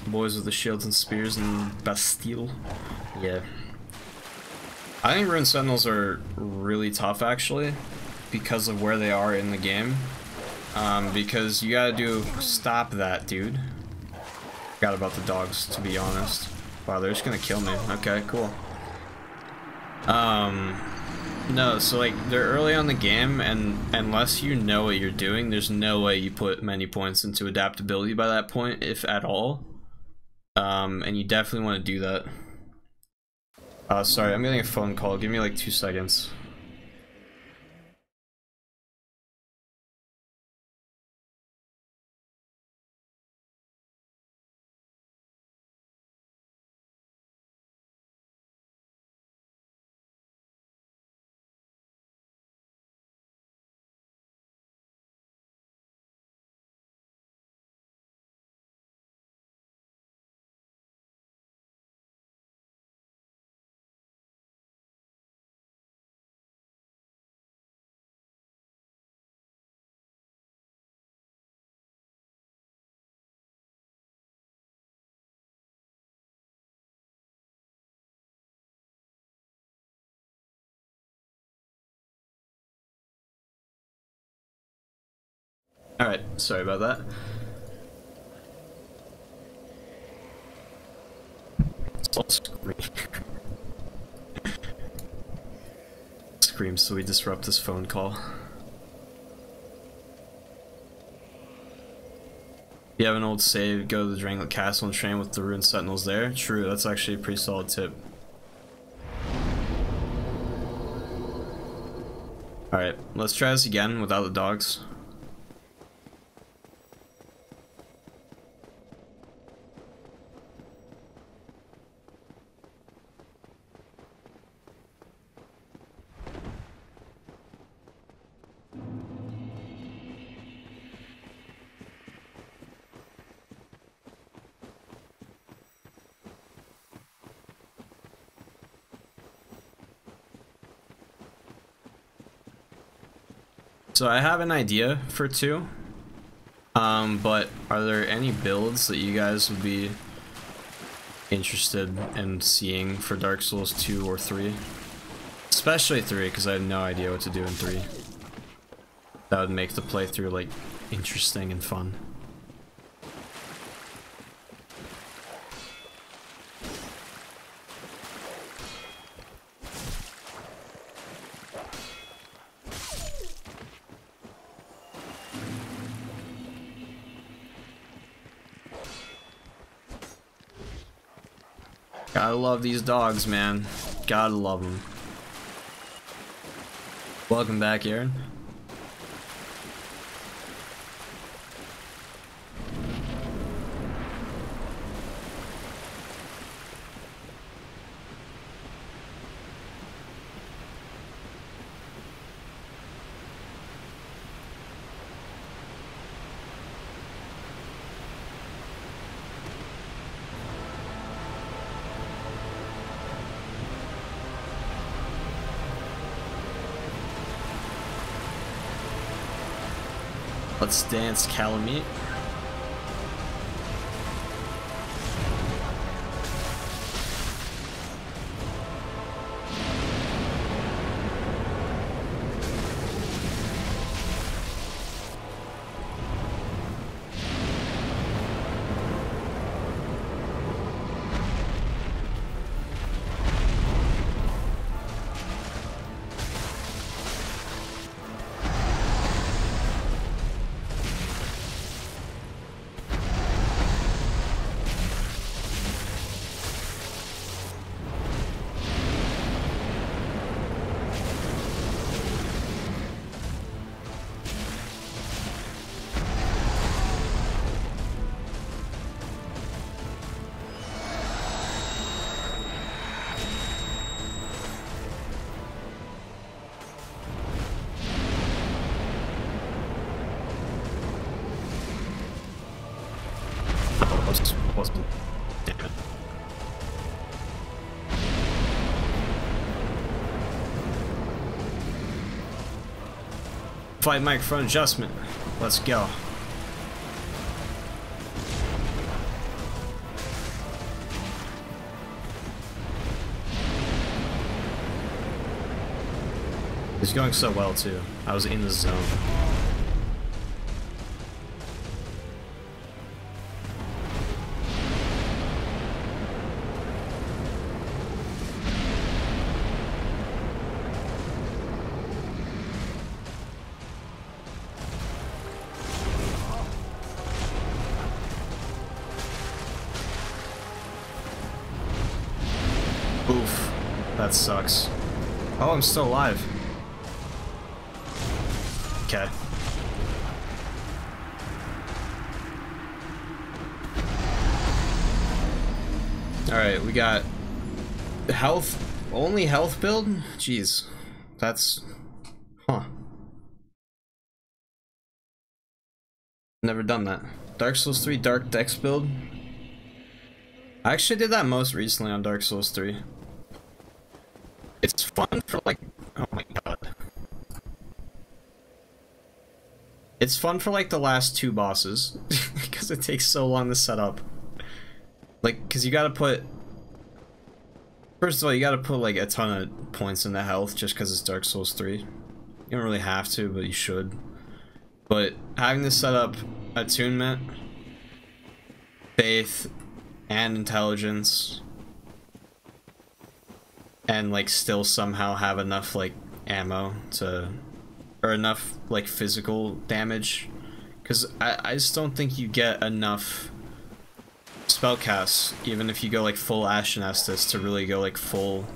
Boys with the shields and spears and Bastille. Yeah. I think Ruined Sentinels are really tough, actually, because of where they are in the game. Because you gotta stop that, dude. Forgot about the dogs, to be honest. Wow, they're just gonna kill me. Okay, cool. No, so like, they're early on the game, and unless you know what you're doing, there's no way you put many points into adaptability by that point, if at all. And you definitely want to do that. Sorry, I'm getting a phone call. Give me like 2 seconds. Alright, sorry about that. It's all screams so we disrupt this phone call. If you have an old save, go to the Dranglet Castle and train with the Ruined Sentinels there. True, that's actually a pretty solid tip. Alright, let's try this again without the dogs. So I have an idea for 2, but are there any builds that you guys would be interested in seeing for Dark Souls 2 or 3? Especially 3, because I have no idea what to do in 3. That would make the playthrough, like, interesting and fun. Gotta love these dogs, man. Gotta love them. Welcome back, Aaron. Let's dance, Kalameet. Wasn't. Damn it. Fight microphone adjustment. Let's go. It's going so well too. I was in the zone. Oof, that sucks. Oh, I'm still alive. Okay. Alright, we got health, only health build? Jeez, that's, huh. Never done that. Dark Souls 3 Dark Dex build. I actually did that most recently on Dark Souls 3. It's fun for like, oh my god. It's fun for like the last 2 bosses, because it takes so long to set up. Like, because you gotta put, first of all, you gotta put like a ton of points into health just because it's Dark Souls 3. You don't really have to, but you should. But having to set up attunement, faith, and intelligence, and like still somehow have enough like ammo to, or enough like physical damage, because I just don't think you get enough spellcasts, even if you go like full Ashen Estus, to really go like full,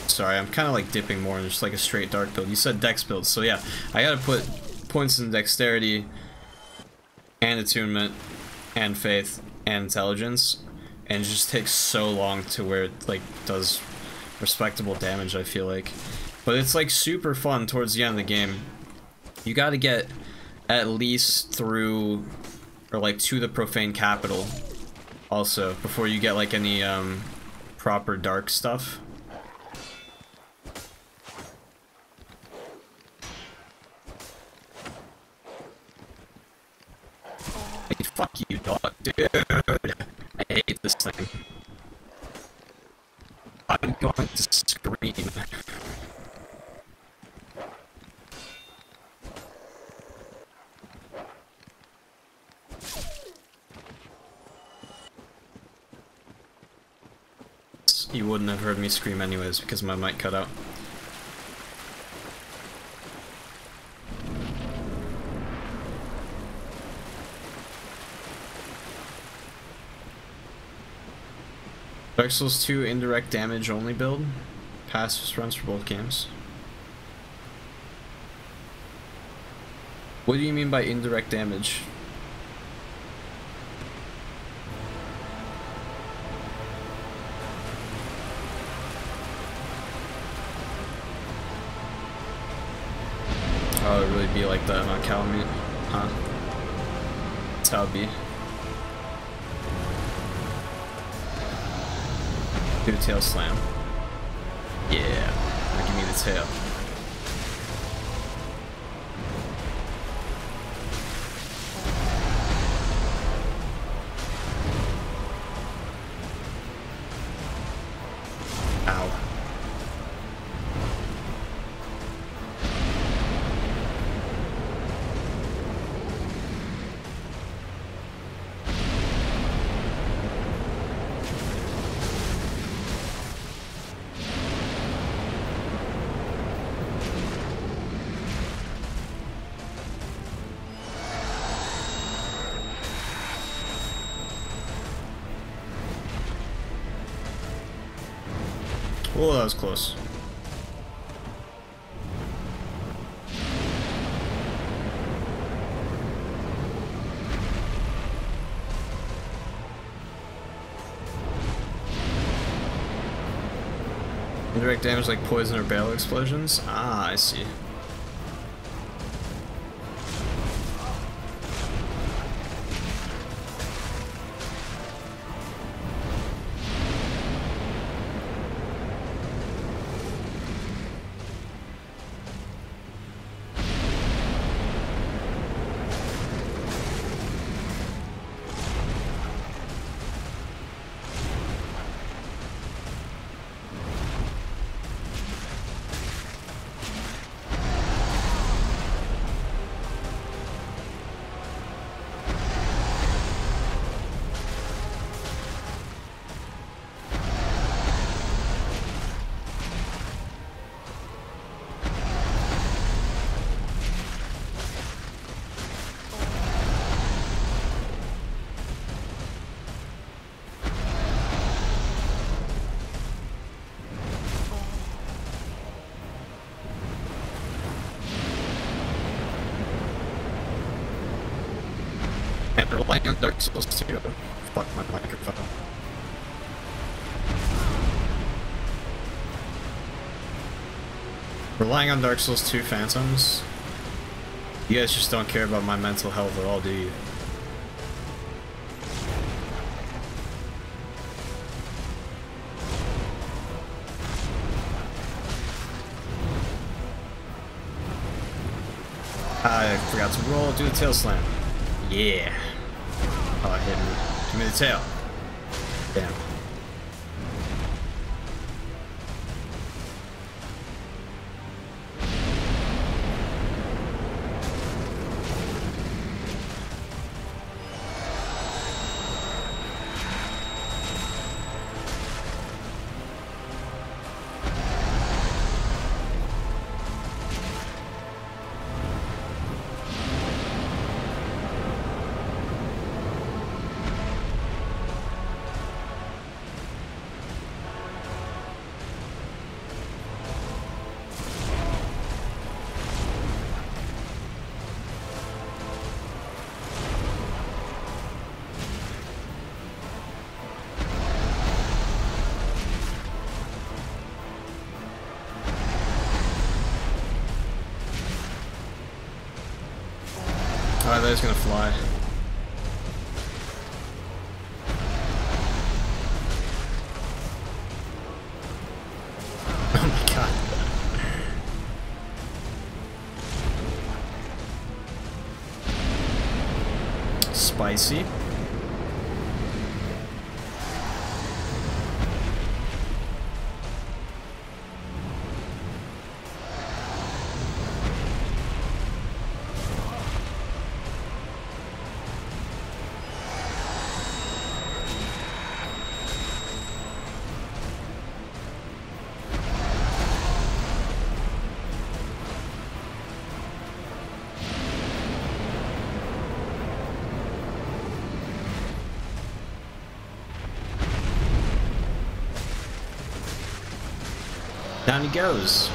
sorry, I'm kind of like dipping more in just like a straight dark build. You said dex build, so yeah, I gotta put points in dexterity, and attunement, and faith, and intelligence, and it just takes so long to where it like does respectable damage, I feel like. But it's like super fun towards the end of the game. You gotta get at least through, or like to the Profane Capital also, before you get like any proper dark stuff. Hey, fuck you, dog, dude. I hate this thing. I'm going to scream. You wouldn't have heard me scream anyways because my mic cut out. Dark Souls 2 indirect damage only build. Passive runs for both games. What do you mean by indirect damage? Oh, it really be like that on Kalameet, huh? That's how it be. Do a tail slam. Yeah, now give me the tail. Ow. Oh, that was close. Indirect damage like poison or barrel explosions? Ah, I see. And relying on Dark Souls 2. Fuck my microphone. Relying on Dark Souls 2 Phantoms? You guys just don't care about my mental health at all, do you? I forgot to roll, do the tail slam. Yeah. Oh, it hit me. Give me the tail. Damn. guy's gonna fly. Oh my god. Spicy. Down he goes.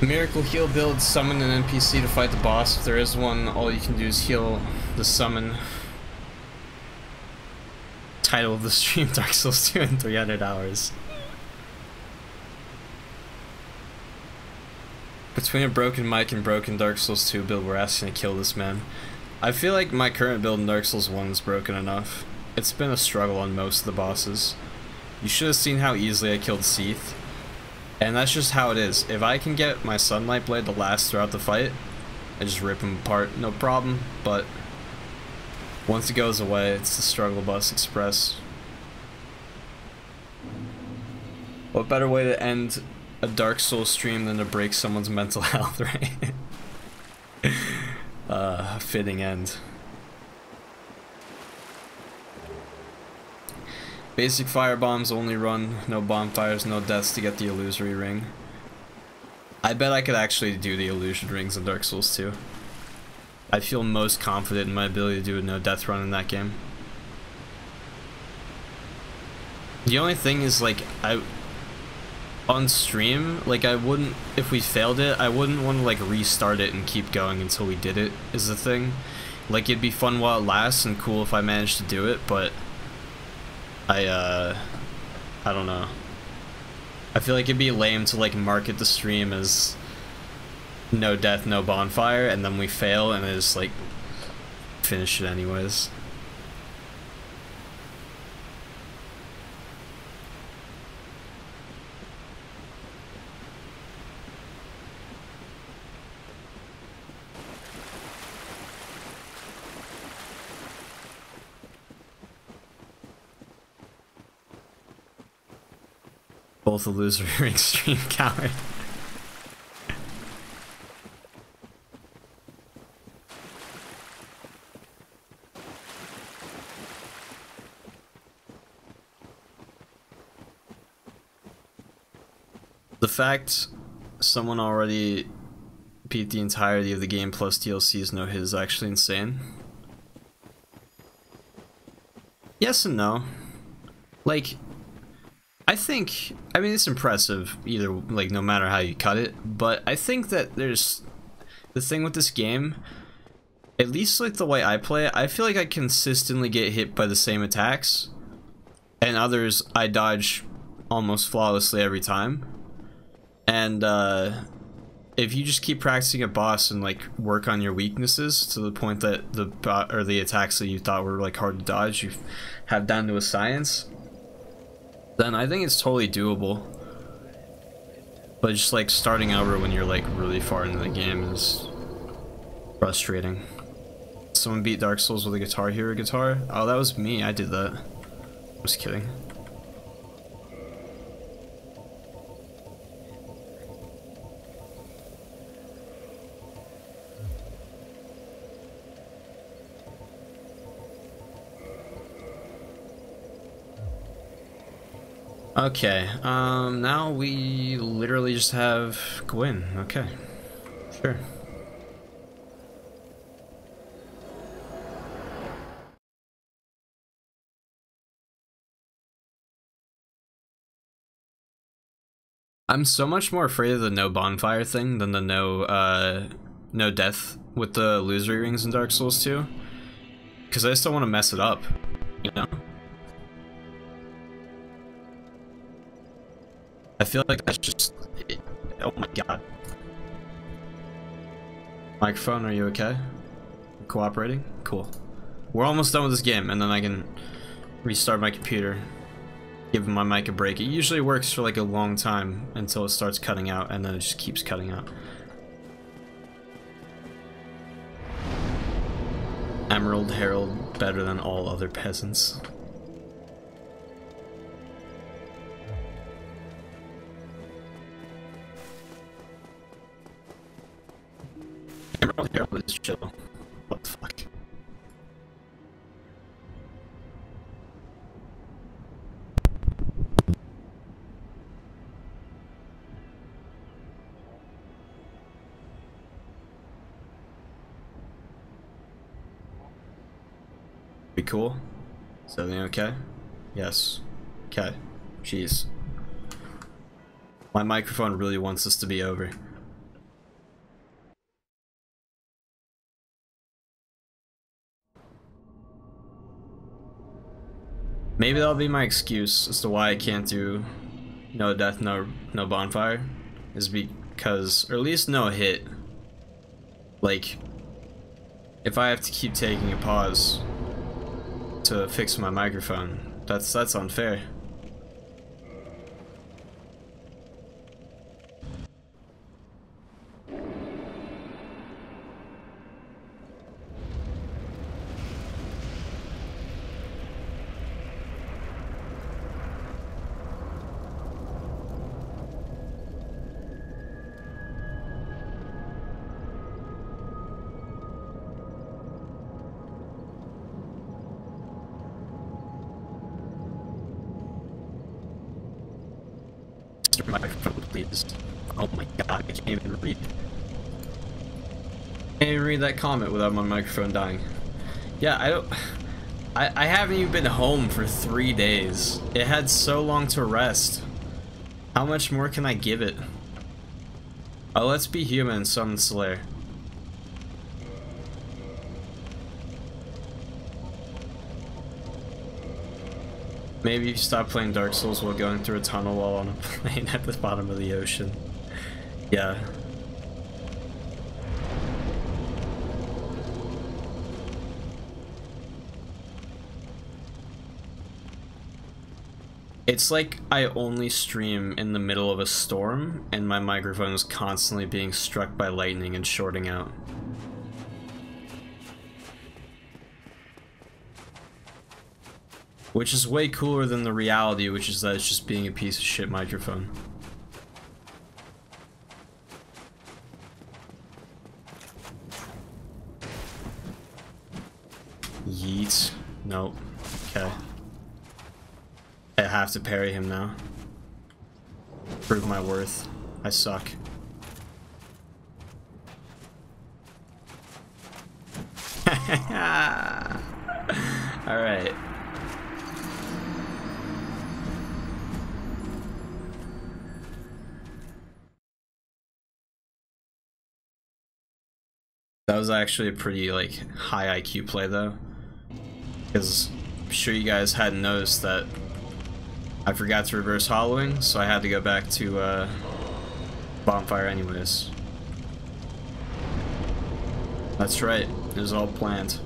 Miracle heal build, summon an NPC to fight the boss. If there is one, all you can do is heal the summon. Title of the stream, Dark Souls 2 in 300 hours. Between a broken mic and broken Dark Souls 2 build, we're asking to kill this man. I feel like my current build in Dark Souls 1 is broken enough. It's been a struggle on most of the bosses. You should have seen how easily I killed Seath. And that's just how it is. If I can get my Sunlight Blade to last throughout the fight, I just rip him apart, no problem. But once it goes away, it's the struggle bus express. What better way to end a Dark Souls stream than to break someone's mental health, right? Fitting end. Basic firebombs only run, no bonfires, no deaths to get the illusory ring. I bet I could actually do the illusion rings in Dark Souls 2. I feel most confident in my ability to do a no death run in that game. The only thing is, like, on stream, like, I wouldn't, if we failed it, I wouldn't want to, like, restart it and keep going until we did it, is the thing. Like, it'd be fun while it lasts and cool if I managed to do it, but I don't know. I feel like it'd be lame to, like, market the stream as no death, no bonfire, and then we fail and just, like, finish it anyways. Both a loser or extreme coward. The fact someone already beat the entirety of the game plus DLCs no hit is actually insane. Yes and no. Like, I mean, it's impressive either, like, no matter how you cut it, but I think that there's the thing with this game, at least like the way I play it, I feel like I consistently get hit by the same attacks, and others I dodge almost flawlessly every time. And if you just keep practicing a boss and, like, work on your weaknesses to the point that the attacks that you thought were, like, hard to dodge, you have down to a science, then I think it's totally doable. But just, like, starting over when you're, like, really far into the game is frustrating. Someone beat Dark Souls with a Guitar Hero guitar? Oh, that was me. I did that. I'm just kidding. Okay, now we literally just have Gwyn. Okay, sure. I'm so much more afraid of the no bonfire thing than the no death with the illusory rings in Dark Souls 2. Because I just don't want to mess it up, you know? I feel like that's just... oh my god. Microphone, are you okay? Cooperating? Cool. We're almost done with this game, and then I can restart my computer. Give my mic a break. It usually works for like a long time until it starts cutting out, and then it just keeps cutting out. Emerald Herald, better than all other peasants. Emerald Herald is chill. What the fuck? Be cool? Is everything okay? Yes. Okay. Jeez. My microphone really wants this to be over. Maybe that'll be my excuse as to why I can't do no death, no bonfire, is because, or at least no hit. Like, if I have to keep taking a pause to fix my microphone, that's unfair. Microphone, please. Oh my god, I can't even read. Can't even read that comment without my microphone dying. Yeah, I haven't even been home for 3 days. It had so long to rest. How much more can I give it? Oh, let's be human and summon Slayer. Maybe you stop playing Dark Souls while going through a tunnel while on a plane at the bottom of the ocean. Yeah. It's like I only stream in the middle of a storm and my microphone is constantly being struck by lightning and shorting out. Which is way cooler than the reality, which is that it's just being a piece of shit microphone. Yeet. Nope. Okay. I have to parry him now. Prove my worth. I suck. Alright. That was actually a pretty, like, high IQ play, though. Because I'm sure you guys hadn't noticed that I forgot to reverse hollowing, so I had to go back to, bonfire anyways. That's right, it was all planned.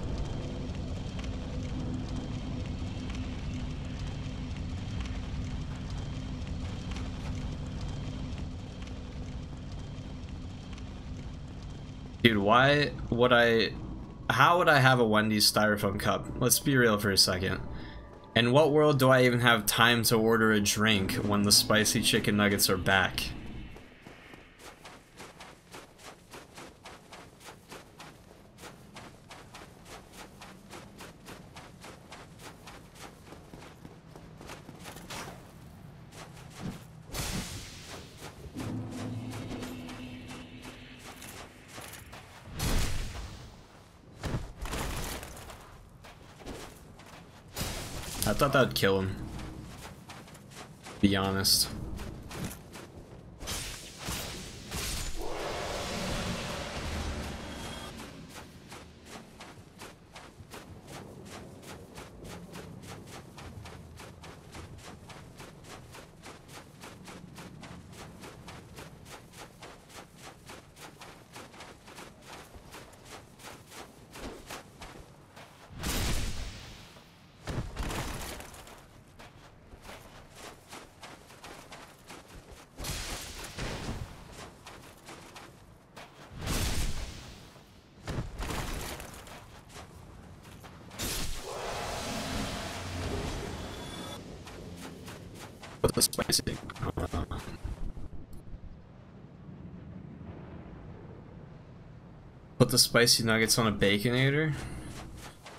Dude, how would I have a Wendy's styrofoam cup? Let's be real for a second. In what world do I even have time to order a drink when the spicy chicken nuggets are back? I thought that would kill him. Be honest. Put the spicy. Put the spicy nuggets on a baconator?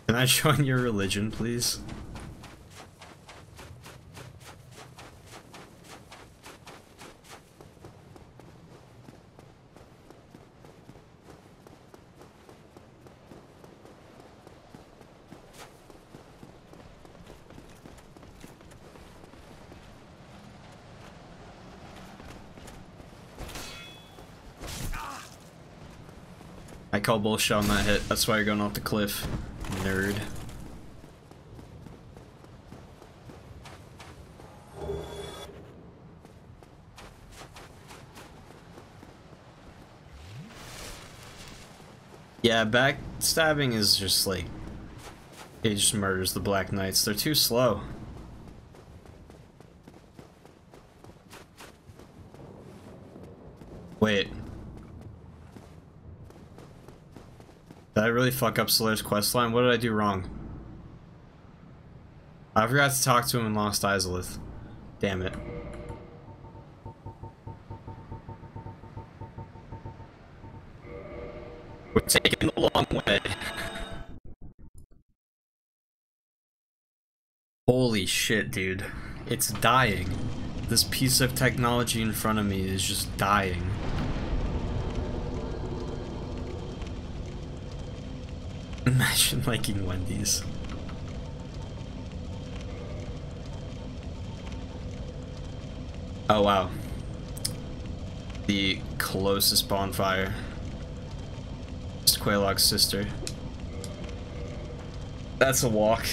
Can I join your religion, please? I call bullshit on that hit. That's why you're going off the cliff, nerd. Yeah, backstabbing is just like, it just murders the Black Knights. They're too slow. Wait. Did I really fuck up Solaire's questline? What did I do wrong? I forgot to talk to him in Lost Izalith. Damn it. We're taking the long way. Holy shit, dude. It's dying. This piece of technology in front of me is just dying. Imagine liking Wendy's. Oh wow. The closest bonfire. It's Quaylog's sister. That's a walk.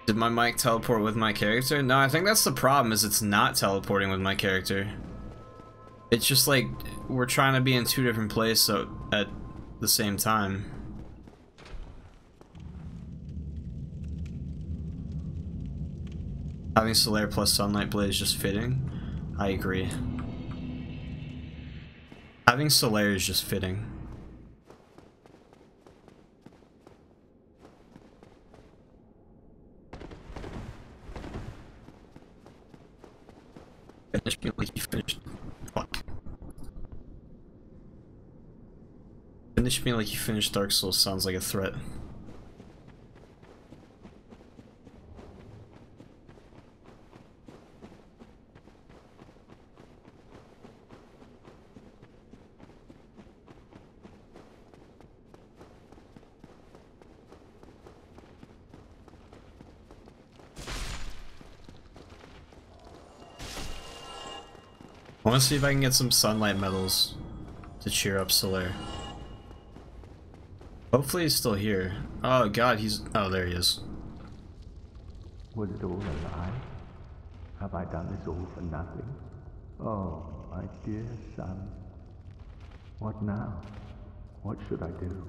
Did my mic teleport with my character? No, I think that's the problem, is it's not teleporting with my character. It's just like, we're trying to be in two different places at the same time. Having Solaire plus Sunlight Blade is just fitting. I agree. Having Solaire is just fitting. Finish me like you finished. Fuck. Finish me like you finished Dark Souls sounds like a threat. I want to see if I can get some sunlight medals to cheer up Solaire. Hopefully he's still here. Oh god, he's... oh, there he is. Was it all a lie? Have I done this all for nothing? Oh, my dear son. What now? What should I do?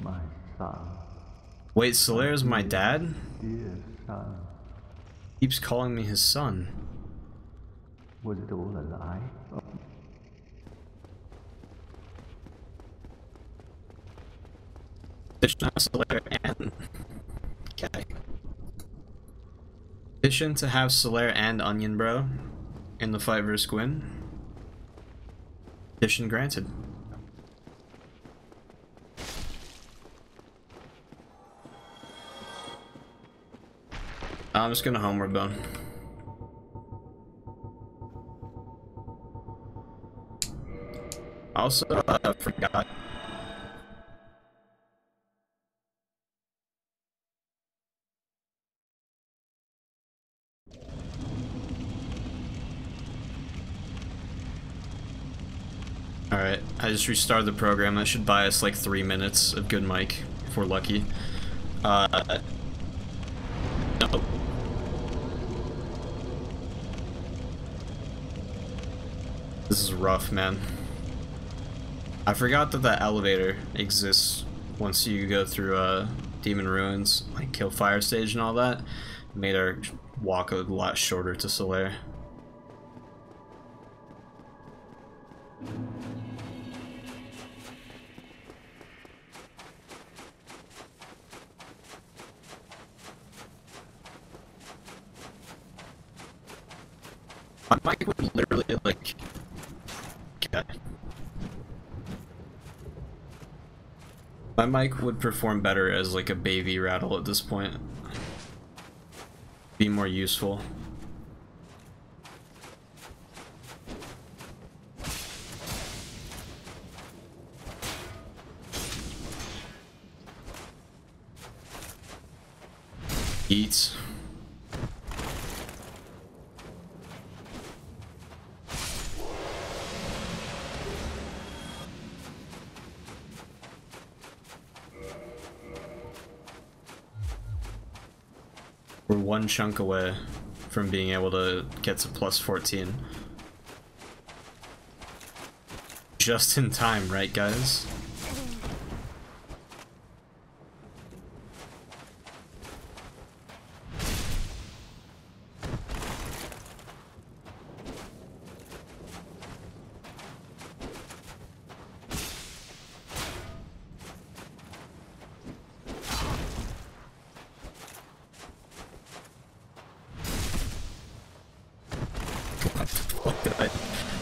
My son. Wait, Solaire's my dad? Dear son. Keeps calling me his son. Was it all a lie? Oh. Petition to have Solaire and... okay. Petition to have Solaire and Onion Bro in the fight versus Gwyn. Petition granted. I'm just gonna homeward bone. Also, forgot. Alright, I just restarted the program. That should buy us like 3 minutes of good mic, if we're lucky. No. This is rough, man. I forgot that that elevator exists once you go through Demon Ruins, like kill Fire Stage and all that. It made our walk a lot shorter to Solaire. My mic would literally, like... Okay. My mic would perform better as, like, a baby rattle at this point. Be more useful. Eats. We're one chunk away from being able to get to plus 14. Just in time, right, guys?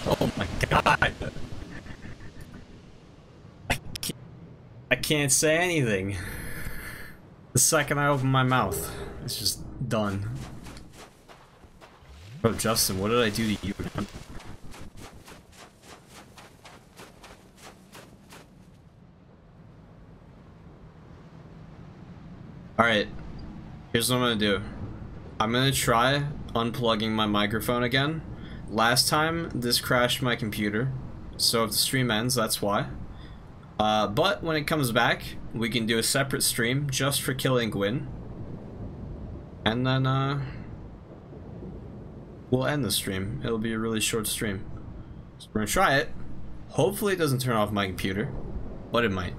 Oh my god! I can't say anything. The second I open my mouth, it's just done. Oh, Justin, what did I do to you? Alright, here's what I'm gonna do. I'm gonna try unplugging my microphone again. Last time, this crashed my computer, so if the stream ends, that's why. But when it comes back, we can do a separate stream just for killing Gwyn. And then, we'll end the stream. It'll be a really short stream. So we're gonna try it. Hopefully it doesn't turn off my computer, but it might.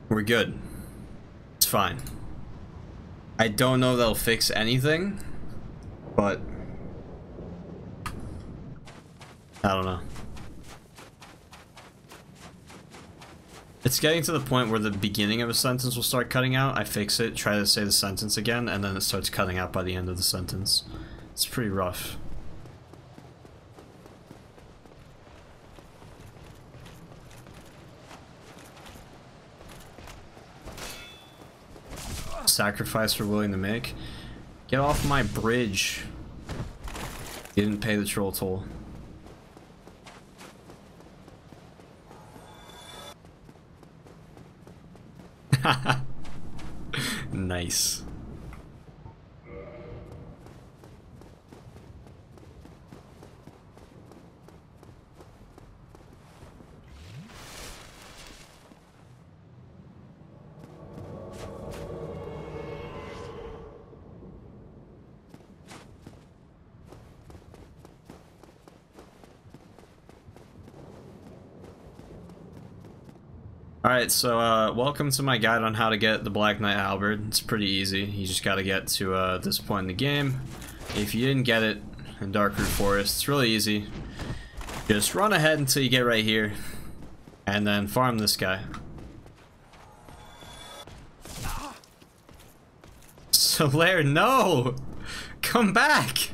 We're good. It's fine. I don't know if that'll fix anything, but I don't know. It's getting to the point where the beginning of a sentence will start cutting out. I fix it, try to say the sentence again, and then it starts cutting out by the end of the sentence. It's pretty rough. Sacrifice we're willing to make. Get off my bridge. You didn't pay the troll toll. Nice. Alright, so welcome to my guide on how to get the Black Knight Halberd. It's pretty easy. You just gotta get to this point in the game. If you didn't get it in Darkroot Forest, it's really easy. Just run ahead until you get right here, and then farm this guy. Solaire, no! Come back!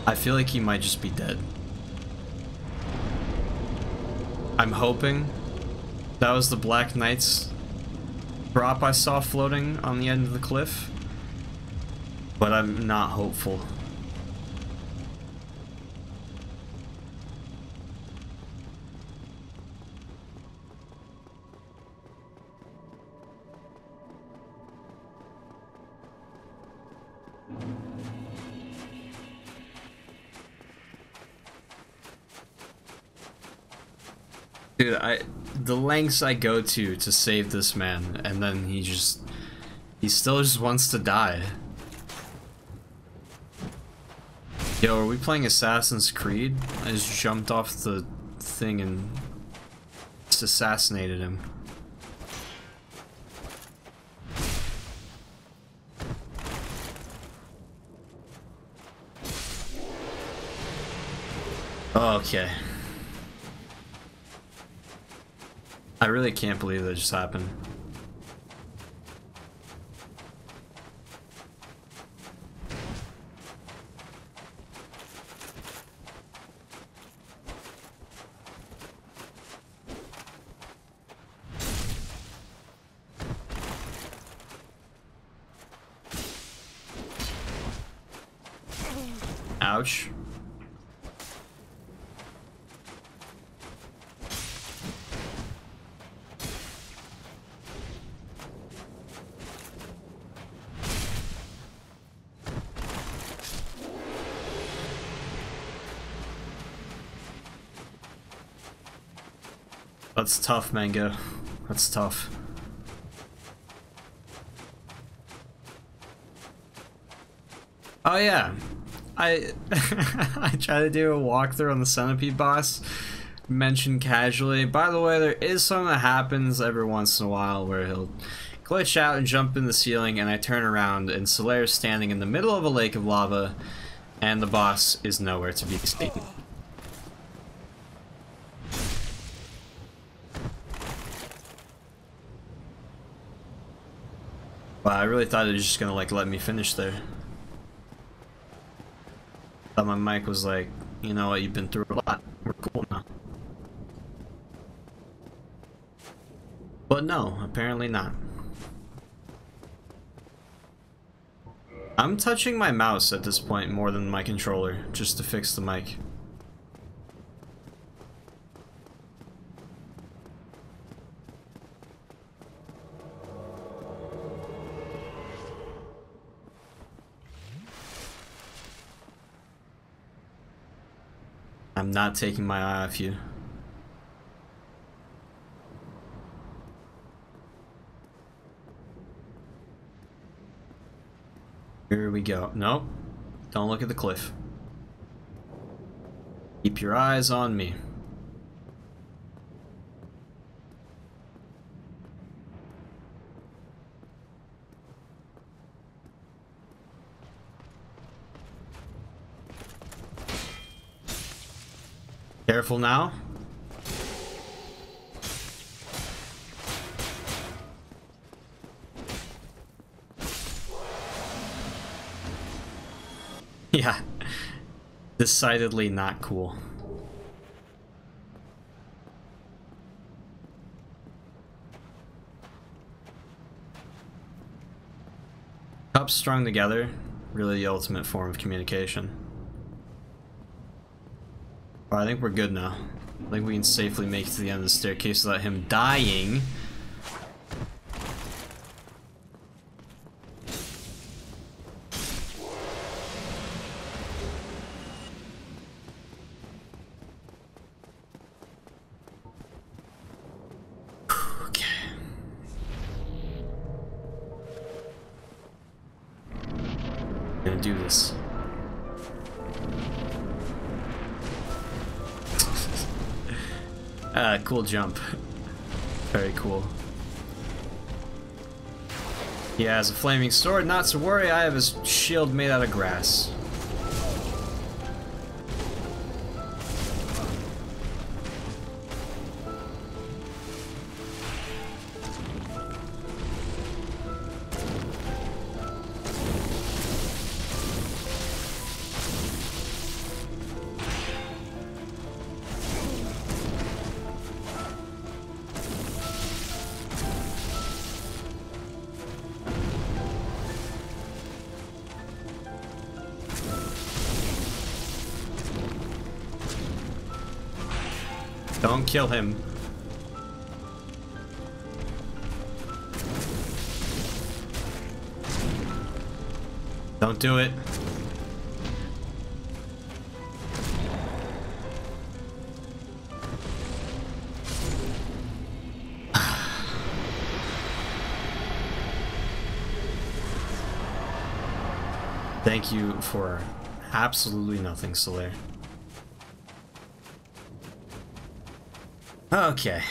I feel like he might just be dead. I'm hoping that was the Black Knight's drop I saw floating on the end of the cliff, but I'm not hopeful. Dude, the lengths I go to save this man, and then he still just wants to die. Yo, are we playing Assassin's Creed? I just jumped off the thing and just assassinated him. Okay. I really can't believe that just happened. Ouch. That's tough, Mango. That's tough. Oh yeah, I I try to do a walkthrough on the Centipede boss. Mentioned casually. By the way, there is something that happens every once in a while where he'll glitch out and jump in the ceiling, and I turn around and Solaire's standing in the middle of a lake of lava, and the boss is nowhere to be seen. Wow, I really thought it was just gonna like let me finish there. Thought my mic was like, you know what, you've been through a lot. We're cool now. But no, apparently not. I'm touching my mouse at this point more than my controller, just to fix the mic. I'm not taking my eye off you. Here we go. Nope. Don't look at the cliff. Keep your eyes on me. Careful now. Yeah. Decidedly not cool. Cups strung together, really the ultimate form of communication. Alright, I think we're good now. I think we can safely make it to the end of the staircase without him dying. Okay. I'm gonna do this. Cool jump. Very cool. He has a flaming sword, not to worry, I have his shield made out of grass. Don't kill him. Don't do it. Thank you for absolutely nothing, Solaire. Okay.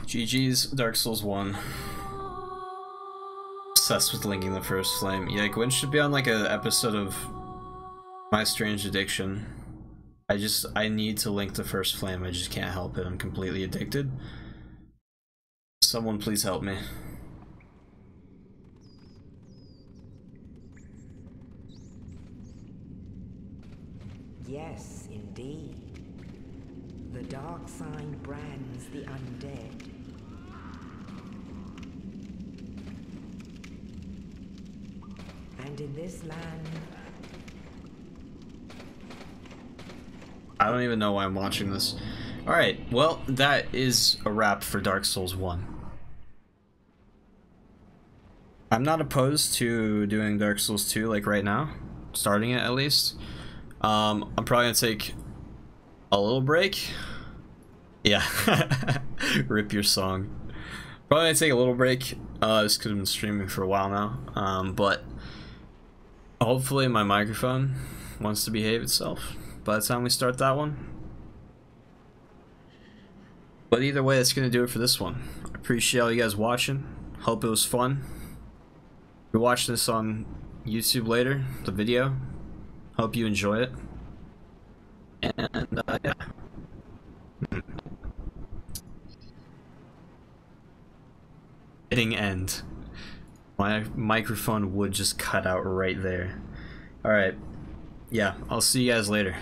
GG's Dark Souls 1. Obsessed with linking the first flame. Yeah, Gwen should be on like an episode of My Strange Addiction. I need to link the first flame. I just can't help it. I'm completely addicted. Someone please help me. Yes, indeed. The dark sign brands the undead. And in this land... I don't even know why I'm watching this. Alright, well, that is a wrap for Dark Souls 1. I'm not opposed to doing Dark Souls 2 like right now. Starting it at least. I'm probably gonna take a little break. Yeah. Rip your song. Probably gonna take a little break. Just because I've been streaming for a while now. But hopefully my microphone wants to behave itself by the time we start that one. But either way, that's gonna do it for this one. I appreciate all you guys watching. Hope it was fun. If you're watching this on YouTube later, the video, hope you enjoy it. And yeah. Hitting end. My microphone would just cut out right there. Alright. Yeah, I'll see you guys later.